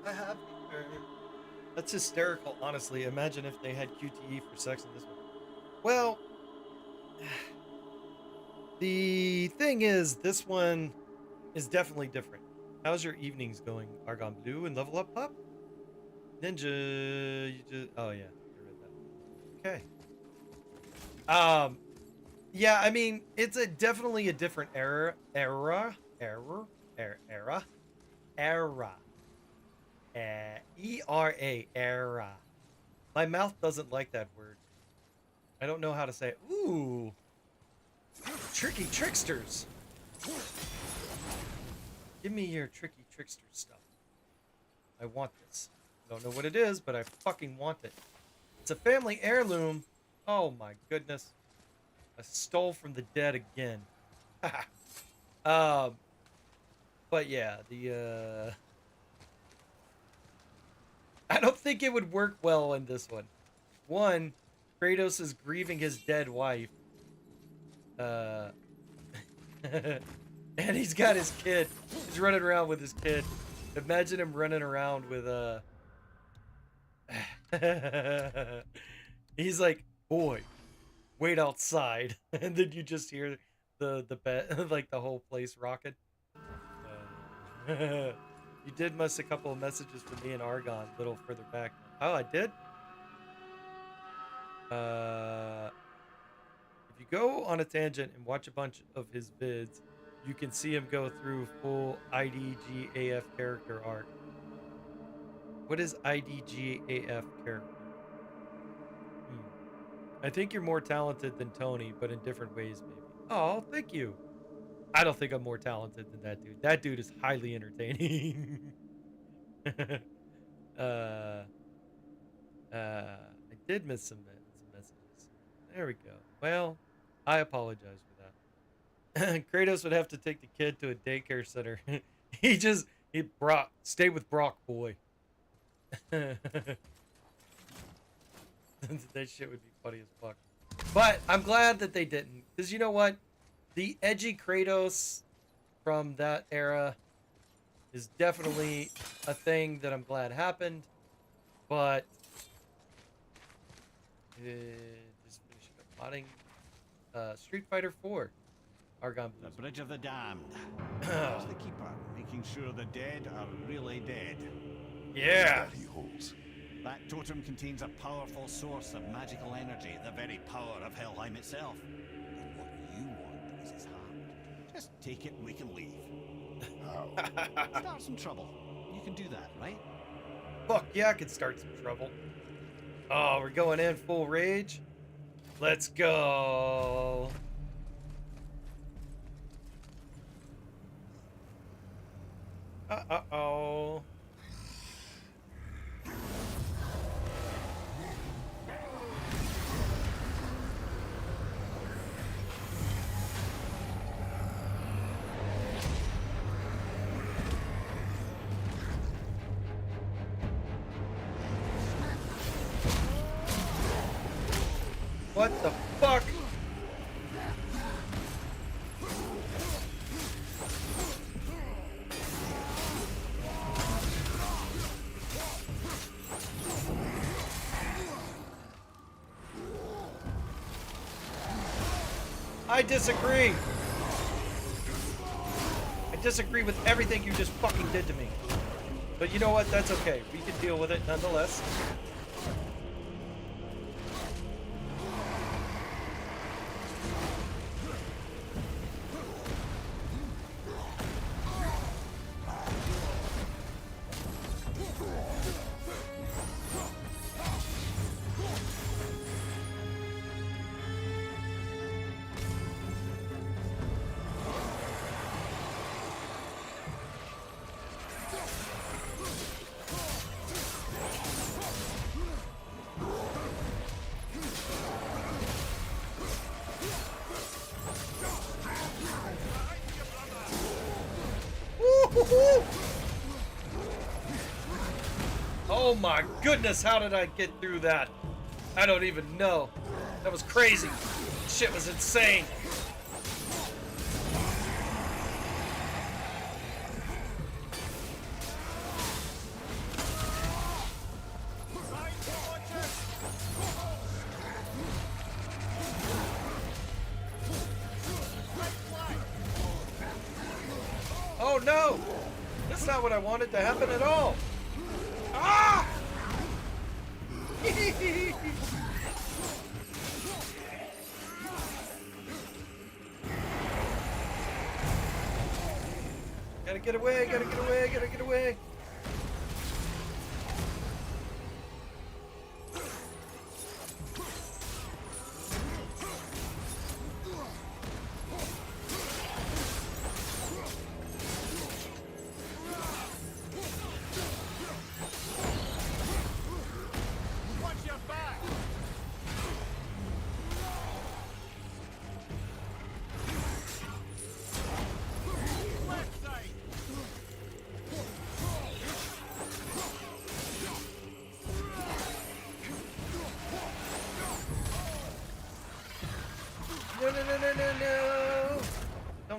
I have. That's hysterical, honestly. Imagine if they had QTE for sex in this one. Well, the thing is, this one is definitely different. How's your evenings going, Argon Blue and Level Up Pup? Ninja, you just... Oh, yeah. I read that. Okay. Yeah, I mean, it's definitely a different era. Era. E-R-A, era. My mouth doesn't like that word. I don't know how to say it. Ooh. Tricky tricksters. Give me your tricky trickster stuff. I want this. Don't know what it is, but I fucking want it. It's a family heirloom. Oh my goodness. I stole from the dead again. But yeah, the I don't think it would work well in this one. One, Kratos is grieving his dead wife. And he's got his kid. He's running around with his kid. Imagine him running around with he's like, boy, wait outside. And then you just hear the like the whole place rocking. You did miss a couple of messages from me and Argon a little further back. Oh, I did? If you go on a tangent and watch a bunch of his vids, you can see him go through full IDGAF character arc. What is IDGAF character? I think you're more talented than Tony, but in different ways, maybe. Oh, thank you. I don't think I'm more talented than that dude. That dude is highly entertaining. I did miss some messages. There we go. Well, I apologize for that. Kratos would have to take the kid to a daycare center. Brock, stay with Brock, boy. That shit would be funny as fuck. But I'm glad that they didn't. Because you know what? The edgy Kratos from that era is definitely a thing that I'm glad happened. But just finishing up modding Street Fighter 4. Argon Blues. The Bridge of the Damned. As the keeper, making sure the dead are really dead. Yeah. That he holds. That totem contains a powerful source of magical energy, the very power of Helheim itself. And what you want is his heart. Just take it and we can leave. How? Start some trouble. You can do that, right? Fuck yeah, I can start some trouble. Oh, we're going in full rage? Let's go. Uh-oh. What the fuck? I disagree. I disagree with everything you just fucking did to me. But you know what? That's okay. We can deal with it nonetheless. Oh my goodness, how did I get through that? I don't even know. That was crazy. Shit was insane. Oh no! That's not what I wanted to happen at all. Ah! Gotta get away, gotta get away, gotta get away.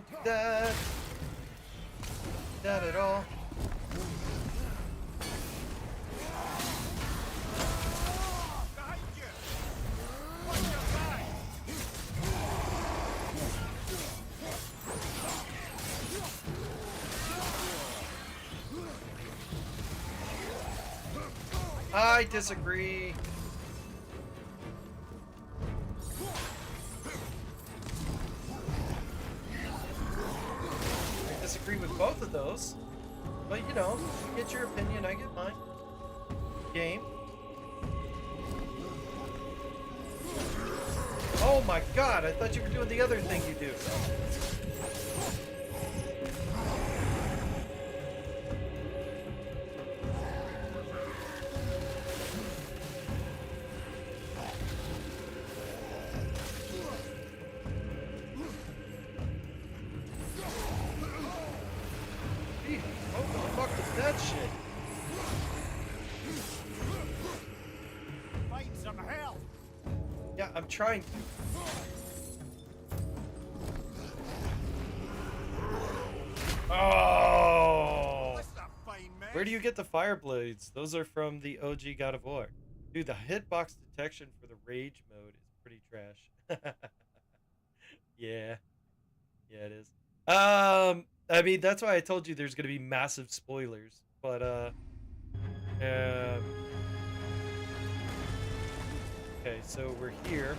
Don't do that. Not at all. I disagree. I disagree with both of those. But you know, you get your opinion, I get mine. Game. Oh my god, I thought you were doing the other thing you do. I'm trying to. Oh! Where do you get the fire blades? Those are from the OG God of War. Dude, the hitbox detection for the rage mode is pretty trash. Yeah. Yeah, it is. I mean, that's why I told you there's gonna be massive spoilers. But, okay, so we're here.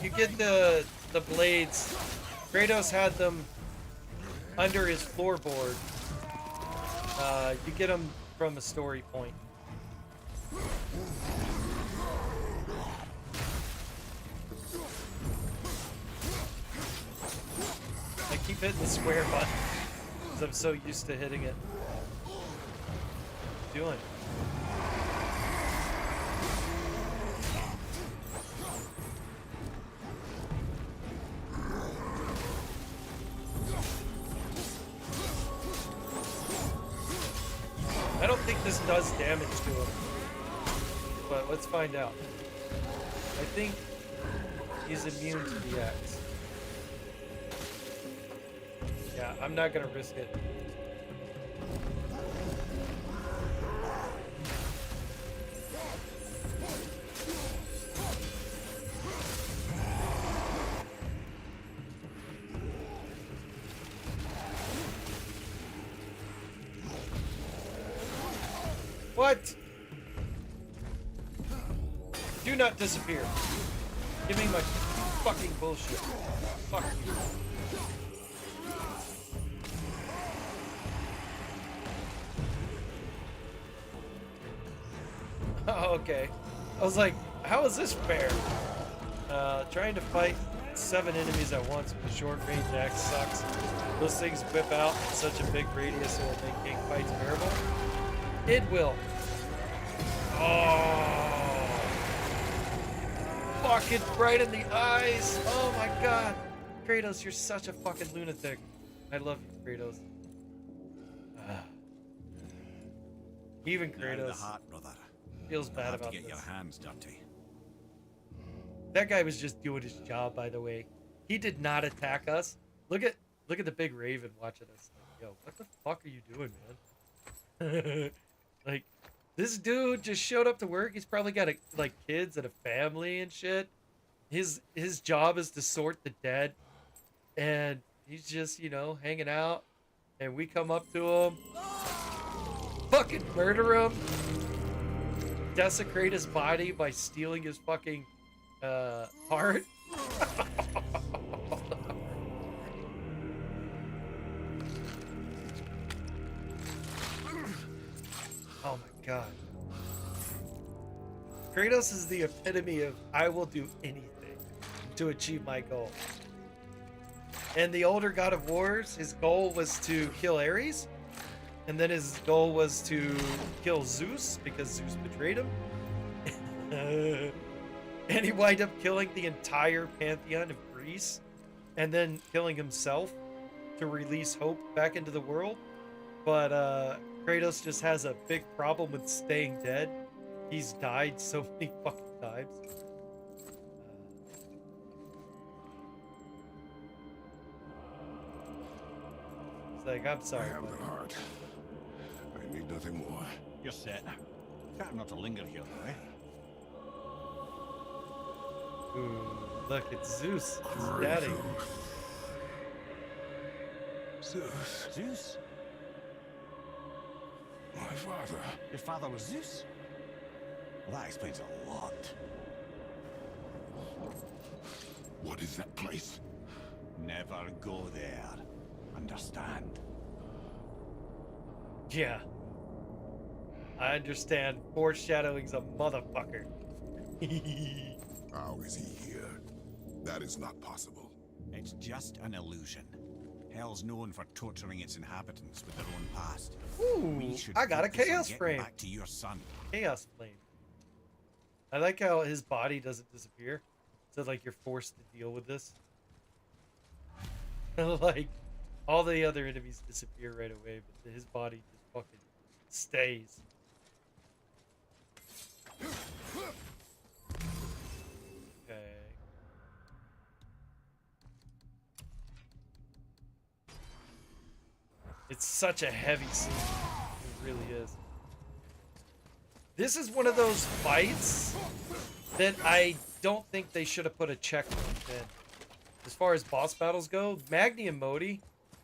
You get the blades. Kratos had them under his floorboard. You get them from a story point. I keep hitting the square button because I'm so used to hitting it. What are you doing? I don't think this does damage to him, but let's find out. I think he's immune to the axe. Yeah, I'm not gonna risk it. What? Do not disappear. Give me my fucking bullshit. Fuck you. Oh, okay. I was like, how is this fair? Trying to fight 7 enemies at once with a short-range axe sucks. Those things whip out in such a big radius it will make king fights bearable. It will. Oh. Fucking right in the eyes. Oh my god. Kratos, you're such a fucking lunatic. I love you, Kratos. Even Kratos the heart, brother. feels bad about to get this. your hands dirty. That guy was just doing his job, by the way. He did not attack us. Look at the big raven watching us. Like, yo, what the fuck are you doing, man? Like, this dude just showed up to work. He's probably got like kids and a family and shit. His job is to sort the dead, and he's just, you know, hanging out. And we come up to him, fucking murder him, desecrate his body by stealing his fucking heart. Oh my god. Kratos is the epitome of I will do anything to achieve my goal. And the older God of Wars, his goal was to kill Ares. And then his goal was to kill Zeus because Zeus betrayed him. And he wound up killing the entire pantheon of Greece and then killing himself to release hope back into the world. But Kratos just has a big problem with staying dead. He's died so many fucking times. He's like, I'm sorry. I have the heart. I need nothing more. You're set. Better not to linger here, though, eh? Ooh, look, it's Zeus. His daddy. Zeus. Zeus? My father. Your father was Zeus? Well, that explains a lot. What is that place? Never go there. Understand? Yeah. I understand. Foreshadowing's a motherfucker. How is he here? That is not possible. It's just an illusion. Hell's known for torturing its inhabitants with their own past. Ooh, I got a focus on chaos getting frame. Back to your son. Chaos flame. I like how his body doesn't disappear. So like you're forced to deal with this. Like all the other enemies disappear right away, but his body just fucking stays. Okay. It's such a heavy scene. It really is. This is one of those fights that I don't think they should have put a checkpoint in. As far as boss battles go, Magni and Modi,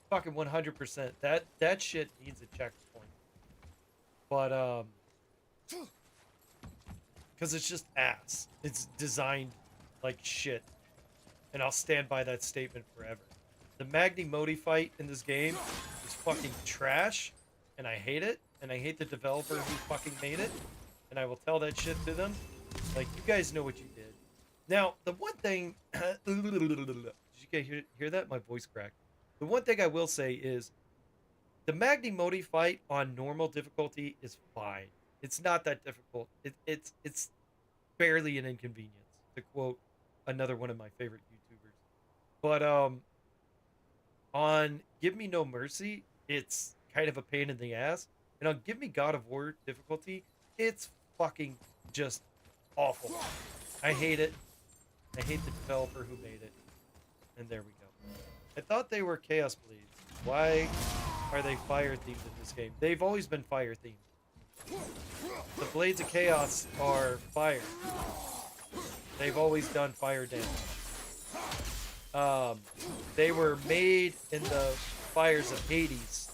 fucking 100%. That shit needs a checkpoint. But because it's just ass. It's designed like shit, and I'll stand by that statement forever. The Magni Modi fight in this game is fucking trash, and I hate it, and I hate the developer who fucking made it, and I will tell that shit to them. Like, you guys know what you did. Now, the one thing... Did you guys hear that? My voice cracked. The one thing I will say is, the Magni Modi fight on normal difficulty is fine. It's not that difficult. It's barely an inconvenience, to quote another one of my favorite YouTubers. But, on Give Me No Mercy, it's kind of a pain in the ass. And on Give Me God of War difficulty, it's fucking just awful. I hate it. I hate the developer who made it. And there we go. I thought they were Chaos Blades. Why are they fire themed in this game? They've always been fire themed. The Blades of Chaos are fire. They've always done fire damage. They were made in the fires of Hades.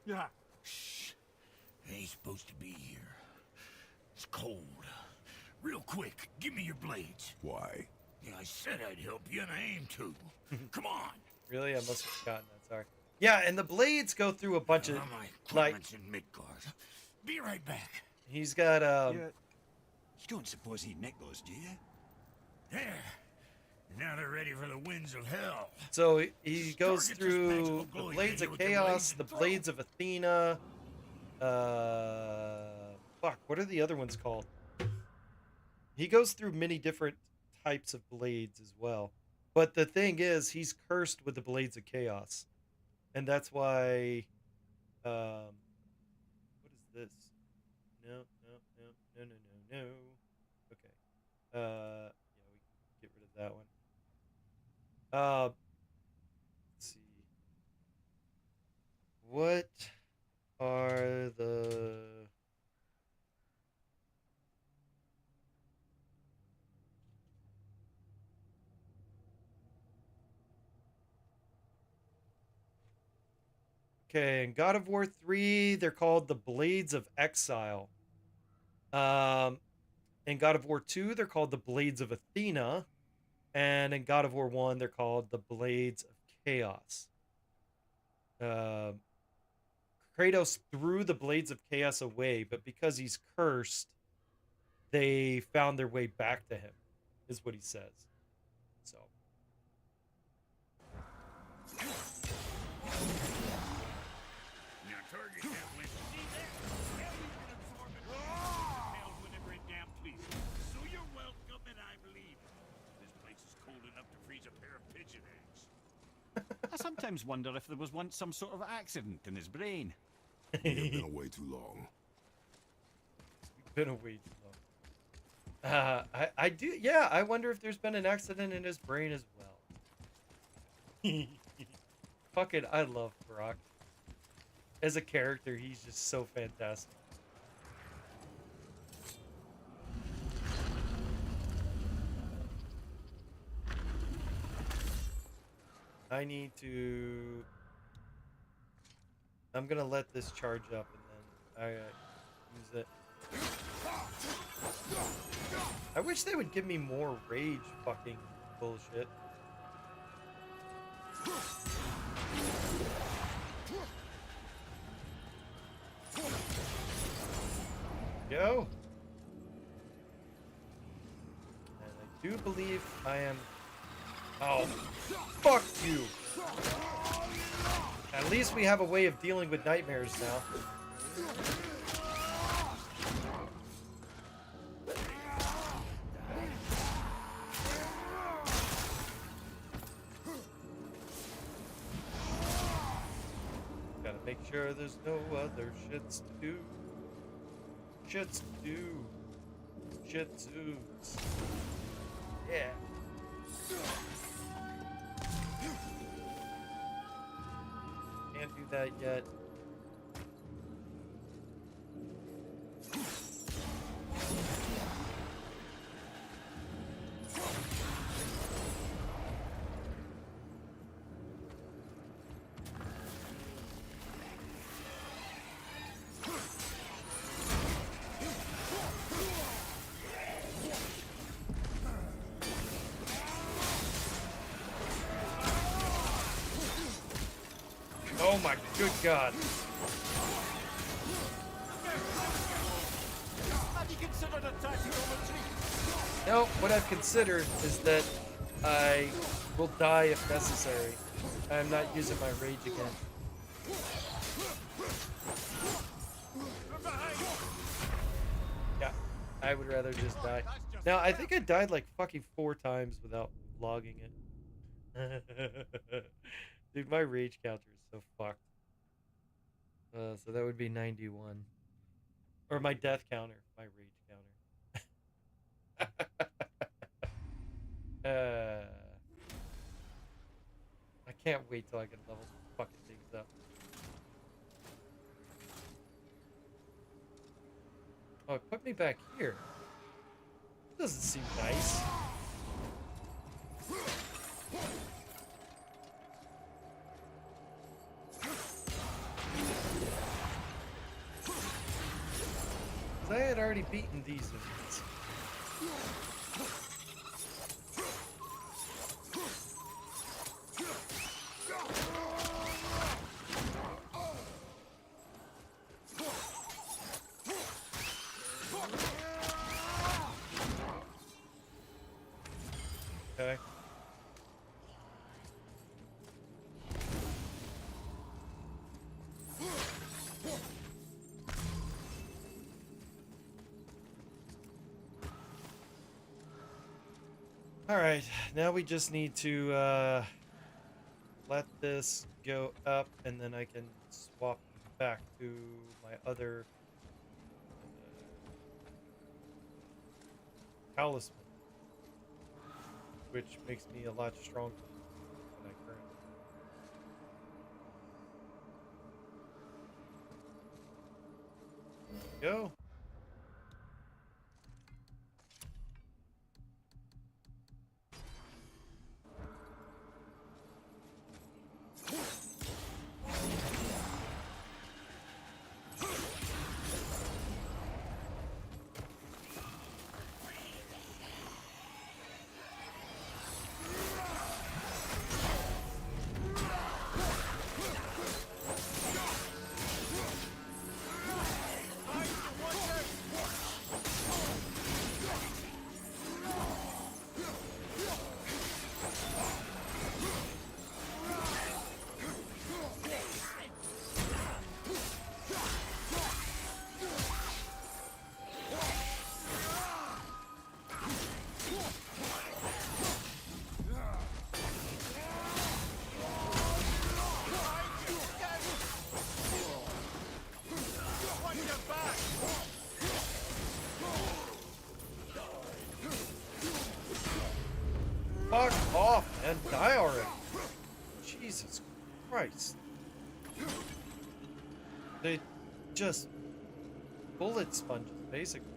Yeah. Shh. Ain't supposed to be here. It's cold. Real quick, give me your blades. Why? Yeah, I said I'd help you, and I aim to. Come on. Really? I must have forgotten that. Sorry. Yeah, and the blades go through a bunch of My like. equipment's in Midgard. Be right back. He's got You don't suppose he'd nick those, do you? There. Now they're ready for the winds of hell. So he goes Target this through magical the glow you Blades hit of with your Chaos, blades the and throw. Blades of Athena. Fuck, what are the other ones called? He goes through many different types of blades as well. But the thing is, he's cursed with the Blades of Chaos. And that's why... what is this? No. Okay. Yeah, we can get rid of that one. Let's see. What are the... Okay, in God of War 3, they're called the Blades of Exile. In God of War 2, they're called the Blades of Athena. And in God of War 1, they're called the Blades of Chaos. Kratos threw the Blades of Chaos away, but because he's cursed, they found their way back to him, is what he says. So. Now target that went. See that? Now we can absorb it. Repels whenever it damn pleases. So you're welcome, and I'm leaving. This place is cold enough to freeze a pair of pigeon eggs. I sometimes wonder if there was once some sort of accident in his brain. You've been away too long. Been away too long. I do. Yeah, I wonder if there's been an accident in his brain as well. Fucking, I love Brock. As a character, he's just so fantastic. I need to... I'm gonna let this charge up and then I use it. I wish they would give me more rage fucking bullshit. Go. And I do believe I am... Oh, fuck you. At least we have a way of dealing with nightmares now. Gotta make sure there's no other shits to do. Shits to do. Shitsus. Yeah. Can't do that yet. Oh my good God. Have you considered a tactical retreat? No, what I've considered is that I will die if necessary. I'm not using my rage again. Yeah, I would rather just die. Now, I think I died like fucking 4 times without logging it. Dude, my rage counter is so fucked. So that would be 91. Or my death counter, my rage counter. I can't wait till I can level some fucking things up. Oh, it put me back here. Doesn't seem nice. I had already beaten these enemies. Okay. Alright, now we just need to let this go up and then I can swap back to my other talisman, which makes me a lot stronger than I currently am. Go. man. Die already. Jesus Christ. They just bullet sponges, basically.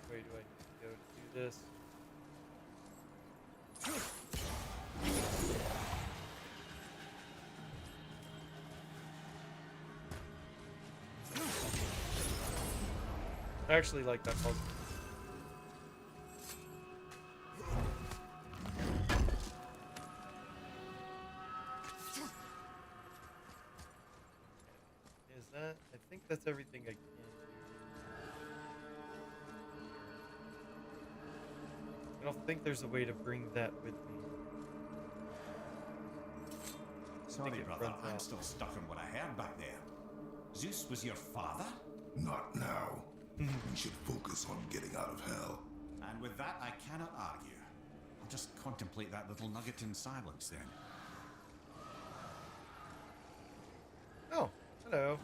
Where do I need to go to do this? I actually like that puzzle. Is that? I think that's everything I can do. I don't think there's a way to bring that with me. Sorry, brother, I'm still stuck on what I heard back there. Zeus was your father? Not now. We should focus on getting out of hell. And with that, I cannot argue. I'll just contemplate that little nugget in silence then. Oh, hello.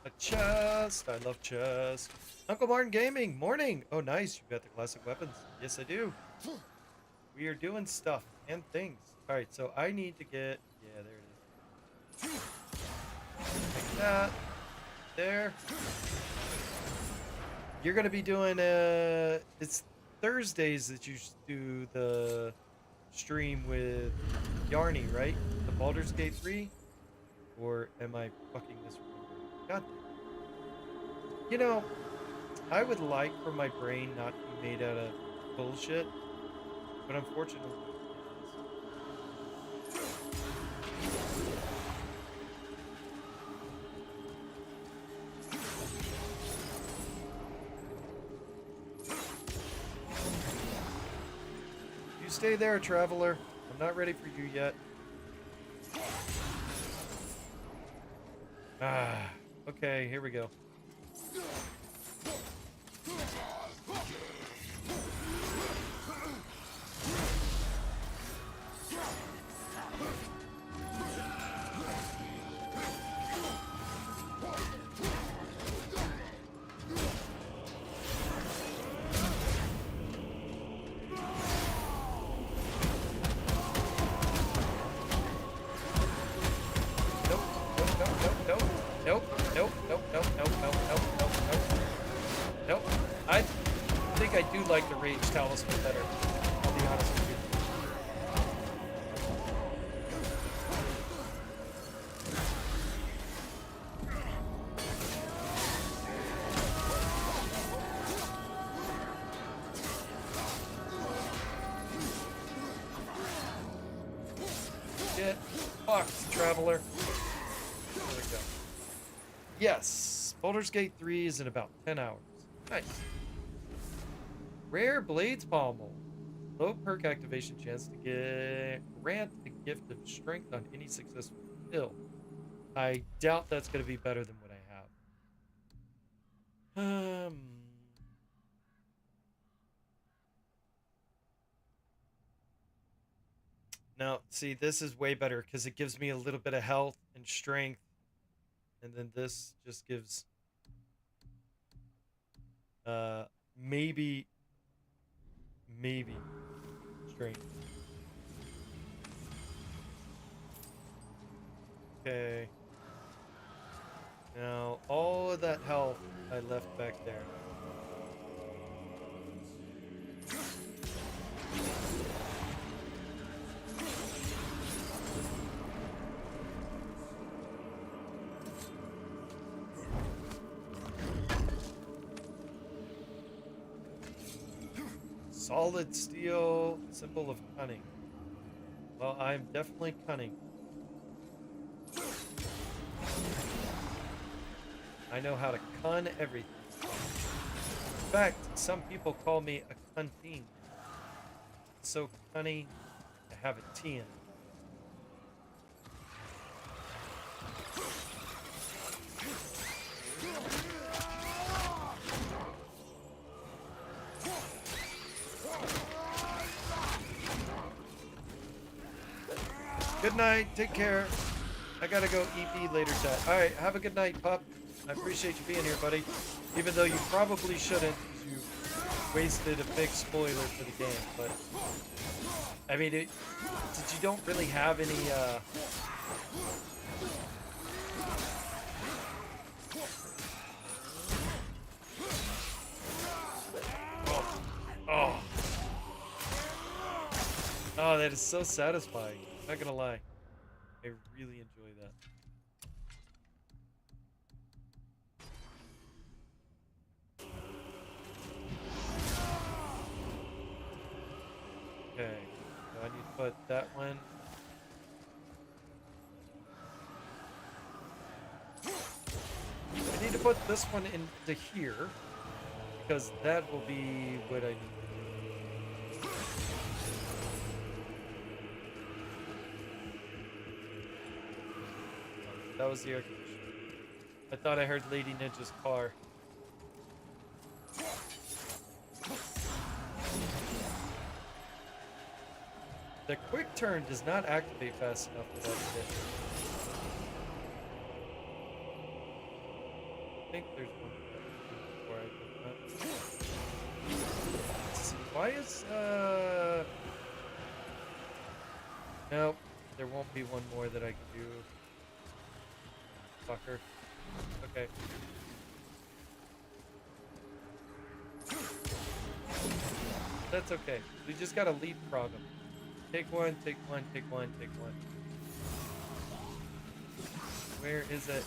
A chest. I love chest. Uncle Martin Gaming, morning. Oh, nice. You got the classic weapons. Yes, I do. We are doing stuff and things. All right, so I need to get. Yeah, there it is. Like that. There. You're gonna be doing it's Thursdays that you do the stream with Yarny, right? The Baldur's Gate 3? Or am I fucking this? God damn. You know, I would like for my brain not to be made out of bullshit, but unfortunately it is. You stay there, traveler. I'm not ready for you yet. Ah, okay, here we go. Like the Rage Talisman better, I'll be honest with you. Get fucked, traveler. There we go. Yes, Baldur's Gate 3 is in about 10 hours. Nice. Rare Blades Pommel. Low perk activation chance to grant the gift of strength on any successful kill. I doubt that's going to be better than what I have. Now, see, this is way better because it gives me a little bit of health and strength. And then this just gives maybe strength. Okay. Now, all of that health I left back there. Solid steel, symbol of cunning. Well, I'm definitely cunning. I know how to cun everything. In fact, some people call me a cuntine. It's so cunning, I have a T in it. Good night. Take care. I gotta go EP later, chat. All right, have a good night, pup. I appreciate you being here, buddy. Even though you probably shouldn't, 'cause you wasted a big spoiler for the game. But I mean, you don't really have any. Oh. Oh, that is so satisfying. Not gonna lie. I really enjoy that. Okay, so I need to put that one. I need to put this one into here because that will be what I need. That was the air conditioner. I thought I heard Lady Ninja's car. The quick turn does not activate fast enough for that shit. I think there's one before I put that. Let's see. Why is nope, there won't be one more that I can do. Fucker. Okay. That's okay. We just gotta leapfrog them. Take one, take one, take one, take one. Where is it?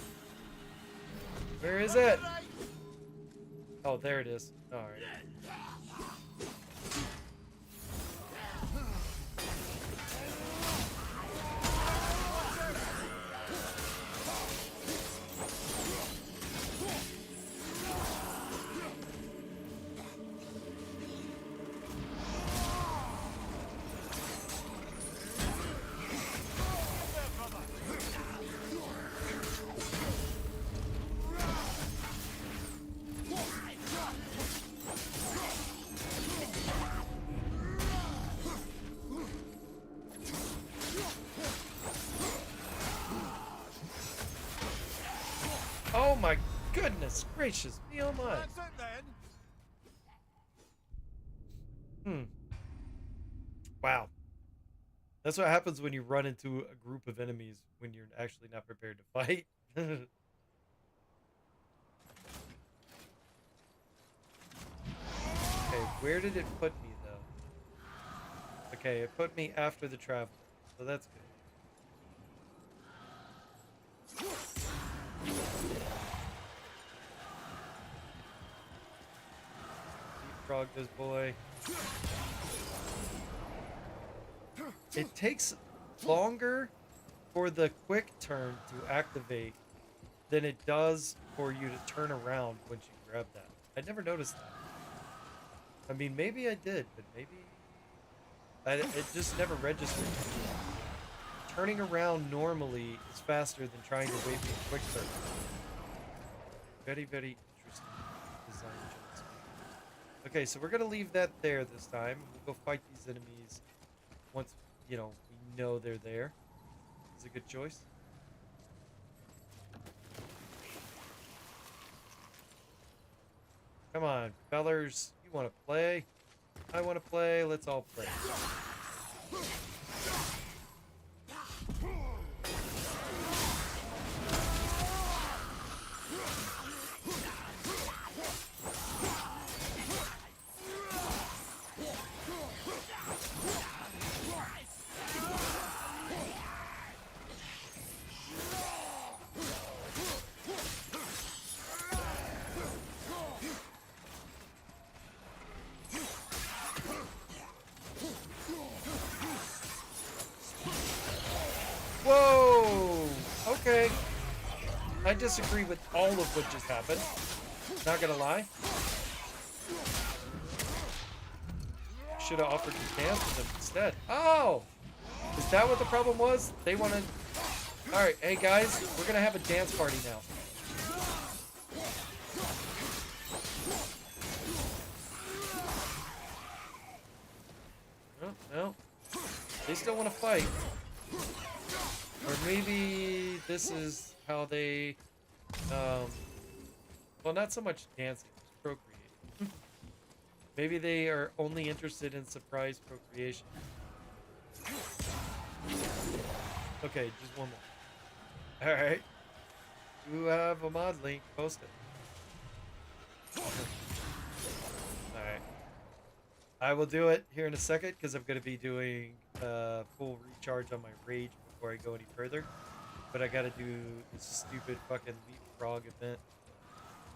Where is it? Oh, there it is. Alright. Oh my goodness gracious me, oh my. That's it then. Wow. That's what happens when you run into a group of enemies when you're actually not prepared to fight. Okay, where did it put me though? Okay, it put me after the travel, so that's good. Leapfrog this boy. It takes longer for the quick turn to activate than it does for you to turn around once you grab that. I never noticed that. I mean, maybe I did, but maybe it just never registered. Turning around normally is faster than trying to wait for a quick turn. Very, very interesting design choice. Okay, so we're gonna leave that there this time. We'll go fight these enemies once, you know, we know they're there. It's a good choice. Come on, fellers. You want to play? I want to play. Let's all play. Whoa! Okay. I disagree with all of what just happened. Not gonna lie. Should have offered to dance with them instead. Oh! Is that what the problem was? They wanted... Alright, hey guys, we're gonna have a dance party now. No, no. They still want to fight. Or maybe this is how they, well, not so much dancing, just procreating. Maybe they are only interested in surprise procreation. Okay, just one more. Alright. You have a mod link, post it. Alright. I will do it here in a second because I'm going to be doing full recharge on my rage before I go any further. But I got to do this stupid fucking leapfrog event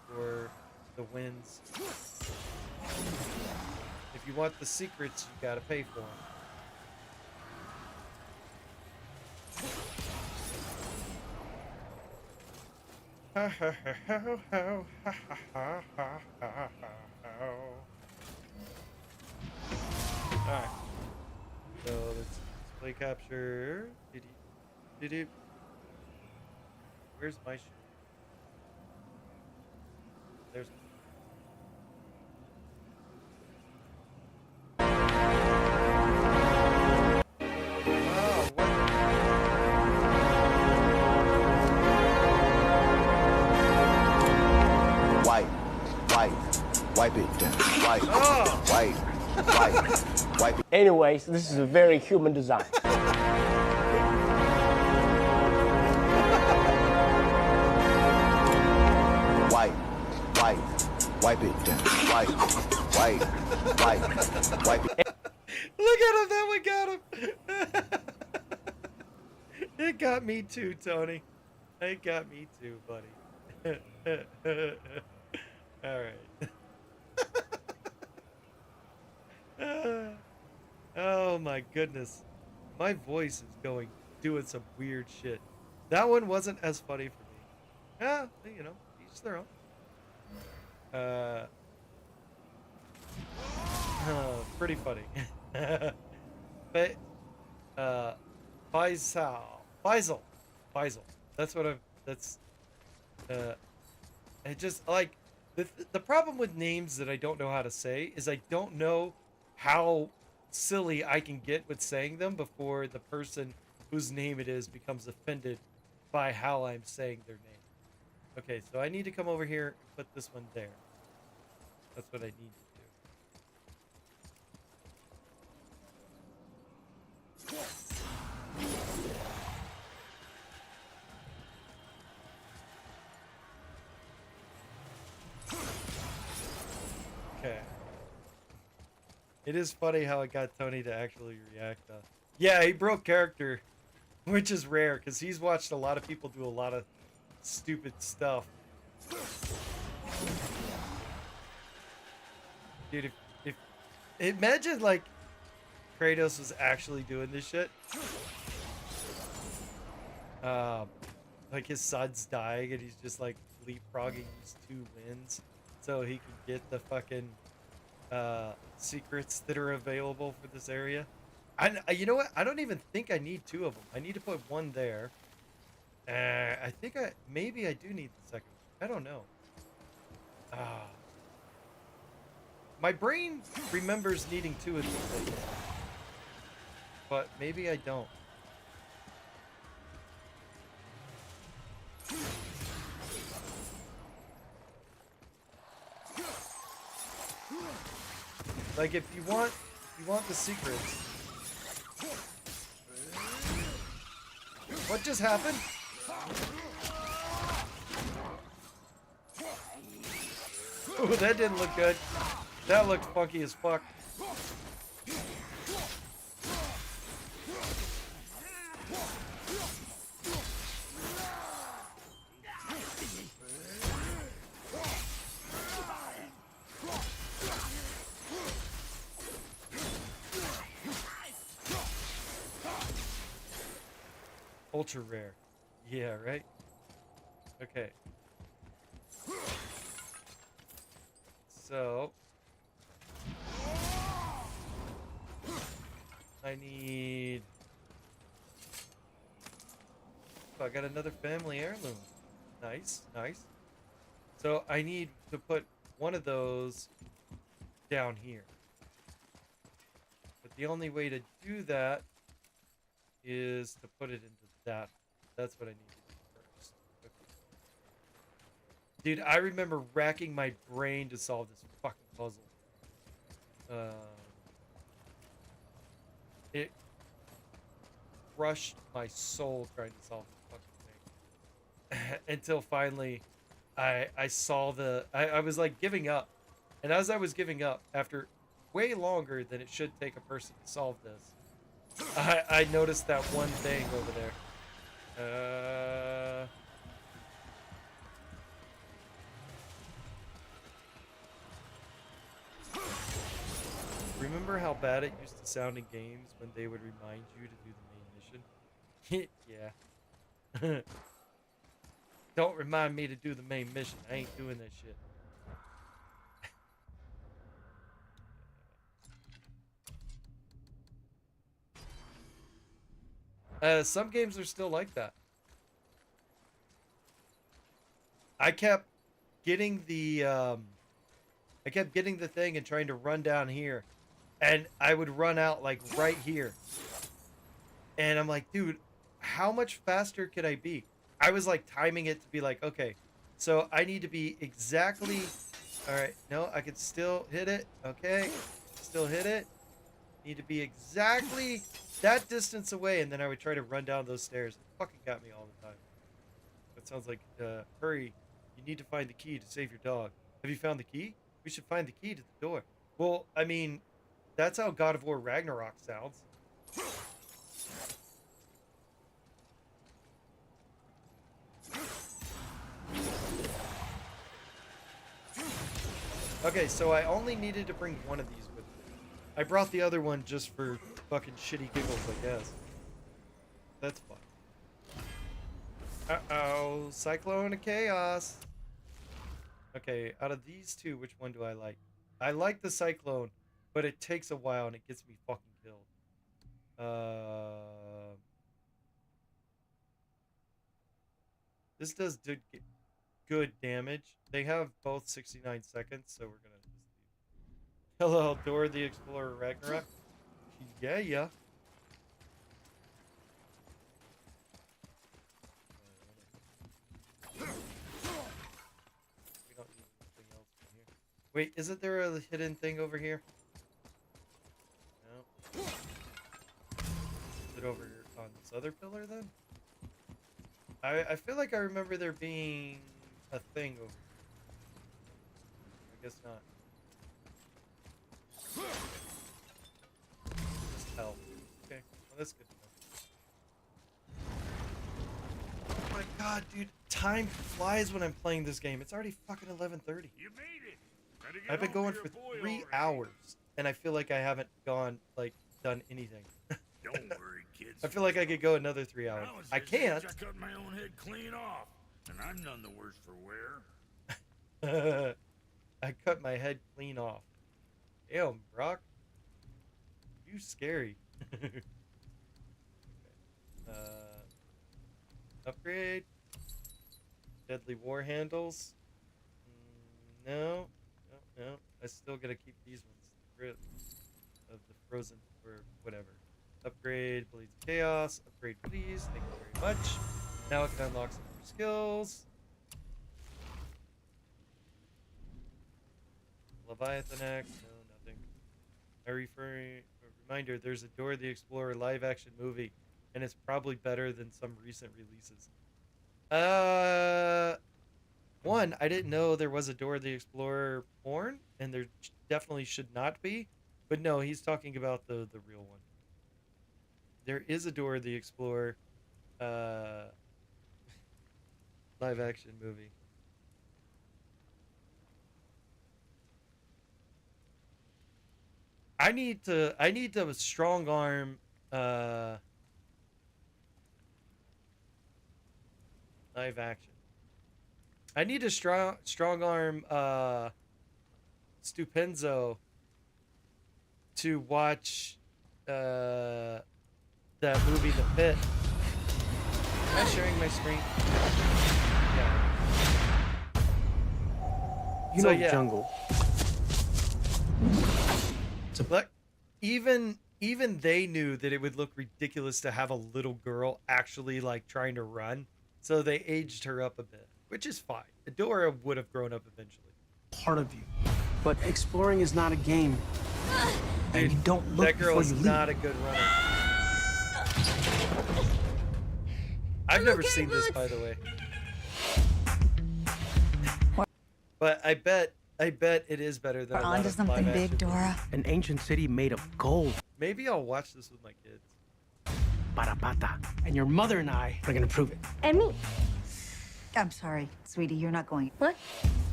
for the wins. If you want the secrets, you got to pay for them. Ha ha ha ha ha ha ha ha ha ha. Alright. So let's play capture. Did Where's my shit? There's Wipe it down. Wipe it. Anyways, this is a very human design. Wipe it down. Wipe it. Look at him, that one got him. It got me too, Tony. It got me too, buddy. Alright. Oh my goodness. My voice is doing some weird shit. That one wasn't as funny for me. Yeah, you know, each their own. Pretty funny. But Faisal. That's what I just like the problem with names that I don't know how to say is I don't know how silly I can get with saying them before the person whose name it is becomes offended by how I'm saying their name. Okay, so I need to come over here and put this one there. That's what I need to do. Okay. It is funny how it got Tony to actually react. Yeah, he broke character, which is rare because he's watched a lot of people do a lot of stupid stuff. Dude, if imagine like Kratos was actually doing this shit. Like his son's dying and he's just like leapfrogging these 2 wins so he can get the fucking secrets that are available for this area. You know what? I don't even think I need 2 of them. I need to put 1 there. I think maybe I do need the second one. I don't know. My brain remembers needing 2 of these things. But maybe I don't. Like if you want the secrets. What just happened? Ooh, that didn't look good. That looked funky as fuck. Ultra rare. Yeah, right? Okay. So I need... Oh, I got another family heirloom. Nice, nice. So I need to put one of those down here. But the only way to do that is to put it into that. That's what I need to do. Dude, I remember racking my brain to solve this fucking puzzle. It crushed my soul trying to solve this fucking thing. Until finally, I saw I was like giving up. And as I was giving up, after way longer than it should take a person to solve this, I noticed that one thing over there. Remember how bad it used to sound in games when they would remind you to do the main mission? Yeah. Don't remind me to do the main mission. I ain't doing that shit. Some games are still like that. I kept getting the thing and trying to run down here, and I would run out like right here. And I'm like, dude, how much faster could I be? I was like timing it to be like, okay, so I need to be exactly, all right, no, I could still hit it. Okay, still hit it. Need to be exactly that distance away, and then I would try to run down those stairs. It fucking got me all the time. That sounds like, hurry, you need to find the key to save your dog. Have you found the key? We should find the key to the door. Well, I mean, that's how God of War Ragnarok sounds. Okay, so I only needed to bring one of these with me. I brought the other one just for fucking shitty giggles, I guess. That's fun. Uh-oh, Cyclone of Chaos. Okay, out of these two, which one do I like? I like the Cyclone, but it takes a while and it gets me fucking killed. This does good damage. They have both 69 seconds, so we're gonna just leave. Hello, Dora the Explorer Ragnarok. Yeah, yeah. We don't need anything else from here. Wait, isn't there a hidden thing over here? No. Is it over on this other pillar then? I feel like I remember there being a thing over here. I guess not. Just help. Okay, well that's good to know. Oh my god, dude. Time flies when I'm playing this game. It's already fucking 11:30. You made it. I've been going for 3 hours, and I feel like I haven't done anything. Don't worry, kids. I feel like I could go another 3 hours. I can't. I cut my own head clean off, and I'm none the worse for wear. I cut my head clean off. Damn, Brock. You scary. Upgrade. Deadly war handles. No. I still gotta keep these ones. Rid of the frozen or whatever. Upgrade Blades of Chaos. Upgrade please. Thank you very much. Now I can unlock some more skills. Leviathan Axe. No, nothing. Reminder, there's a Dora the Explorer live action movie, and it's probably better than some recent releases. One, I didn't know there was a Dora the Explorer porn, and there definitely should not be. But no, he's talking about the real one. There is a Dora the Explorer live action movie. I need to strong arm live action. I need to strong arm Stupenzo to watch that movie The Pit. Am I sharing my screen? Yeah. Jungle. Look, even they knew that it would look ridiculous to have a little girl actually like trying to run, so they aged her up a bit, which is fine. Adora would have grown up eventually. Part of you. But exploring is not a game. And you don't look That girl before is you leap. not a good runner. I've never seen this, by the way. But I bet it is better than We're a lot onto of something live big, action Dora. movies. An ancient city made of gold. Maybe I'll watch this with my kids. Parapata. And your mother and I are gonna prove it. And me. I'm sorry, sweetie, you're not going. What?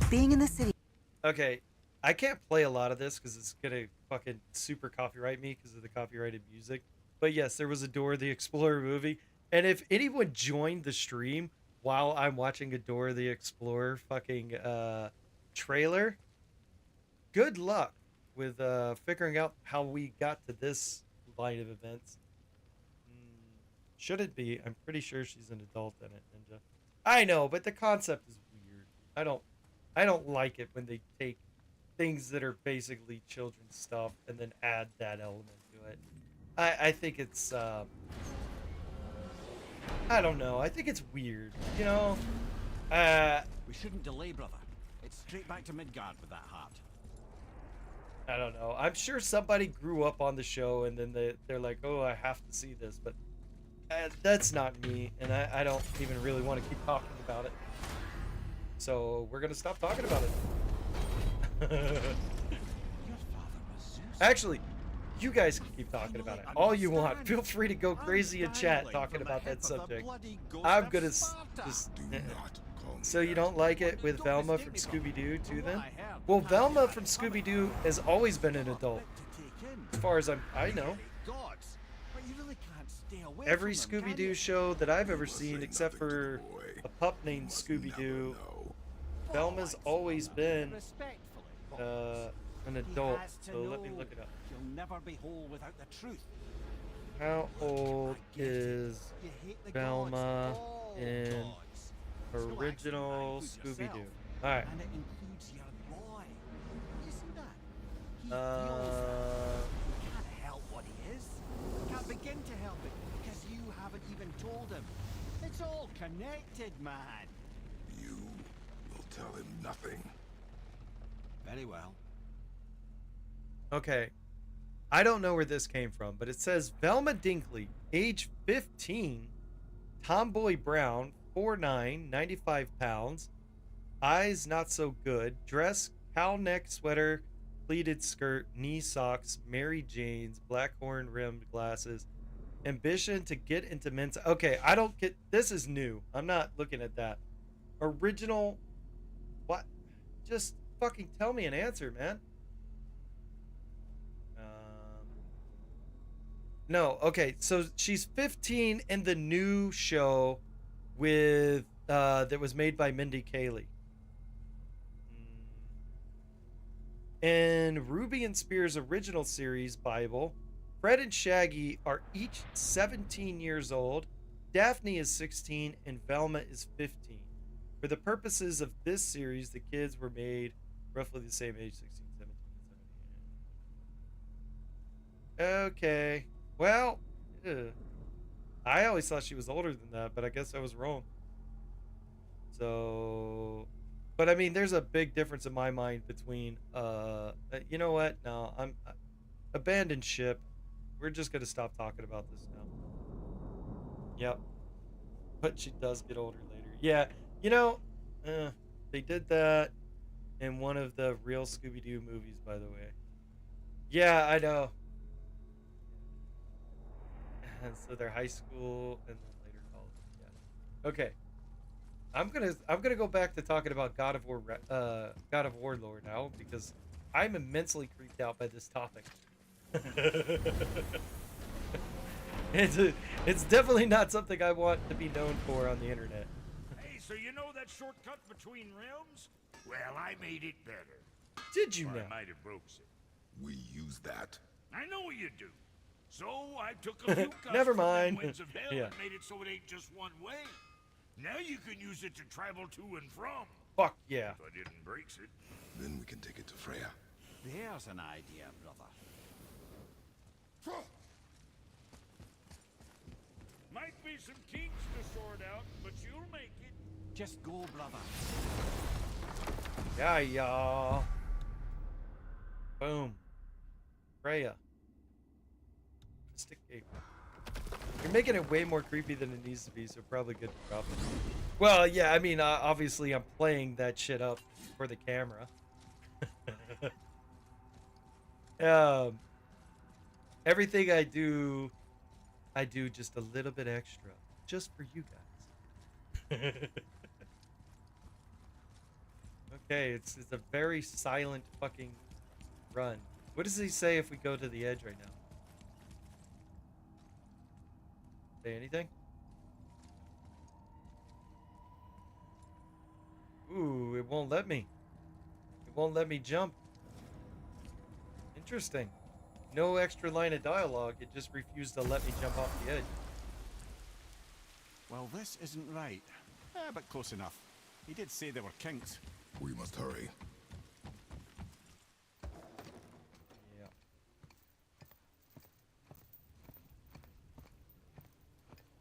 Being in the city. Okay, I can't play a lot of this because it's gonna fucking super copyright me because of the copyrighted music. But yes, there was a Dora the Explorer movie, and if anyone joined the stream while I'm watching a Dora the Explorer fucking trailer, good luck with figuring out how we got to this line of events. Should it be? I'm pretty sure she's an adult in it, Ninja. I know, but the concept is weird. I don't like it when they take things that are basically children's stuff and then add that element to it. I think it's I don't know. I think it's weird. You know? We shouldn't delay, brother. It's straight back to Midgard with that heart. I don't know. I'm sure somebody grew up on the show and then they're like, oh, I have to see this, but that's not me, and I don't even really want to keep talking about it. So we're gonna stop talking about it. Actually, you guys can keep talking about it all you want. Feel free to go crazy in chat talking about that subject. I'm gonna just. So you don't like it with Velma from Scooby-Doo too, then? Well, Velma from Scooby-Doo has always been an adult, as far as I know. Every Scooby-Doo show that I've ever seen, except for a pup named Scooby-Doo, Velma's always been an adult. So let me look it up. You'll never be whole without the truth. How old is Velma in original Scooby-Doo? Alright. And it includes your boy. You see that? He can't help what he is. Can't begin to help it because you haven't even told him. It's all connected, man. You will tell him nothing. Very well. Okay. I don't know where this came from, but it says Velma Dinkley, age 15, tomboy brown, 4'9", 95 pounds, eyes not so good, dress, cowl neck sweater, pleated skirt, knee socks, Mary Jane's, black horn rimmed glasses, ambition to get into men's. Okay, I don't get, this is new. I'm not looking at that. Original, what? Just fucking tell me an answer, man. No, okay, so she's 15 in the new show with that was made by Mindy Kaling. In Ruby and Spears' original series Bible, Fred and Shaggy are each 17 years old, Daphne is 16, and Velma is 15. For the purposes of this series, the kids were made roughly the same age, 16, 17, 17. Okay. Well, I always thought she was older than that, but I guess I was wrong. So, but I mean, there's a big difference in my mind between, you know what? No, I'm abandoned ship. We're just gonna stop talking about this now. Yep. But she does get older later. Yeah, you know, they did that in one of the real Scooby-Doo movies, by the way. Yeah, I know. And so they're high school and then later college. Yeah. Okay. I'm gonna go back to talking about God of War lore now because I'm immensely creeped out by this topic. It's definitely not something I want to be known for on the internet. Hey, so you know that shortcut between realms? Well, I made it better. Did you Or know? I might have broke it. We use that. I know you do. So I took a few cuts Never from them mind. winds of hell Yeah. and made it so it ain't just one way. Now you can use it to travel to and from. Fuck yeah. If I didn't break it. Then we can take it to Freya. There's an idea, brother. Might be some kinks to sort out, but you'll make it. Just go, brother. Yeah, y'all. Boom. Freya. Mystic Cape. You're making it way more creepy than it needs to be, so probably good to drop it. Well, yeah, I mean, obviously I'm playing that shit up for the camera. Everything I do just a little bit extra, just for you guys. Okay, it's a very silent fucking run. What does he say if we go to the edge right now? Say anything? Ooh, it won't let me. It won't let me jump. Interesting. No extra line of dialogue. It just refused to let me jump off the edge. Well, this isn't right. But close enough. He did say there were kinks. We must hurry. Yeah.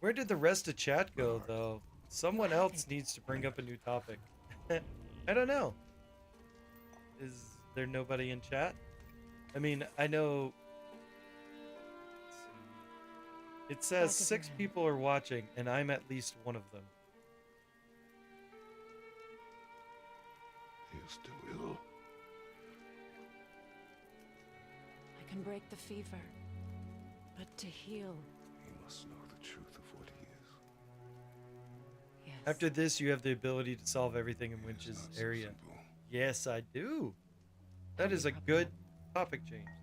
Where did the rest of chat go, though? Someone else needs to bring up a new topic. I don't know. Is there nobody in chat? I mean, I know... It says 6 people are watching, and I'm at least one of them. You're still ill. I can break the fever, but to heal... You must know the truth of what he is. Yes. After this, you have the ability to solve everything in Winch's area. Yes, I do. That is a good topic change there.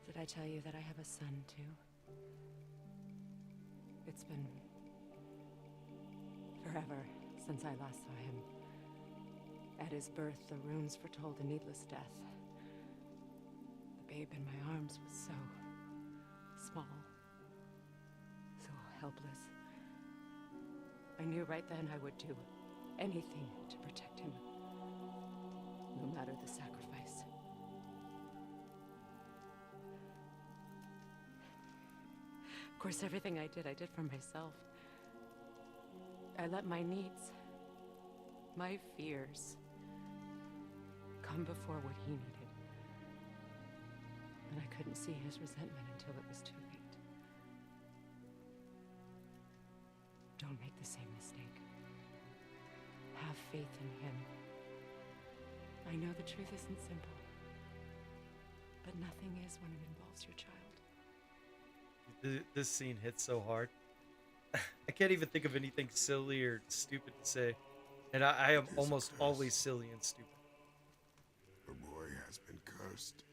Did I tell you that I have a son, too? It's been forever since I last saw him. At his birth, the runes foretold a needless death. The babe in my arms was so small, so helpless. I knew right then I would do anything to protect him, no matter the sacrifice. Of course, everything I did for myself. I let my needs, my fears, come before what he needed. And I couldn't see his resentment until it was too late. Don't make the same mistake. Have faith in him. I know the truth isn't simple, but nothing is when it involves your child. This scene hits so hard. I can't even think of anything silly or stupid to say. And I am almost always silly and stupid. The boy has been cursed.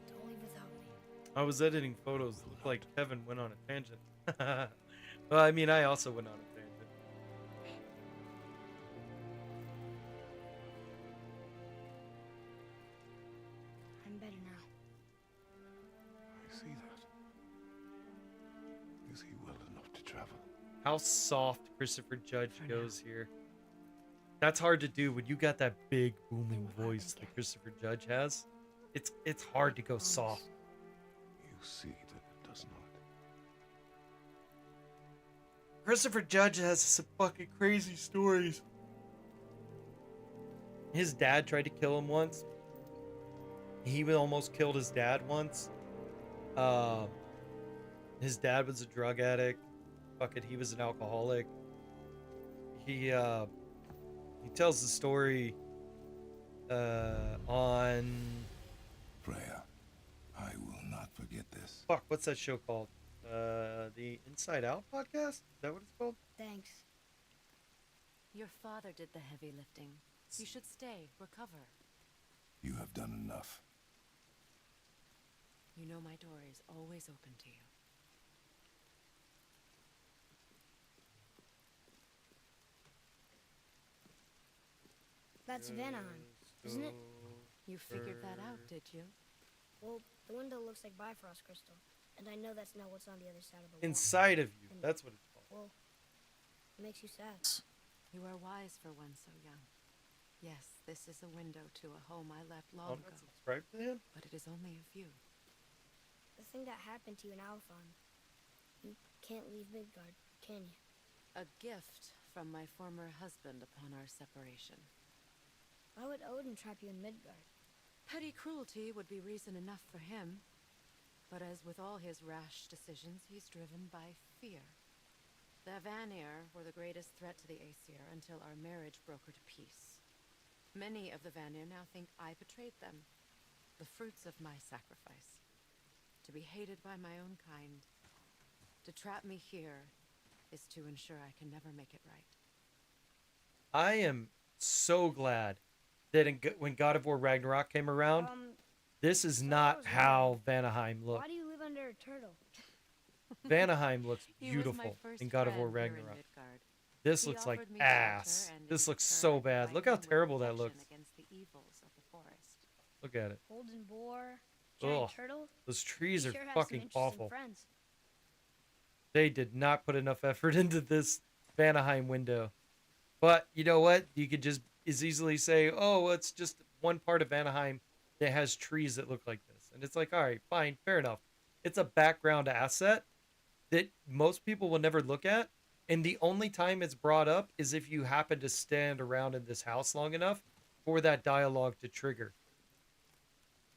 Don't leave without me. I was editing photos. It looked like Kevin went on a tangent. Well, I mean, I also went on a tangent. I'm better now. I see that. Is he well enough to travel? How soft Christopher Judge goes here. That's hard to do when you got that big booming voice that Christopher Judge has. It's hard to go soft. You see that it does not. Christopher Judge has some fucking crazy stories. His dad tried to kill him once. He almost killed his dad once. His dad was a drug addict. Fucking, he was an alcoholic. He tells the story on... Freya, I will not forget this. Fuck, what's that show called? The Inside Out podcast? Is that what it's called? Thanks. Your father did the heavy lifting. You should stay, recover. You have done enough. You know my door is always open to you. That's Venom, isn't it? You figured that out, did you? Well, the window looks like Bifrost crystal, and I know that's not what's on the other side of the wall. Inside of you. That's what it's called. Well, it makes you sad. You are wise for one so young. Yes, this is a window to a home I left long ago. Subscribe to him? But it is only a view. The thing that happened to you in Alphon. You can't leave Midgard, can you? A gift from my former husband upon our separation. Why would Odin trap you in Midgard? Petty cruelty would be reason enough for him. But as with all his rash decisions, he's driven by fear. The Vanir were the greatest threat to the Aesir until our marriage broke her to peace. Many of the Vanir now think I betrayed them. The fruits of my sacrifice. To be hated by my own kind. To trap me here is to ensure I can never make it right. I am so glad that when God of War Ragnarok came around, this is not how Vanaheim looked. Why do you live under a turtle? Vanaheim looks beautiful in God of War Ragnarok. This looks like ass. This looks so bad. Look how terrible that looks. Look at it. Golden boar, giant turtle. Those trees He are sure has some fucking interesting awful. friends. They did not put enough effort into this Vanaheim window. But you know what? You could just as easily say, oh, well, it's just one part of Vanaheim that has trees that look like this. And it's like, all right, fine, fair enough. It's a background asset that most people will never look at. And the only time it's brought up is if you happen to stand around in this house long enough for that dialogue to trigger.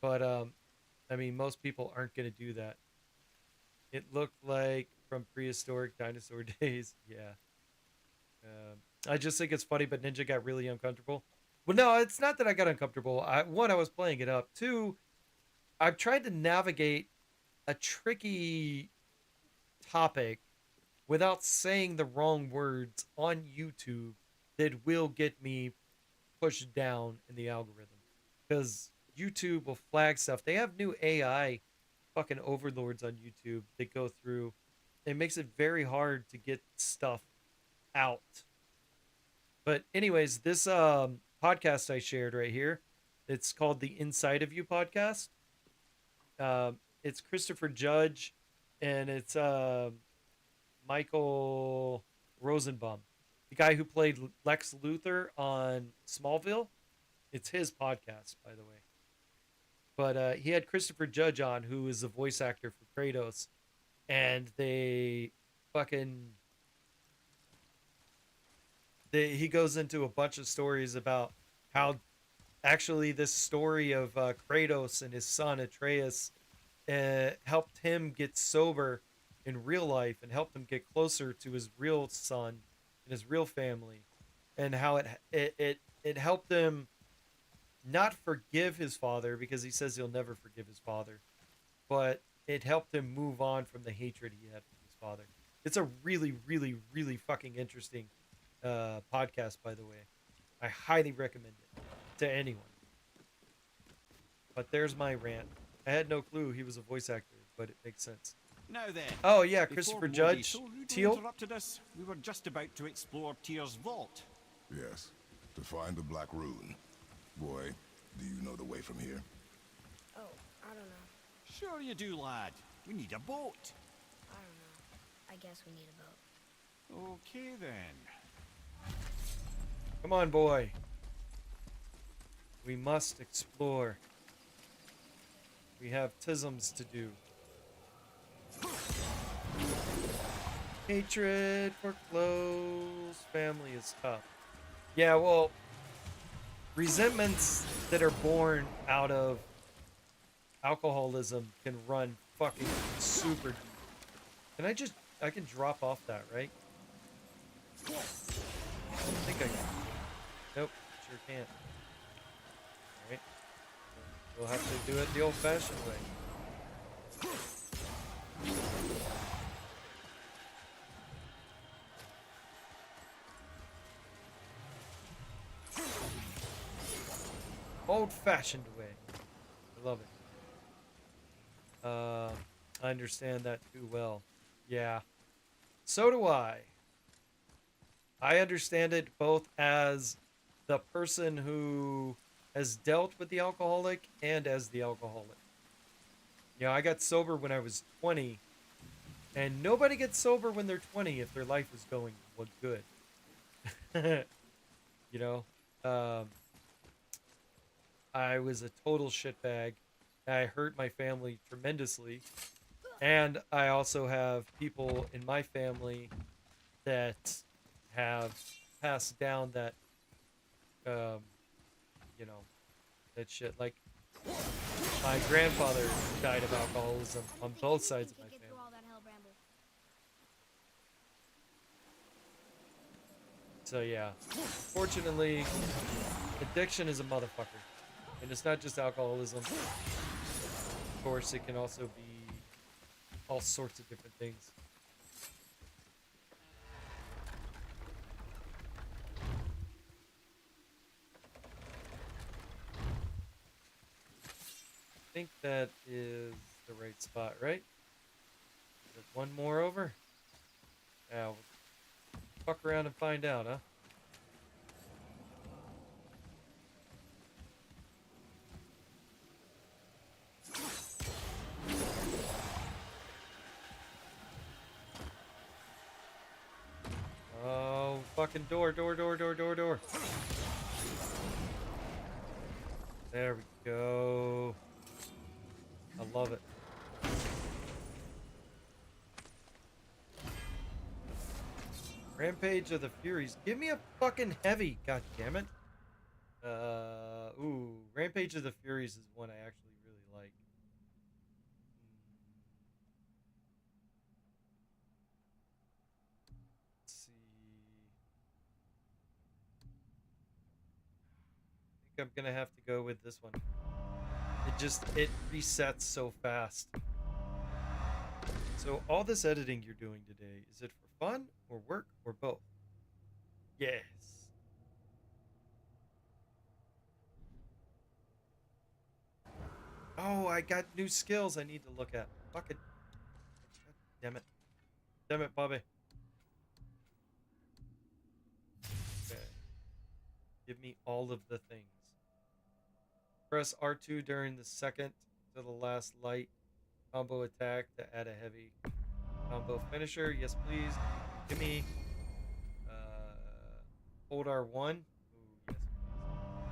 But, I mean, most people aren't going to do that. It looked like from prehistoric dinosaur days. Yeah. I just think it's funny, but Ninja got really uncomfortable. Well, no, it's not that I got uncomfortable. One, I was playing it up. Two, I've tried to navigate a tricky topic without saying the wrong words on YouTube that will get me pushed down in the algorithm. Because YouTube will flag stuff. They have new AI fucking overlords on YouTube that go through. It makes it very hard to get stuff out. But anyways, this podcast I shared right here, it's called the Inside of You podcast. It's Christopher Judge and it's Michael Rosenbaum, the guy who played Lex Luthor on Smallville. It's his podcast, by the way. But he had Christopher Judge on, who is the voice actor for Kratos. And he goes into a bunch of stories about how actually this story of Kratos and his son Atreus helped him get sober in real life and helped him get closer to his real son and his real family, and how it helped him not forgive his father, because he says he'll never forgive his father, but it helped him move on from the hatred he had for his father. It's a really, really, really fucking interesting podcast, by the way. I highly recommend it to anyone. But there's my rant. I had no clue he was a voice actor, but it makes sense. Now then. Oh yeah, before Christopher Modi Judge. so rudely Teal. interrupted us, we were just about to explore Tyr's vault. Yes, to find the Black Rune. Boy, do you know the way from here? Oh, I don't know. Sure you do, lad. We need a boat. I don't know. I guess we need a boat. Okay then. Come on, boy. We must explore. We have tisms to do. Hatred for close family is tough. Yeah, well, resentments that are born out of alcoholism can run fucking super deep. I can drop off that, right? I don't think I can. Nope, sure can't. Alright. We'll have to do it the old-fashioned way. Old-fashioned way. I love it. I understand that too well. Yeah. So do I. I understand it both as the person who has dealt with the alcoholic and as the alcoholic. You know, I got sober when I was 20, and nobody gets sober when they're 20 if their life is going good. You know, I was a total shitbag. I hurt my family tremendously. And I also have people in my family that have passed down that, you know, that shit. Like, my grandfather died of alcoholism on both sides of my family. So yeah, fortunately, addiction is a motherfucker. And it's not just alcoholism. Of course, it can also be all sorts of different things. I think that is the right spot, right? Is it one more over? Yeah, we'll fuck around and find out, huh? Oh, fucking door. There we go. I love it. Rampage of the Furies. Give me a fucking heavy, god damn it. Ooh, Rampage of the Furies is one I actually really like. Let's see. I think I'm gonna have to go with this one. It resets so fast. So all this editing you're doing today, is it for fun or work or both? Yes. Oh, I got new skills I need to look at. Fucking. God damn it. Damn it, Bobby. Okay. Give me all of the things. Press R2 during the second to the last light combo attack to add a heavy combo finisher. Yes, please. Give me. Hold R1. Ooh, yes, please.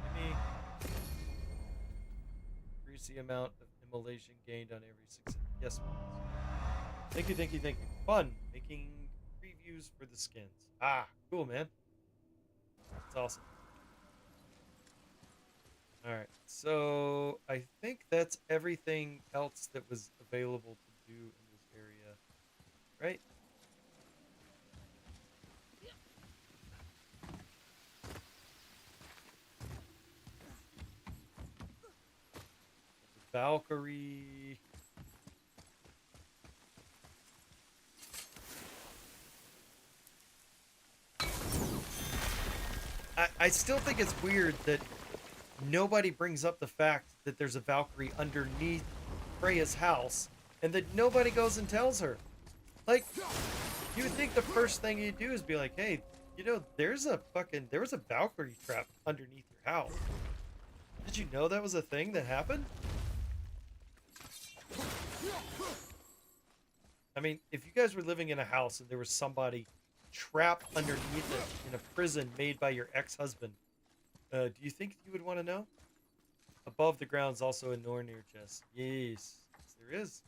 Give me. Increase the amount of immolation gained on every success. Yes, please. Thank you. Fun. Making previews for the skins. Ah, cool, man. That's awesome. Alright, so I think that's everything else that was available to do in this area, right? Valkyrie. I still think it's weird that nobody brings up the fact that there's a Valkyrie underneath Freya's house and that nobody goes and tells her. Like, you would think the first thing you do is be like, hey, you know, there was a Valkyrie trap underneath your house. Did you know that was a thing that happened? I mean, if you guys were living in a house and there was somebody trapped underneath it in a prison made by your ex-husband, do you think you would want to know? Above the ground is also a Nornir chest. Yes, there is.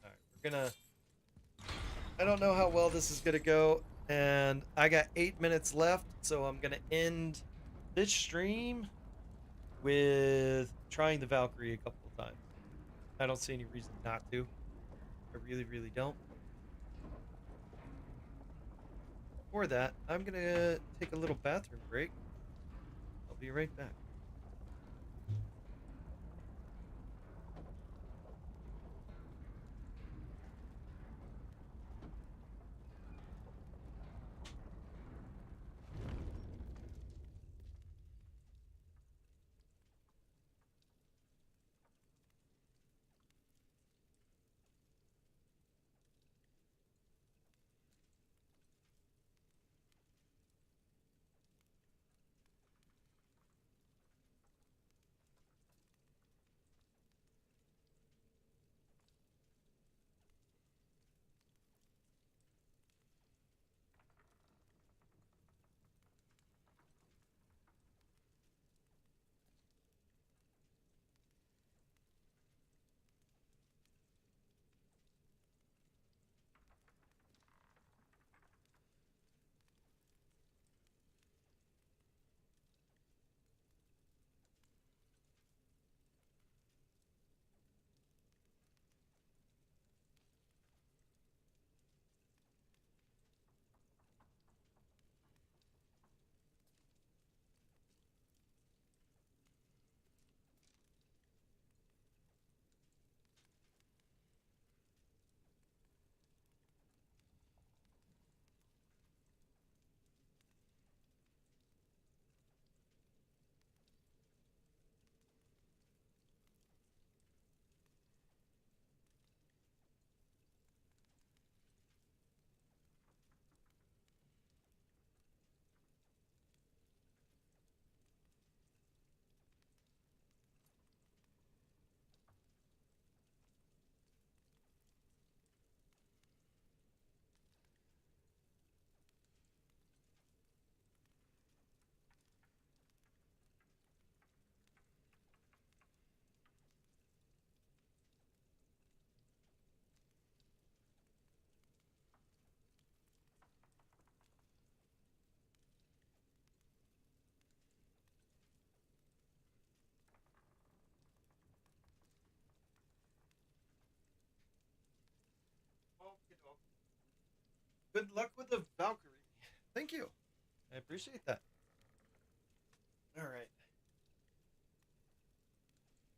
Alright, we're gonna... I don't know how well this is gonna go, and I got 8 minutes left, so I'm gonna end this stream with trying the Valkyrie a couple of times. I don't see any reason not to. I really don't. For that, I'm gonna take a little bathroom break. I'll be right back. Good luck with the Valkyrie. Thank you. I appreciate that. All right.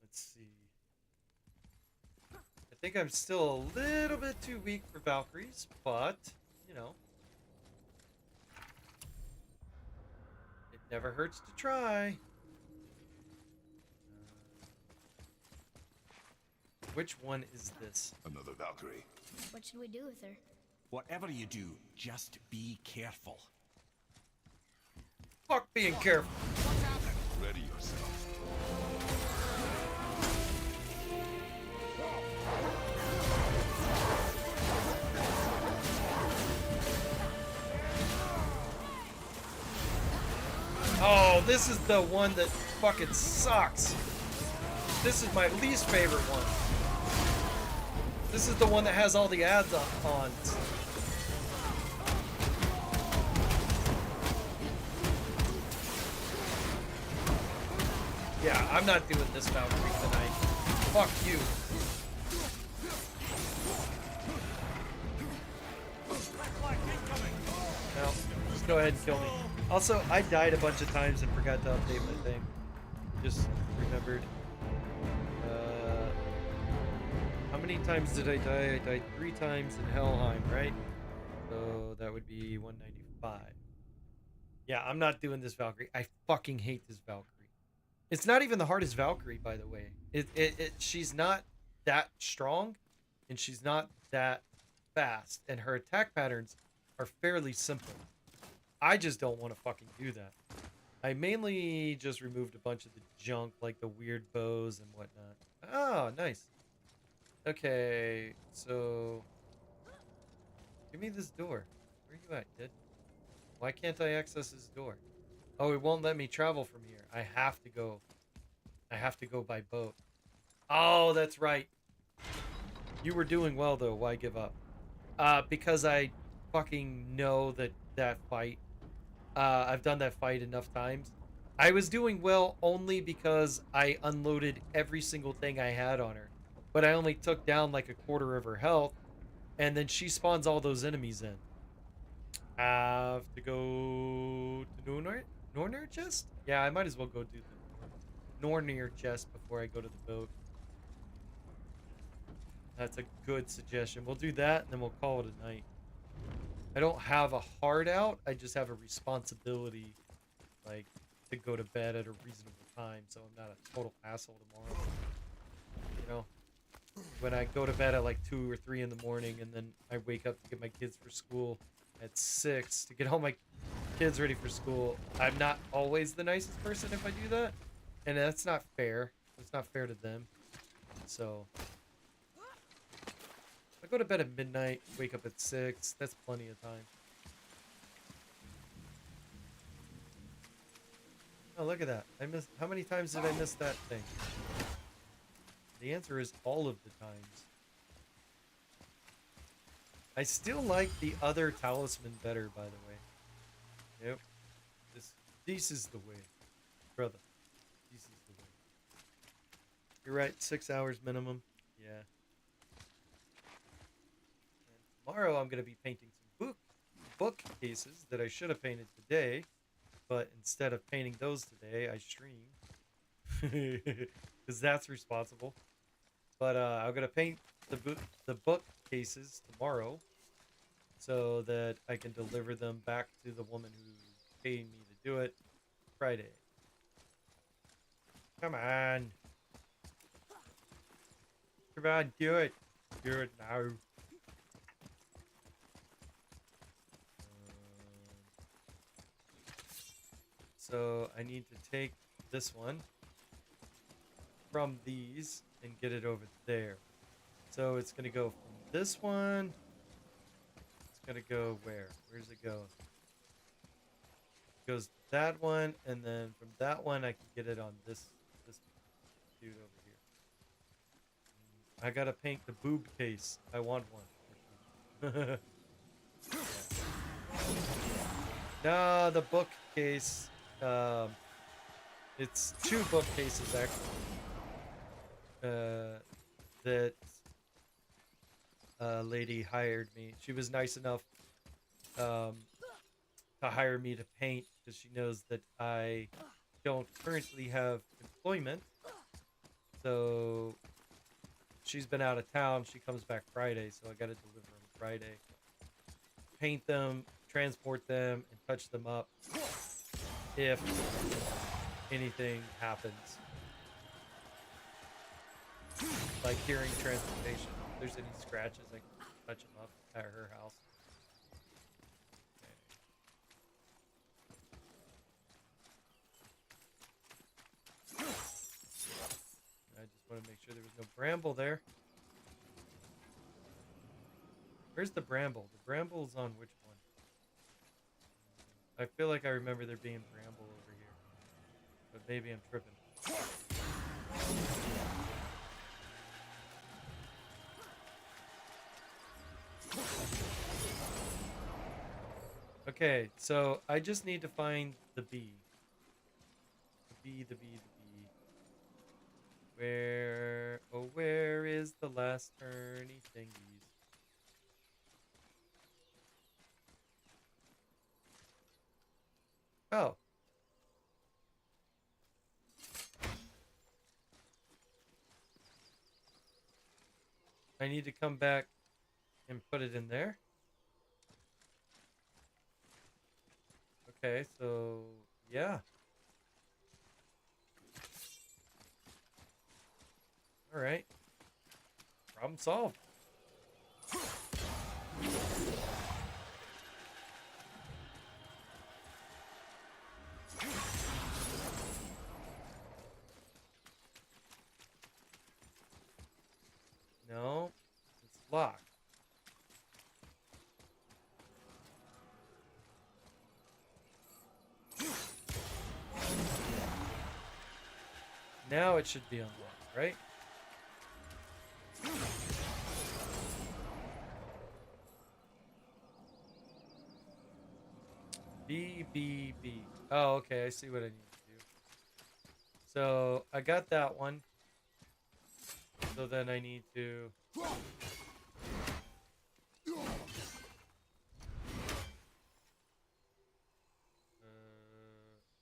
Let's see. I think I'm still a little bit too weak for Valkyries, but, you know. It never hurts to try. Which one is this? Another Valkyrie. What should we do with her? Whatever you do, just be careful. Fuck being careful. Ready yourself. Oh, this is the one that fucking sucks. This is my least favorite one. This is the one that has all the ads on. Yeah, I'm not doing this Valkyrie tonight. Fuck you. No, just go ahead and kill me. Also, I died a bunch of times and forgot to update my thing. Just remembered. How many times did I die? I died 3 times in Helheim, right? So that would be 195. Yeah, I'm not doing this Valkyrie. I fucking hate this Valkyrie. It's not even the hardest Valkyrie, by the way. She's not that strong, and she's not that fast, and her attack patterns are fairly simple. I just don't want to fucking do that. I mainly just removed a bunch of the junk, like the weird bows and whatnot. Oh, nice. Okay, so give me this door. Where you at, kid? Why can't I access this door? Oh, it won't let me travel from here. I have to go by boat. Oh, that's right. You were doing well though. Why give up? Because I fucking know that fight. I've done that fight enough times. I was doing well only because I unloaded every single thing I had on her. But I only took down like a quarter of her health, and then she spawns all those enemies in. Have to go to Nornir chest? Yeah, I might as well go do the Nornir chest before I go to the boat. That's a good suggestion. We'll do that, and then we'll call it a night. I don't have a hard out. I just have a responsibility, like, to go to bed at a reasonable time, so I'm not a total asshole tomorrow. You know? When I go to bed at like 2 or 3 in the morning, and then I wake up to get my kids for school at 6 to get all my kids ready for school, I'm not always the nicest person if I do that, and that's not fair. It's not fair to them. So I go to bed at midnight, wake up at 6. That's plenty of time. Oh, look at that! I missed. How many times did I miss that thing? The answer is all of the times. I still like the other talisman better, by the way. Yep. This is the way. Brother. This is the way. You're right, 6 hours minimum. Yeah. And tomorrow I'm going to be painting some bookcases that I should have painted today. But instead of painting those today, I streamed. Because that's responsible. But I'm going to paint the bookcases tomorrow so that I can deliver them back to the woman who's paying me to do it Friday. Come on. Come on, do it. Do it now. So I need to take this one from these and get it over there. So it's going to go from this one. It's going to go where? Where's it go? It goes to that one, and then from that one I can get it on this dude over here. I got to paint the boob case. I want one. Yeah. No, the bookcase. It's 2 bookcases actually. That lady hired me. She was nice enough to hire me to paint because she knows that I don't currently have employment. So she's been out of town. She comes back Friday, so I got to deliver them Friday. Paint them, transport them, and touch them up if anything happens. Like during transportation, if there's any scratches, I can touch them up at her house. I just want to make sure there was no bramble there. Where's the bramble? The bramble's on which one? I feel like I remember there being bramble over here. But maybe I'm tripping. Okay, so I just need to find the bee. The bee, the bee, the bee. Where, oh, where is the last turny thingies? Oh. I need to come back and put it in there. Okay, so yeah. All right. Problem solved. No, it's locked. Now it should be unlocked, right? B, B, B. Oh, okay, I see what I need to do. So, I got that one. So then I need to...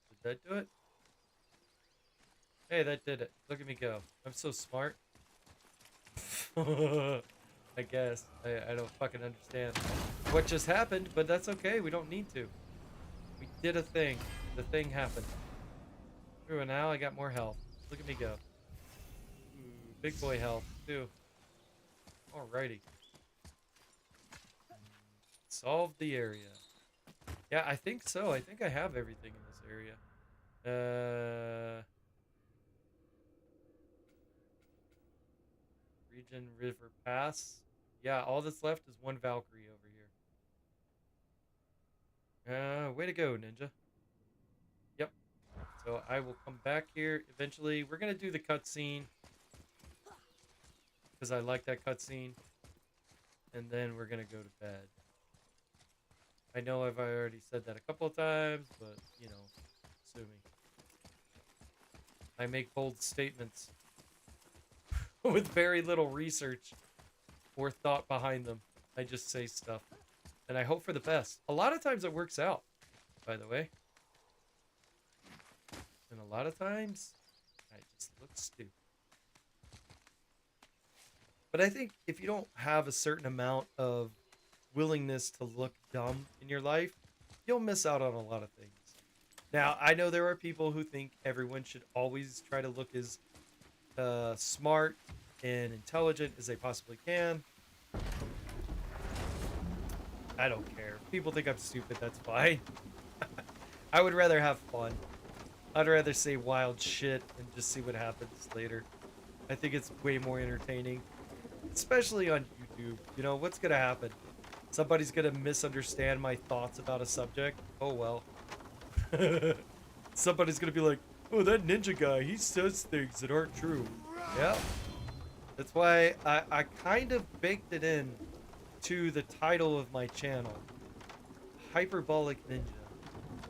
did that do it? Hey, that did it. Look at me go. I'm so smart. I guess. I don't fucking understand what just happened, but that's okay. We don't need to. We did a thing. The thing happened. Ooh, and now I got more health. Look at me go. Ooh, big boy health, too. Alrighty. Solved the area. Yeah, I think so. I think I have everything in this area. Region River Pass. Yeah, all that's left is one Valkyrie over here. Way to go, Ninja. Yep. So I will come back here eventually. We're gonna do the cutscene because I like that cutscene, and then we're gonna go to bed. I know I've already said that a couple of times, but you know, sue me. I make bold statements with very little research or thought behind them. I just say stuff. And I hope for the best. A lot of times it works out, by the way. And a lot of times, I just look stupid. But I think if you don't have a certain amount of willingness to look dumb in your life, you'll miss out on a lot of things. Now, I know there are people who think everyone should always try to look as smart and intelligent as they possibly can. I don't care. People think I'm stupid, that's fine. I would rather have fun. I'd rather say wild shit and just see what happens later. I think it's way more entertaining. Especially on YouTube. You know, what's gonna happen? Somebody's gonna misunderstand my thoughts about a subject? Oh well. Somebody's gonna be like, oh, that ninja guy, he says things that aren't true. Yeah. That's why I kind of baked it in to the title of my channel. Hyperbolic Ninja.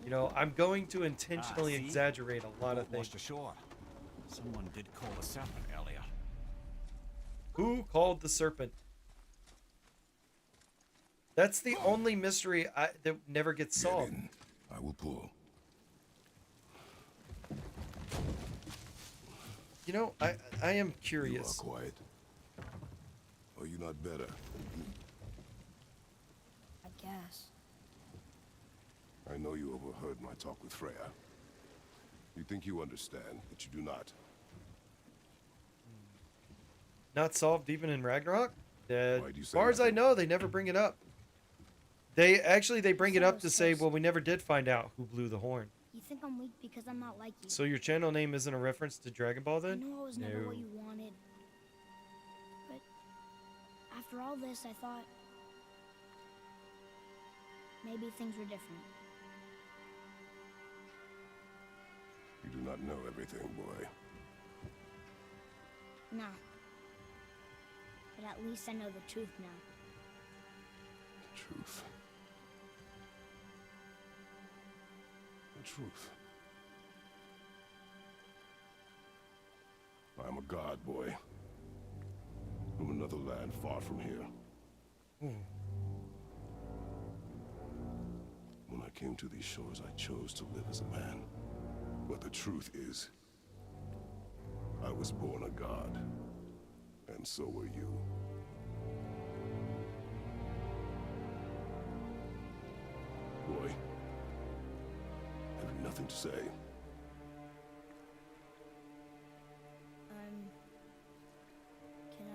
You know, I'm going to intentionally exaggerate a lot of things. Ashore. Someone did call the serpent earlier. Who called the serpent? That's the only mystery that never gets solved. I will pull. You know, I am curious. You are quiet. Are you not better? I guess. I know you overheard my talk with Freya. You think you understand, but you do not. Not solved even in Ragnarok? Why do you As say far as I nothing? know, they never bring it up. They bring it up to say, well, we never did find out who blew the horn. You think I'm weak because I'm not like you. So your channel name isn't a reference to Dragon Ball I then? know I was never what you wanted. But after all this, I thought maybe things were different. You do not know everything, boy. No. But at least I know the truth now. Truth. The truth. I am a god, boy. From another land far from here. When I came to these shores, I chose to live as a man. But the truth is, I was born a god. And so were you. Boy, have you nothing to say? Can I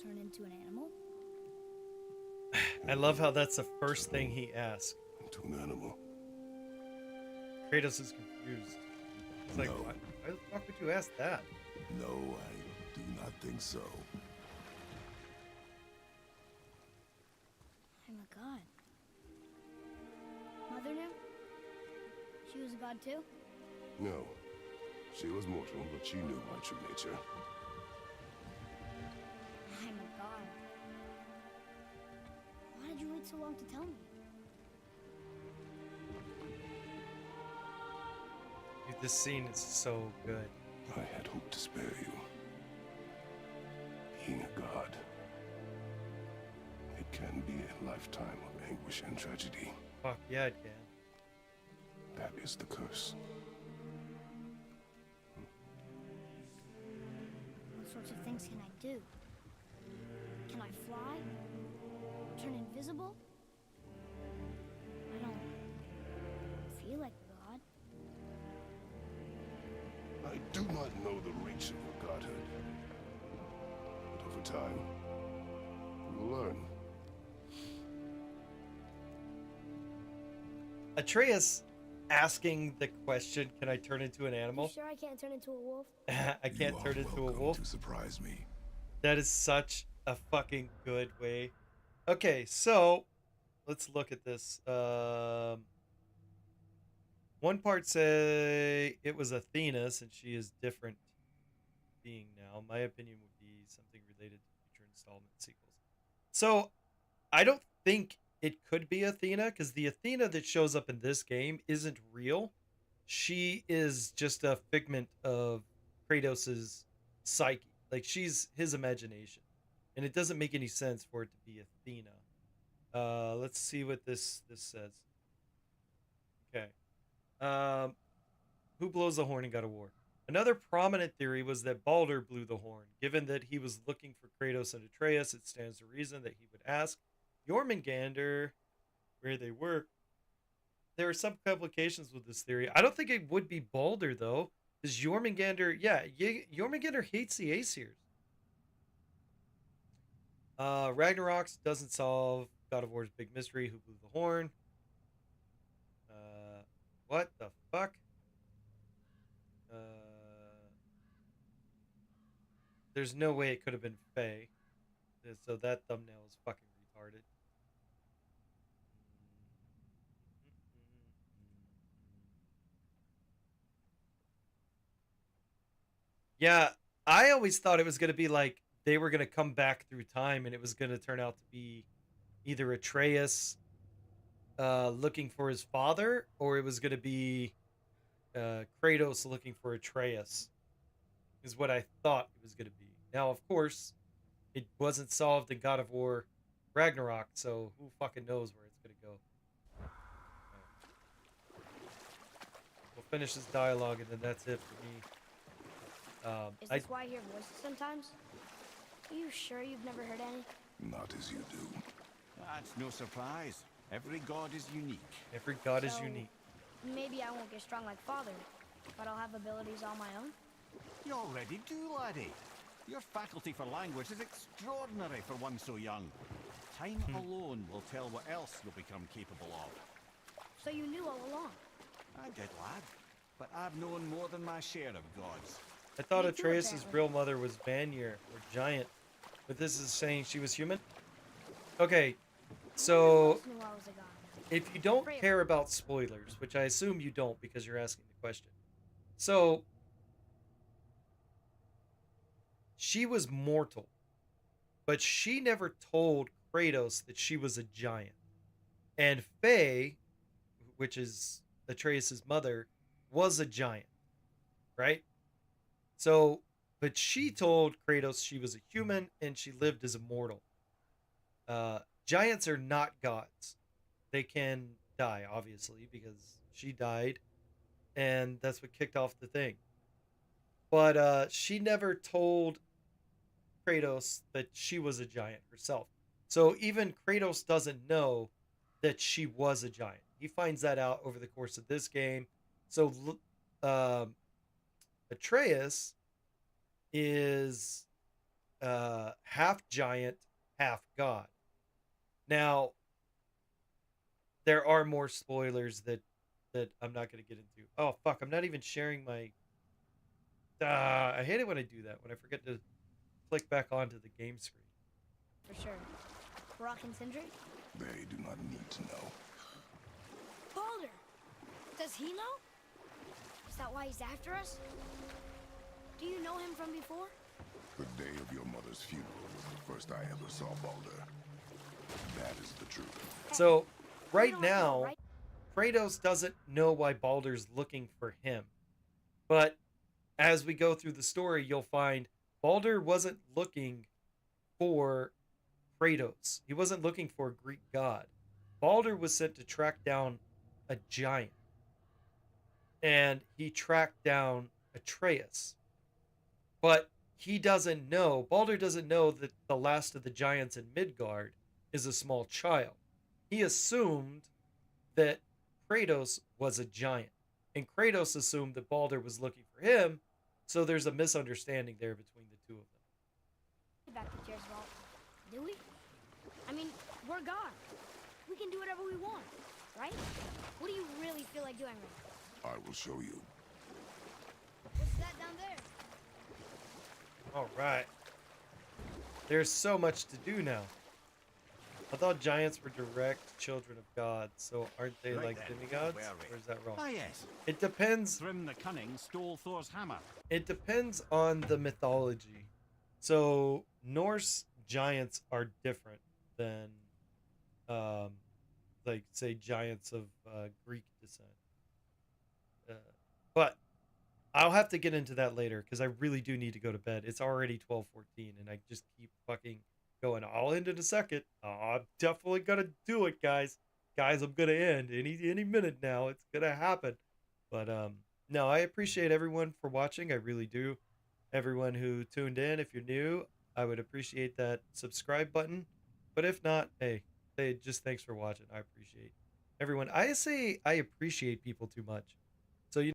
turn into an animal? I love how that's the first thing he asks. Into an animal? Kratos is confused. It's like, why the fuck would you ask that? No, I do not think so. I'm a god. Mother knew? She was a god too? No. She was mortal, but she knew my true nature. I'm a god. Why did you wait so long to tell me? Dude, this scene is so good. I had hoped to spare you. Being a god, it can be a lifetime of anguish and tragedy. Fuck yeah, it can. That is the curse. What sorts of things can I do? Can I fly? Turn invisible? I don't feel like a god. I do not know the reach of your godhood. But over time, you will learn. Atreus asking the question, can I turn into an You animal? sure I can't turn into a wolf? I can't turn into a wolf. To surprise me. That is such a fucking good way. Okay, so let's look at this. One part say it was Athena, since she is different being now. My opinion would be something related to future installment sequels. So I don't think it could be Athena, because the Athena that shows up in this game isn't real. She is just a figment of Kratos's psyche. Like, she's his imagination. And it doesn't make any sense for it to be Athena. Let's see what this says. Okay. Who blows the horn and got a war? Another prominent theory was that Baldur blew the horn. Given that he was looking for Kratos and Atreus, it stands to reason that he would ask Jormungandr where they were. There are some complications with this theory. I don't think it would be Baldur, though. Because Jormungandr, Jormungandr hates the Aesirs. Ragnarok's doesn't solve God of War's big mystery, who blew the horn. What the fuck? There's no way it could have been Faye. So that thumbnail is fucking retarded. Yeah, I always thought it was going to be like they were going to come back through time and it was going to turn out to be either Atreus looking for his father, or it was going to be Kratos looking for Atreus, is what I thought it was going to be. Now, of course, it wasn't solved in God of War Ragnarok, so who fucking knows where it's gonna go. We'll finish this dialogue and then that's it for me. Is this why I hear voices sometimes? Are you sure you've never heard any? Not as you do. That's no surprise. Every god is unique. Every god is So, unique. Maybe I won't get strong like Father, but I'll have abilities all my own? You already do, laddie. Your faculty for language is extraordinary for one so young. Time alone will tell what else you'll become capable of. So you knew all along? I did, lad. But I've known more than my share of gods. I thought Me too, Atreus' apparently. real mother was Vanir, or Giant, but this is saying she was human? Okay, so Knew I was a god. if you don't care about spoilers, which I assume you don't because you're asking the question, so she was mortal, but she never told Kratos that she was a giant. And Faye, which is Atreus' mother, was a giant, right? So, but she told Kratos she was a human and she lived as a mortal. Giants are not gods. They can die, obviously, because she died, and that's what kicked off the thing. But she never told Kratos that she was a giant herself. So even Kratos doesn't know that she was a giant. He finds that out over the course of this game. So Atreus is half giant, half god. Now, there are more spoilers that I'm not going to get into. Oh, fuck. I'm not even sharing my... I hate it when I do that, when I forget to click back onto the game screen. For sure. Brock and Sindri? They do not need to know. Baldur! Does he know? Is that why he's after us? Do you know him from before? The day of your mother's funeral was the first I ever saw Baldur. That is the truth. So, right now, Kratos doesn't know why Baldur's looking for him. But as we go through the story, you'll find Baldur wasn't looking for Kratos. He wasn't looking for a Greek god. Baldur was sent to track down a giant. And he tracked down Atreus. But he doesn't know, Baldur doesn't know that the last of the giants in Midgard is a small child. He assumed that Kratos was a giant. And Kratos assumed that Baldur was looking for him, so there's a misunderstanding there between the two of them. Back to Jared's vault. Do we? I mean, we're God. We can do whatever we want, right? What do you really feel like doing right I will show you. now? What's that down there? All right. There's so much to do now. I thought giants were direct children of God, so aren't they Right like then, demigods? where are we? Or is that wrong? Ah, yes. It depends. Thrym the Cunning stole Thor's hammer. It depends on the mythology. So Norse giants are different than, like say giants of Greek descent. But I'll have to get into that later because I really do need to go to bed. It's already 12:14, and I just keep fucking going. I'll end in a second. I'm definitely gonna do it, guys. Guys, I'm gonna end any minute now. It's gonna happen. But no, I appreciate everyone for watching. I really do. Everyone who tuned in, if you're new, I would appreciate that subscribe button. But if not, hey, just thanks for watching. I appreciate everyone. I say I appreciate people too much.